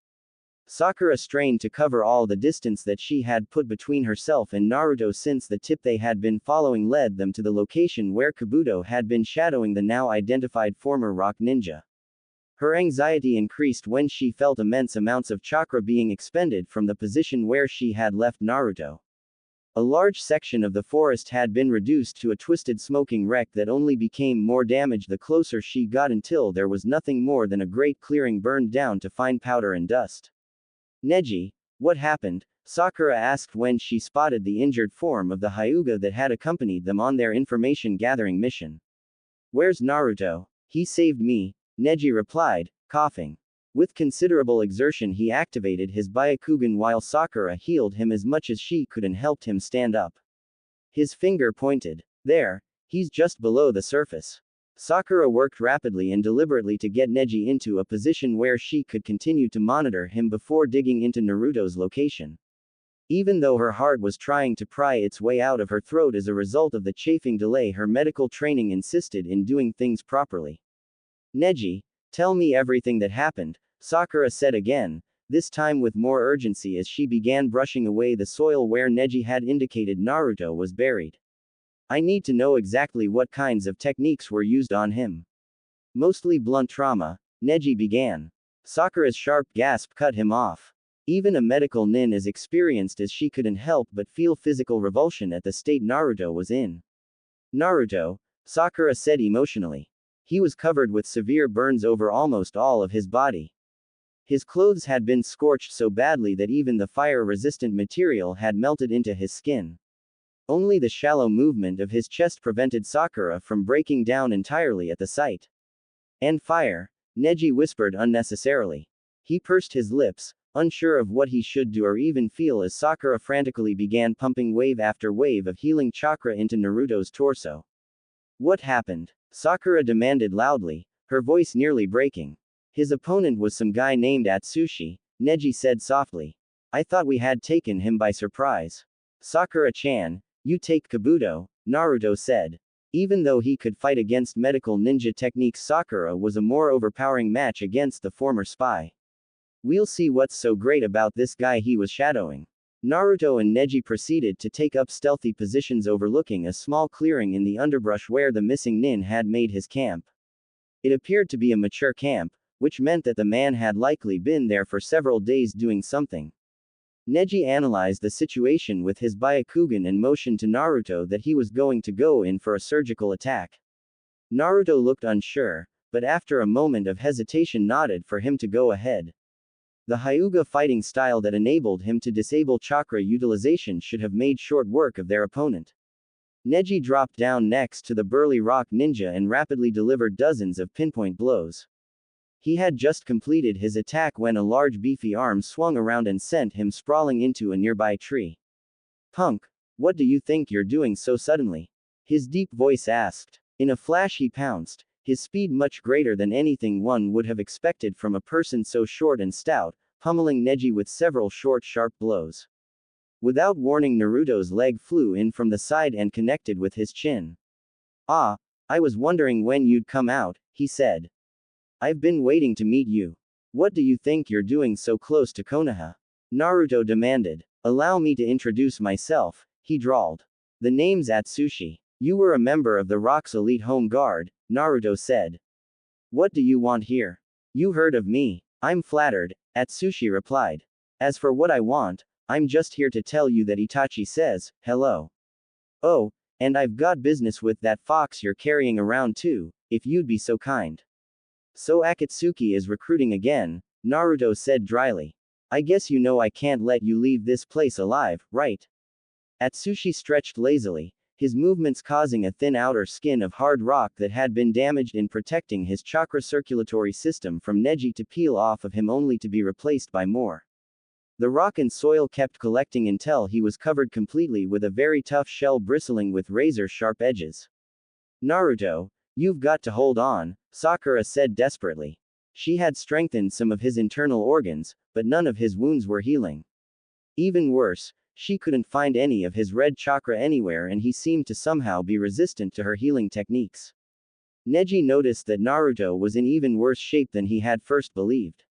Sakura strained to cover all the distance that she had put between herself and Naruto since the tip they had been following led them to the location where Kabuto had been shadowing the now identified former rock ninja. Her anxiety increased when she felt immense amounts of chakra being expended from the position where she had left Naruto. A large section of the forest had been reduced to a twisted smoking wreck that only became more damaged the closer she got until there was nothing more than a great clearing burned down to fine powder and dust. Neji, what happened? Sakura asked when she spotted the injured form of the Hyuga that had accompanied them on their information-gathering mission. Where's Naruto? He saved me, Neji replied, coughing. With considerable exertion he activated his Byakugan while Sakura healed him as much as she could and helped him stand up. His finger pointed. There, he's just below the surface. Sakura worked rapidly and deliberately to get Neji into a position where she could continue to monitor him before digging into Naruto's location. Even though her heart was trying to pry its way out of her throat as a result of the chafing delay, her medical training insisted in doing things properly. Neji, tell me everything that happened, Sakura said again, this time with more urgency as she began brushing away the soil where Neji had indicated Naruto was buried. I need to know exactly what kinds of techniques were used on him. Mostly blunt trauma, Neji began. Sakura's sharp gasp cut him off. Even a medical nin as experienced as she couldn't help but feel physical revulsion at the state Naruto was in. Naruto, Sakura said emotionally. He was covered with severe burns over almost all of his body. His clothes had been scorched so badly that even the fire-resistant material had melted into his skin. Only the shallow movement of his chest prevented Sakura from breaking down entirely at the sight. And fire, Neji whispered unnecessarily. He pursed his lips, unsure of what he should do or even feel as Sakura frantically began pumping wave after wave of healing chakra into Naruto's torso. What happened? Sakura demanded loudly, her voice nearly breaking. His opponent was some guy named Atsushi, Neji said softly. I thought we had taken him by surprise. Sakura-chan, you take Kabuto, Naruto said. Even though he could fight against medical ninja techniques, Sakura was a more overpowering match against the former spy. We'll see what's so great about this guy he was shadowing. Naruto and Neji proceeded to take up stealthy positions overlooking a small clearing in the underbrush where the missing nin had made his camp. It appeared to be a mature camp, which meant that the man had likely been there for several days doing something. Neji analyzed the situation with his Byakugan and motioned to Naruto that he was going to go in for a surgical attack. Naruto looked unsure, but after a moment of hesitation nodded for him to go ahead. The Hyuga fighting style that enabled him to disable chakra utilization should have made short work of their opponent. Neji dropped down next to the burly rock ninja and rapidly delivered dozens of pinpoint blows. He had just completed his attack when a large beefy arm swung around and sent him sprawling into a nearby tree. "Punk, what do you think you're doing so suddenly?" his deep voice asked. In a flash he pounced, his speed much greater than anything one would have expected from a person so short and stout, pummeling Neji with several short sharp blows. Without warning, Naruto's leg flew in from the side and connected with his chin. "Ah, I was wondering when you'd come out," he said. "I've been waiting to meet you. What do you think you're doing so close to Konoha?" Naruto demanded. "Allow me to introduce myself," he drawled. "The name's Atsushi. You were a member of the Rock's elite home guard," Naruto said. "What do you want here?" "You heard of me. I'm flattered," Atsushi replied. "As for what I want, I'm just here to tell you that Itachi says, hello. Oh, and I've got business with that fox you're carrying around too, if you'd be so kind." "So Akatsuki is recruiting again," Naruto said dryly. "I guess you know I can't let you leave this place alive, right?" Atsushi stretched lazily, his movements causing a thin outer skin of hard rock that had been damaged in protecting his chakra circulatory system from Neji to peel off of him only to be replaced by more. The rock and soil kept collecting until he was covered completely with a very tough shell bristling with razor-sharp edges. "Naruto, you've got to hold on," Sakura said desperately. She had strengthened some of his internal organs, but none of his wounds were healing. Even worse, she couldn't find any of his red chakra anywhere and he seemed to somehow be resistant to her healing techniques. Neji noticed that Naruto was in even worse shape than he had first believed.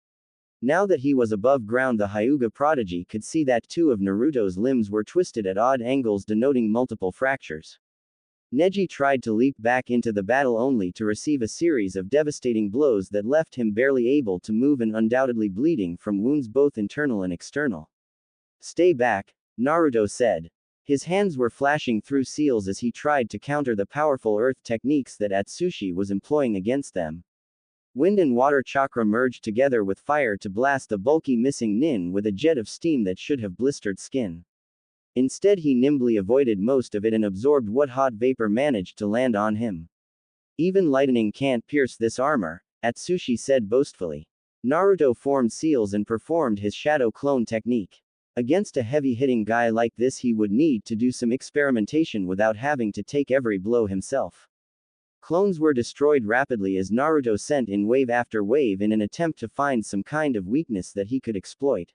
Now that he was above ground, the Hyuga prodigy could see that two of Naruto's limbs were twisted at odd angles, denoting multiple fractures. Neji tried to leap back into the battle only to receive a series of devastating blows that left him barely able to move and undoubtedly bleeding from wounds both internal and external. "Stay back," Naruto said. His hands were flashing through seals as he tried to counter the powerful earth techniques that Atsushi was employing against them. Wind and water chakra merged together with fire to blast the bulky missing nin with a jet of steam that should have blistered skin. Instead, he nimbly avoided most of it and absorbed what hot vapor managed to land on him. "Even lightning can't pierce this armor," Atsushi said boastfully. Naruto formed seals and performed his shadow clone technique. Against a heavy-hitting guy like this, he would need to do some experimentation without having to take every blow himself. Clones were destroyed rapidly as Naruto sent in wave after wave in an attempt to find some kind of weakness that he could exploit.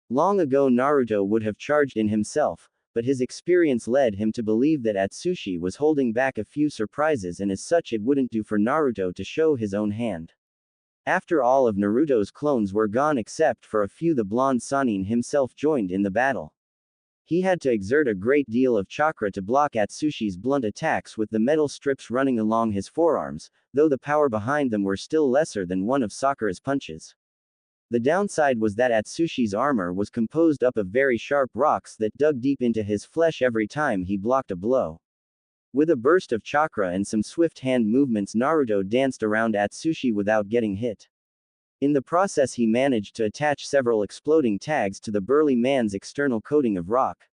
Long ago Naruto would have charged in himself, but his experience led him to believe that Atsushi was holding back a few surprises, and as such it wouldn't do for Naruto to show his own hand. After all of Naruto's clones were gone except for a few, the blonde Sannin himself joined in the battle. He had to exert a great deal of chakra to block Atsushi's blunt attacks with the metal strips running along his forearms, though the power behind them were still lesser than one of Sakura's punches. The downside was that Atsushi's armor was composed up of very sharp rocks that dug deep into his flesh every time he blocked a blow. With a burst of chakra and some swift hand movements, Naruto danced around Atsushi without getting hit. In the process, he managed to attach several exploding tags to the burly man's external coating of rock.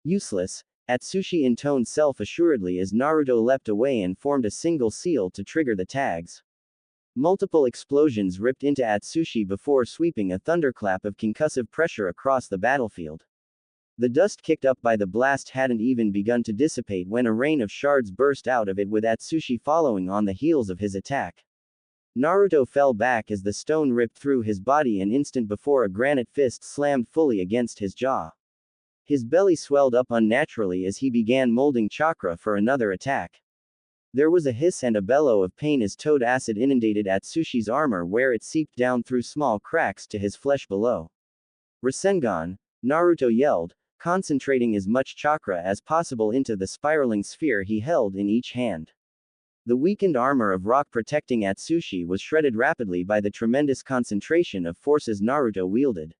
"Useless," Atsushi intoned self-assuredly as Naruto leapt away and formed a single seal to trigger the tags. Multiple explosions ripped into Atsushi before sweeping a thunderclap of concussive pressure across the battlefield. The dust kicked up by the blast hadn't even begun to dissipate when a rain of shards burst out of it, with Atsushi following on the heels of his attack. Naruto fell back as the stone ripped through his body an instant before a granite fist slammed fully against his jaw. His belly swelled up unnaturally as he began molding chakra for another attack. There was a hiss and a bellow of pain as toad acid inundated Atsushi's armor, where it seeped down through small cracks to his flesh below. "Rasengan," Naruto yelled, concentrating as much chakra as possible into the spiraling sphere he held in each hand. The weakened armor of rock protecting Atsushi was shredded rapidly by the tremendous concentration of forces Naruto wielded.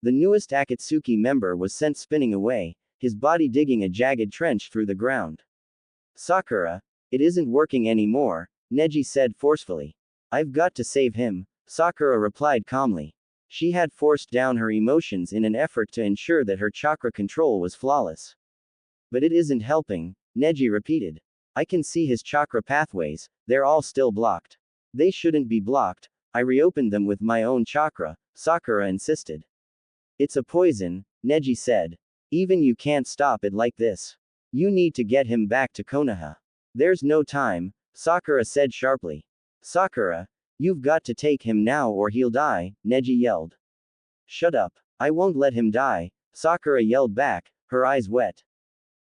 The newest Akatsuki member was sent spinning away, his body digging a jagged trench through the ground. Sakura, it isn't working anymore, Neji said forcefully. I've got to save him, Sakura replied calmly. She had forced down her emotions in an effort to ensure that her chakra control was flawless. But it isn't helping, Neji repeated. I can see his chakra pathways, they're all still blocked. They shouldn't be blocked, I reopened them with my own chakra, Sakura insisted. It's a poison, Neji said. Even you can't stop it like this. You need to get him back to Konoha. There's no time, Sakura said sharply. Sakura, you've got to take him now or he'll die, Neji yelled. Shut up. I won't let him die, Sakura yelled back, her eyes wet.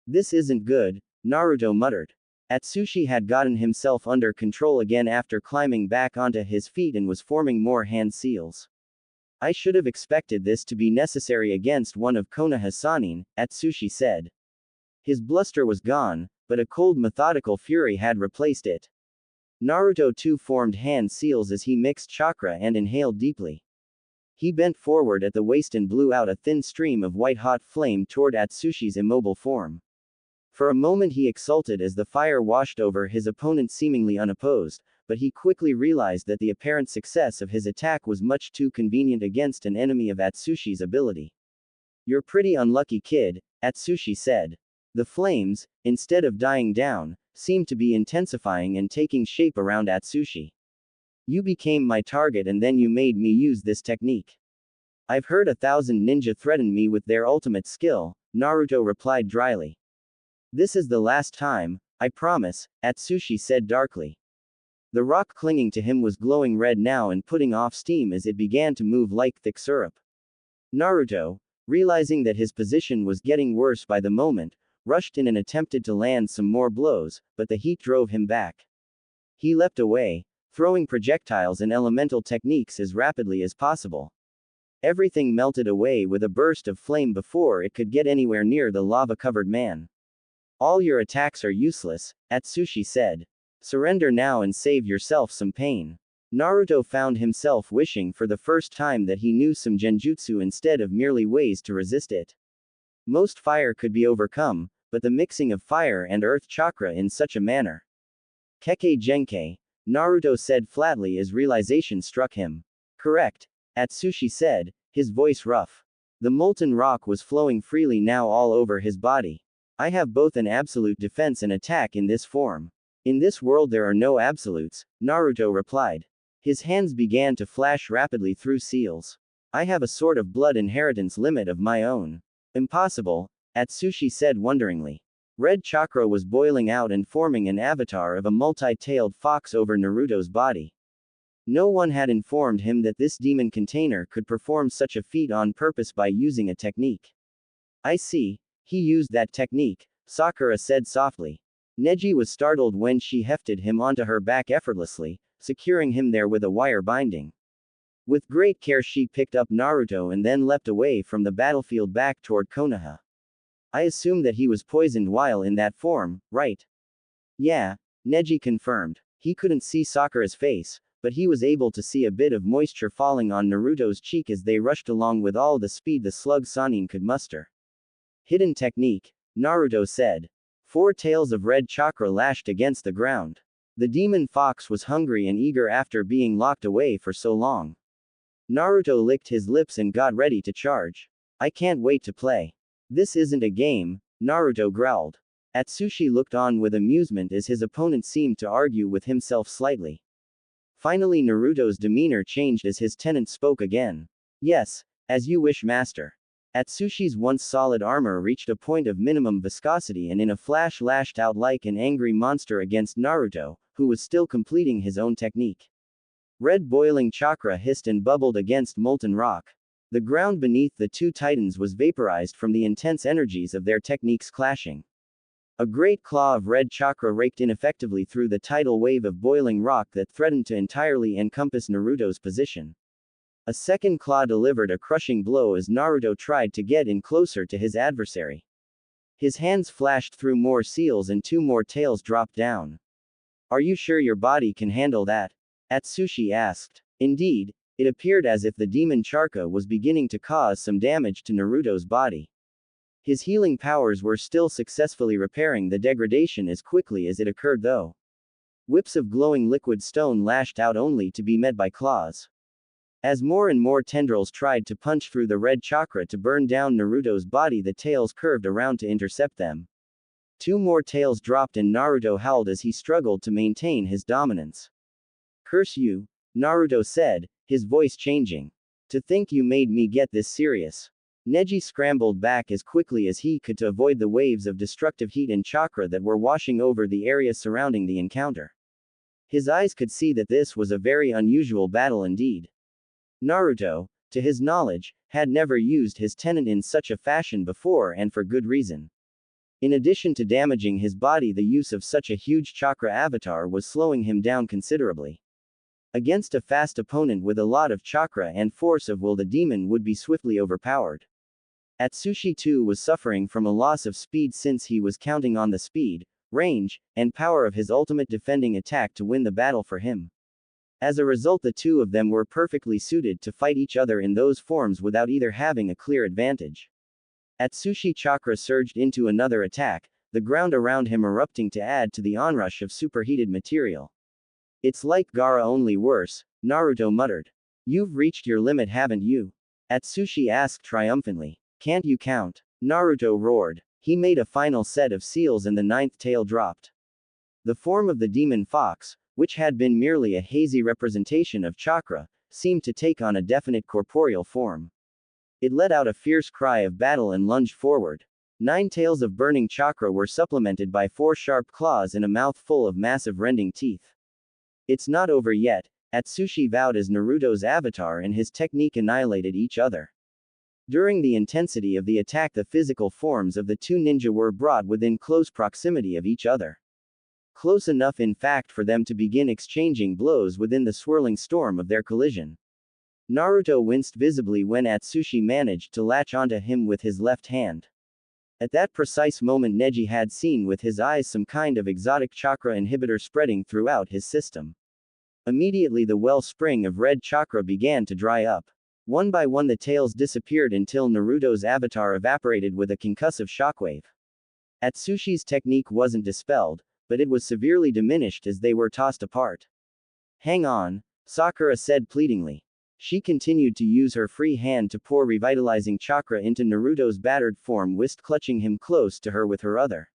This isn't good, Naruto muttered. Atsushi had gotten himself under control again after climbing back onto his feet and was forming more hand seals. I should have expected this to be necessary against one of Konoha's Sannin, Atsushi said. His bluster was gone, but a cold methodical fury had replaced it. Naruto too formed hand seals as he mixed chakra and inhaled deeply. He bent forward at the waist and blew out a thin stream of white-hot flame toward Atsushi's immobile form. For a moment he exulted as the fire washed over his opponent seemingly unopposed, but he quickly realized that the apparent success of his attack was much too convenient against an enemy of Atsushi's ability. You're pretty unlucky kid, Atsushi said. The flames, instead of dying down, seemed to be intensifying and taking shape around Atsushi. You became my target and then you made me use this technique. I've heard 1,000 ninja threaten me with their ultimate skill, Naruto replied dryly. This is the last time, I promise, Atsushi said darkly. The rock clinging to him was glowing red now and putting off steam as it began to move like thick syrup. Naruto, realizing that his position was getting worse by the moment, rushed in and attempted to land some more blows, but the heat drove him back. He leapt away, throwing projectiles and elemental techniques as rapidly as possible. Everything melted away with a burst of flame before it could get anywhere near the lava-covered man. All your attacks are useless, Atsushi said. Surrender now and save yourself some pain. Naruto found himself wishing for the first time that he knew some genjutsu instead of merely ways to resist it. Most fire could be overcome, but the mixing of fire and earth chakra in such a manner. Kekkei Genkei, Naruto said flatly as realization struck him. Correct, Atsushi said, his voice rough. The molten rock was flowing freely now all over his body. I have both an absolute defense and attack in this form. In this world there are no absolutes, Naruto replied. His hands began to flash rapidly through seals. I have a sort of blood inheritance limit of my own. Impossible, Atsushi said wonderingly. Red chakra was boiling out and forming an avatar of a multi-tailed fox over Naruto's body. No one had informed him that this demon container could perform such a feat on purpose by using a technique. I see, he used that technique, Sakura said softly. Neji was startled when she hefted him onto her back effortlessly, securing him there with a wire binding. With great care she picked up Naruto and then leapt away from the battlefield back toward Konoha. I assume that he was poisoned while in that form, right? Yeah, Neji confirmed. He couldn't see Sakura's face, but he was able to see a bit of moisture falling on Naruto's cheek as they rushed along with all the speed the slug Sannin could muster. Hidden technique, Naruto said. 4 tails of red chakra lashed against the ground. The demon fox was hungry and eager after being locked away for so long. Naruto licked his lips and got ready to charge. I can't wait to play. This isn't a game, Naruto growled. Atsushi looked on with amusement as his opponent seemed to argue with himself slightly. Finally Naruto's demeanor changed as his tenant spoke again. Yes, as you wish master. Atsushi's once solid armor reached a point of minimum viscosity and in a flash lashed out like an angry monster against Naruto, who was still completing his own technique. Red boiling chakra hissed and bubbled against molten rock. The ground beneath the two titans was vaporized from the intense energies of their techniques clashing. A great claw of red chakra raked ineffectively through the tidal wave of boiling rock that threatened to entirely encompass Naruto's position. A second claw delivered a crushing blow as Naruto tried to get in closer to his adversary. His hands flashed through more seals and 2 more tails dropped down. Are you sure your body can handle that? Atsushi asked. Indeed, It appeared as if the demon chakra was beginning to cause some damage to Naruto's body. His healing powers were still successfully repairing the degradation as quickly as it occurred though. Whips of glowing liquid stone lashed out only to be met by claws. As more and more tendrils tried to punch through the red chakra to burn down Naruto's body, the tails curved around to intercept them. 2 more tails dropped and Naruto howled as he struggled to maintain his dominance. "Curse you," Naruto said, his voice changing. "To think you made me get this serious." Neji scrambled back as quickly as he could to avoid the waves of destructive heat and chakra that were washing over the area surrounding the encounter. His eyes could see that this was a very unusual battle indeed. Naruto, to his knowledge, had never used his tenet in such a fashion before, and for good reason. In addition to damaging his body, the use of such a huge chakra avatar was slowing him down considerably. Against a fast opponent with a lot of chakra and force of will, the demon would be swiftly overpowered. Atsushi too was suffering from a loss of speed since he was counting on the speed, range, and power of his ultimate defending attack to win the battle for him. As a result, the two of them were perfectly suited to fight each other in those forms without either having a clear advantage. Atsushi chakra surged into another attack, the ground around him erupting to add to the onrush of superheated material. "It's like Gaara, only worse," Naruto muttered. "You've reached your limit, haven't you?" Atsushi asked triumphantly. "Can't you count?" Naruto roared. He made a final set of seals and the 9th tail dropped. The form of the demon fox, which had been merely a hazy representation of chakra, seemed to take on a definite corporeal form. It let out a fierce cry of battle and lunged forward. 9 tails of burning chakra were supplemented by 4 sharp claws and a mouth full of massive rending teeth. "It's not over yet," Atsushi vowed as Naruto's avatar and his technique annihilated each other. During the intensity of the attack, the physical forms of the two ninja were brought within close proximity of each other. Close enough, in fact, for them to begin exchanging blows within the swirling storm of their collision. Naruto winced visibly when Atsushi managed to latch onto him with his left hand. At that precise moment, Neji had seen with his eyes some kind of exotic chakra inhibitor spreading throughout his system. Immediately the wellspring of red chakra began to dry up. One by one the tails disappeared until Naruto's avatar evaporated with a concussive shockwave. Atsushi's technique wasn't dispelled, but it was severely diminished as they were tossed apart. "Hang on," Sakura said pleadingly. She continued to use her free hand to pour revitalizing chakra into Naruto's battered form, whilst clutching him close to her with her other.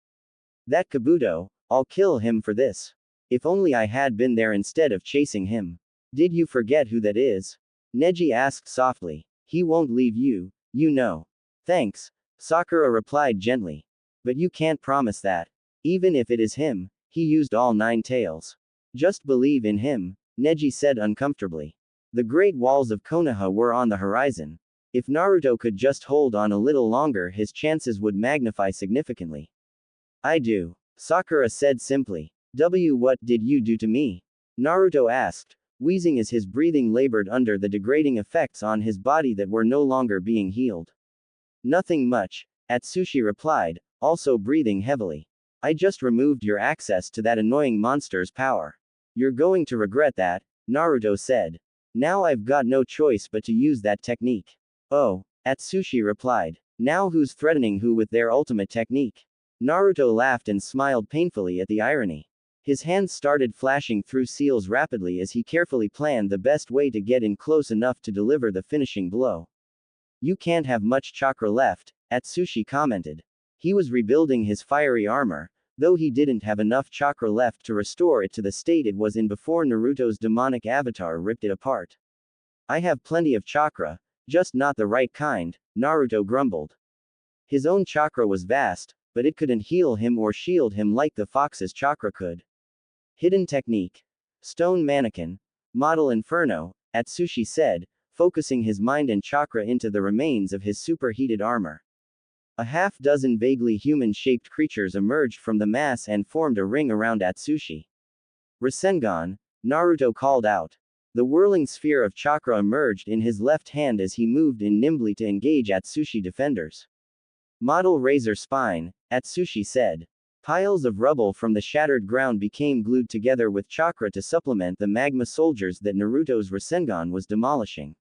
"That Kabuto, I'll kill him for this. If only I had been there instead of chasing him." "Did you forget who that is?" Neji asked softly. "He won't leave you, you know." "Thanks," Sakura replied gently. "But you can't promise that. Even if it is him, he used all 9 tails." "Just believe in him," Neji said uncomfortably. The great walls of Konoha were on the horizon. If Naruto could just hold on a little longer, his chances would magnify significantly. "I do," Sakura said simply. What did you do to me?" Naruto asked, wheezing as his breathing labored under the degrading effects on his body that were no longer being healed. "Nothing much," Atsushi replied, also breathing heavily. "I just removed your access to that annoying monster's power." "You're going to regret that," Naruto said. "Now I've got no choice but to use that technique." "Oh," Atsushi replied. "Now who's threatening who with their ultimate technique?" Naruto laughed and smiled painfully at the irony. His hands started flashing through seals rapidly as he carefully planned the best way to get in close enough to deliver the finishing blow. "You can't have much chakra left," Atsushi commented. He was rebuilding his fiery armor, though he didn't have enough chakra left to restore it to the state it was in before Naruto's demonic avatar ripped it apart. "I have plenty of chakra, just not the right kind," Naruto grumbled. His own chakra was vast, but it couldn't heal him or shield him like the fox's chakra could. "Hidden technique. Stone mannequin. Model Inferno," Atsushi said, focusing his mind and chakra into the remains of his superheated armor. A half-dozen vaguely human-shaped creatures emerged from the mass and formed a ring around Atsushi. "Rasengan," Naruto called out. The whirling sphere of chakra emerged in his left hand as he moved in nimbly to engage Atsushi defenders. "Model Razor Spine," Atsushi said. Piles of rubble from the shattered ground became glued together with chakra to supplement the magma soldiers that Naruto's Rasengan was demolishing.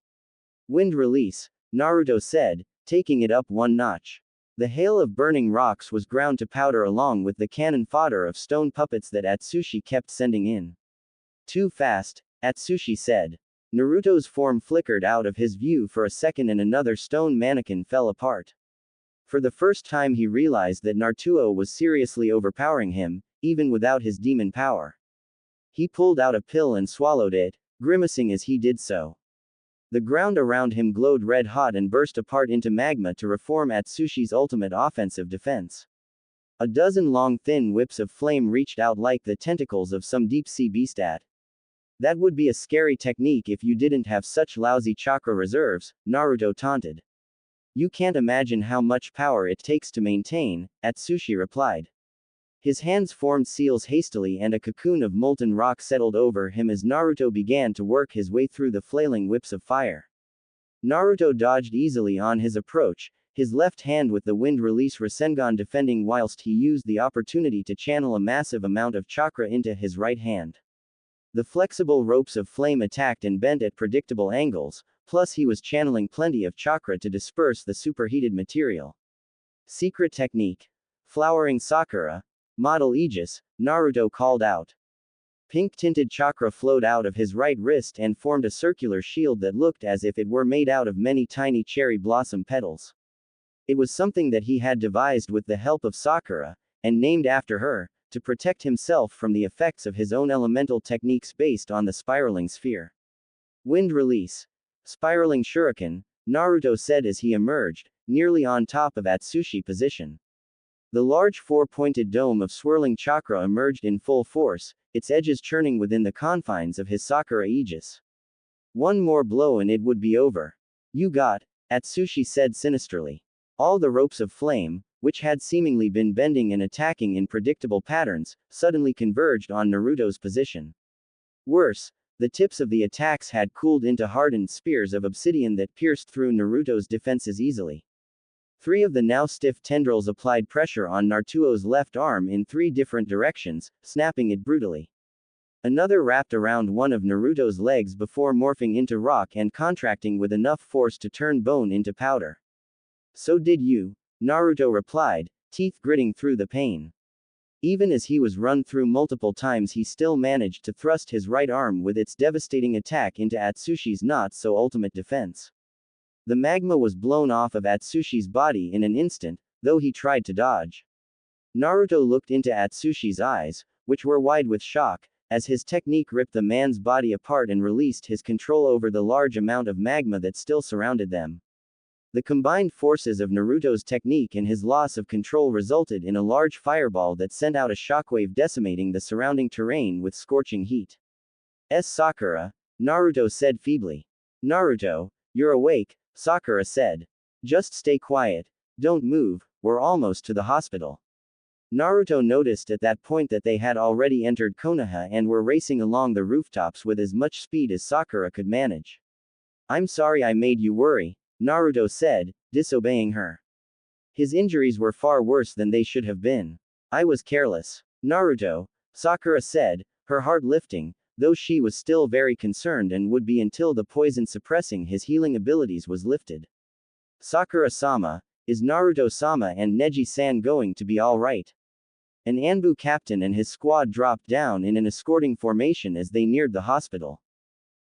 Wind release, Naruto said, taking it up one notch. The hail of burning rocks was ground to powder along with the cannon fodder of stone puppets that Atsushi kept sending in. Too fast, Atsushi said. Naruto's form flickered out of his view for a second and another stone mannequin fell apart. For the first time he realized that Naruto was seriously overpowering him, even without his demon power. He pulled out a pill and swallowed it, grimacing as he did so. The ground around him glowed red hot and burst apart into magma to reform Atsushi's ultimate offensive defense. A dozen long thin whips of flame reached out like the tentacles of some deep-sea beastat. That would be a scary technique if you didn't have such lousy chakra reserves, Naruto taunted. You can't imagine how much power it takes to maintain, Atsushi replied. His hands formed seals hastily and a cocoon of molten rock settled over him as Naruto began to work his way through the flailing whips of fire. Naruto dodged easily on his approach, his left hand with the wind release Rasengan defending whilst he used the opportunity to channel a massive amount of chakra into his right hand. The flexible ropes of flame attacked and bent at predictable angles, plus he was channeling plenty of chakra to disperse the superheated material. Secret technique. Flowering Sakura. Model Aegis, Naruto called out. Pink-tinted chakra flowed out of his right wrist and formed a circular shield that looked as if it were made out of many tiny cherry blossom petals. It was something that he had devised with the help of Sakura, and named after her, to protect himself from the effects of his own elemental techniques based on the spiraling sphere. Wind release. Spiraling shuriken, Naruto said as he emerged, nearly on top of Atsushi position. The large four-pointed dome of swirling chakra emerged in full force, its edges churning within the confines of his Sakura Aegis. One more blow and it would be over. You got, Atsushi said sinisterly. All the ropes of flame, which had seemingly been bending and attacking in predictable patterns, suddenly converged on Naruto's position. Worse, the tips of the attacks had cooled into hardened spears of obsidian that pierced through Naruto's defenses easily. 3 of the now stiff tendrils applied pressure on Naruto's left arm in 3 different directions, snapping it brutally. Another wrapped around one of Naruto's legs before morphing into rock and contracting with enough force to turn bone into powder. So did you, Naruto replied, teeth gritting through the pain. Even as he was run through multiple times he still managed to thrust his right arm with its devastating attack into Atsushi's not-so-ultimate defense. The magma was blown off of Atsushi's body in an instant, though he tried to dodge. Naruto looked into Atsushi's eyes, which were wide with shock, as his technique ripped the man's body apart and released his control over the large amount of magma that still surrounded them. The combined forces of Naruto's technique and his loss of control resulted in a large fireball that sent out a shockwave decimating the surrounding terrain with scorching heat. Sakura, Naruto said feebly. Naruto, you're awake, Sakura said. Just stay quiet, don't move, we're almost to the hospital. Naruto noticed at that point that they had already entered Konoha and were racing along the rooftops with as much speed as Sakura could manage. I'm sorry I made you worry, Naruto said, disobeying her. His injuries were far worse than they should have been. I was careless. Naruto, Sakura said, her heart lifting, though she was still very concerned and would be until the poison suppressing his healing abilities was lifted. Sakura-sama, is Naruto-sama and Neji-san going to be alright? An Anbu captain and his squad dropped down in an escorting formation as they neared the hospital.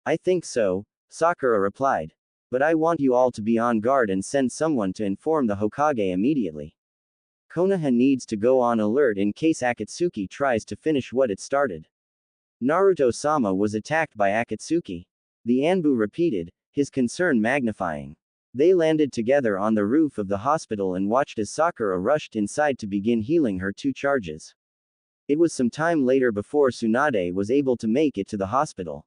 I think so, Sakura replied. But I want you all to be on guard and send someone to inform the Hokage immediately. Konoha needs to go on alert in case Akatsuki tries to finish what it started. Naruto-sama was attacked by Akatsuki. The Anbu repeated, his concern magnifying. They landed together on the roof of the hospital and watched as Sakura rushed inside to begin healing her 2 charges. It was some time later before Tsunade was able to make it to the hospital.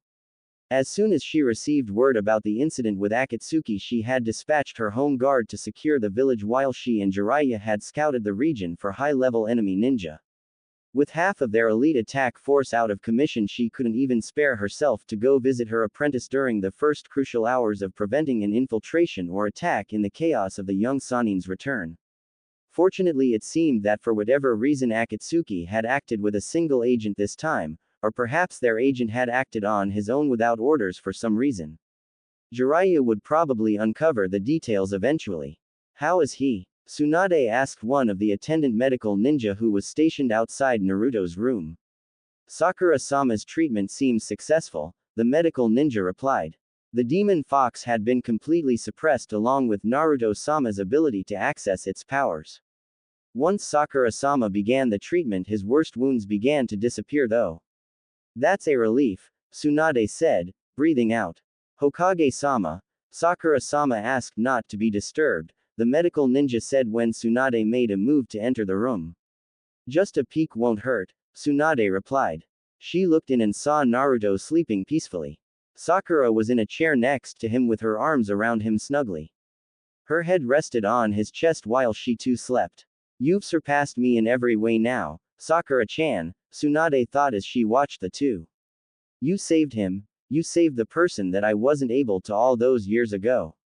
As soon as she received word about the incident with Akatsuki, she had dispatched her home guard to secure the village while she and Jiraiya had scouted the region for high-level enemy ninja. With half of their elite attack force out of commission, she couldn't even spare herself to go visit her apprentice during the first crucial hours of preventing an infiltration or attack in the chaos of the young Sanin's return. Fortunately, it seemed that for whatever reason Akatsuki had acted with a single agent this time, or perhaps their agent had acted on his own without orders for some reason. Jiraiya would probably uncover the details eventually. How is he? Tsunade asked one of the attendant medical ninja who was stationed outside Naruto's room. Sakura-sama's treatment seems successful, the medical ninja replied. The demon fox had been completely suppressed along with Naruto-sama's ability to access its powers. Once Sakura-sama began the treatment, his worst wounds began to disappear though. That's a relief, Tsunade said, breathing out. Hokage-sama, Sakura-sama asked not to be disturbed, the medical ninja said when Tsunade made a move to enter the room. Just a peek won't hurt, Tsunade replied. She looked in and saw Naruto sleeping peacefully. Sakura was in a chair next to him with her arms around him snugly. Her head rested on his chest while she too slept. You've surpassed me in every way now, Sakura-chan, Tsunade thought as she watched the two. You saved him, you saved the person that I wasn't able to all those years ago.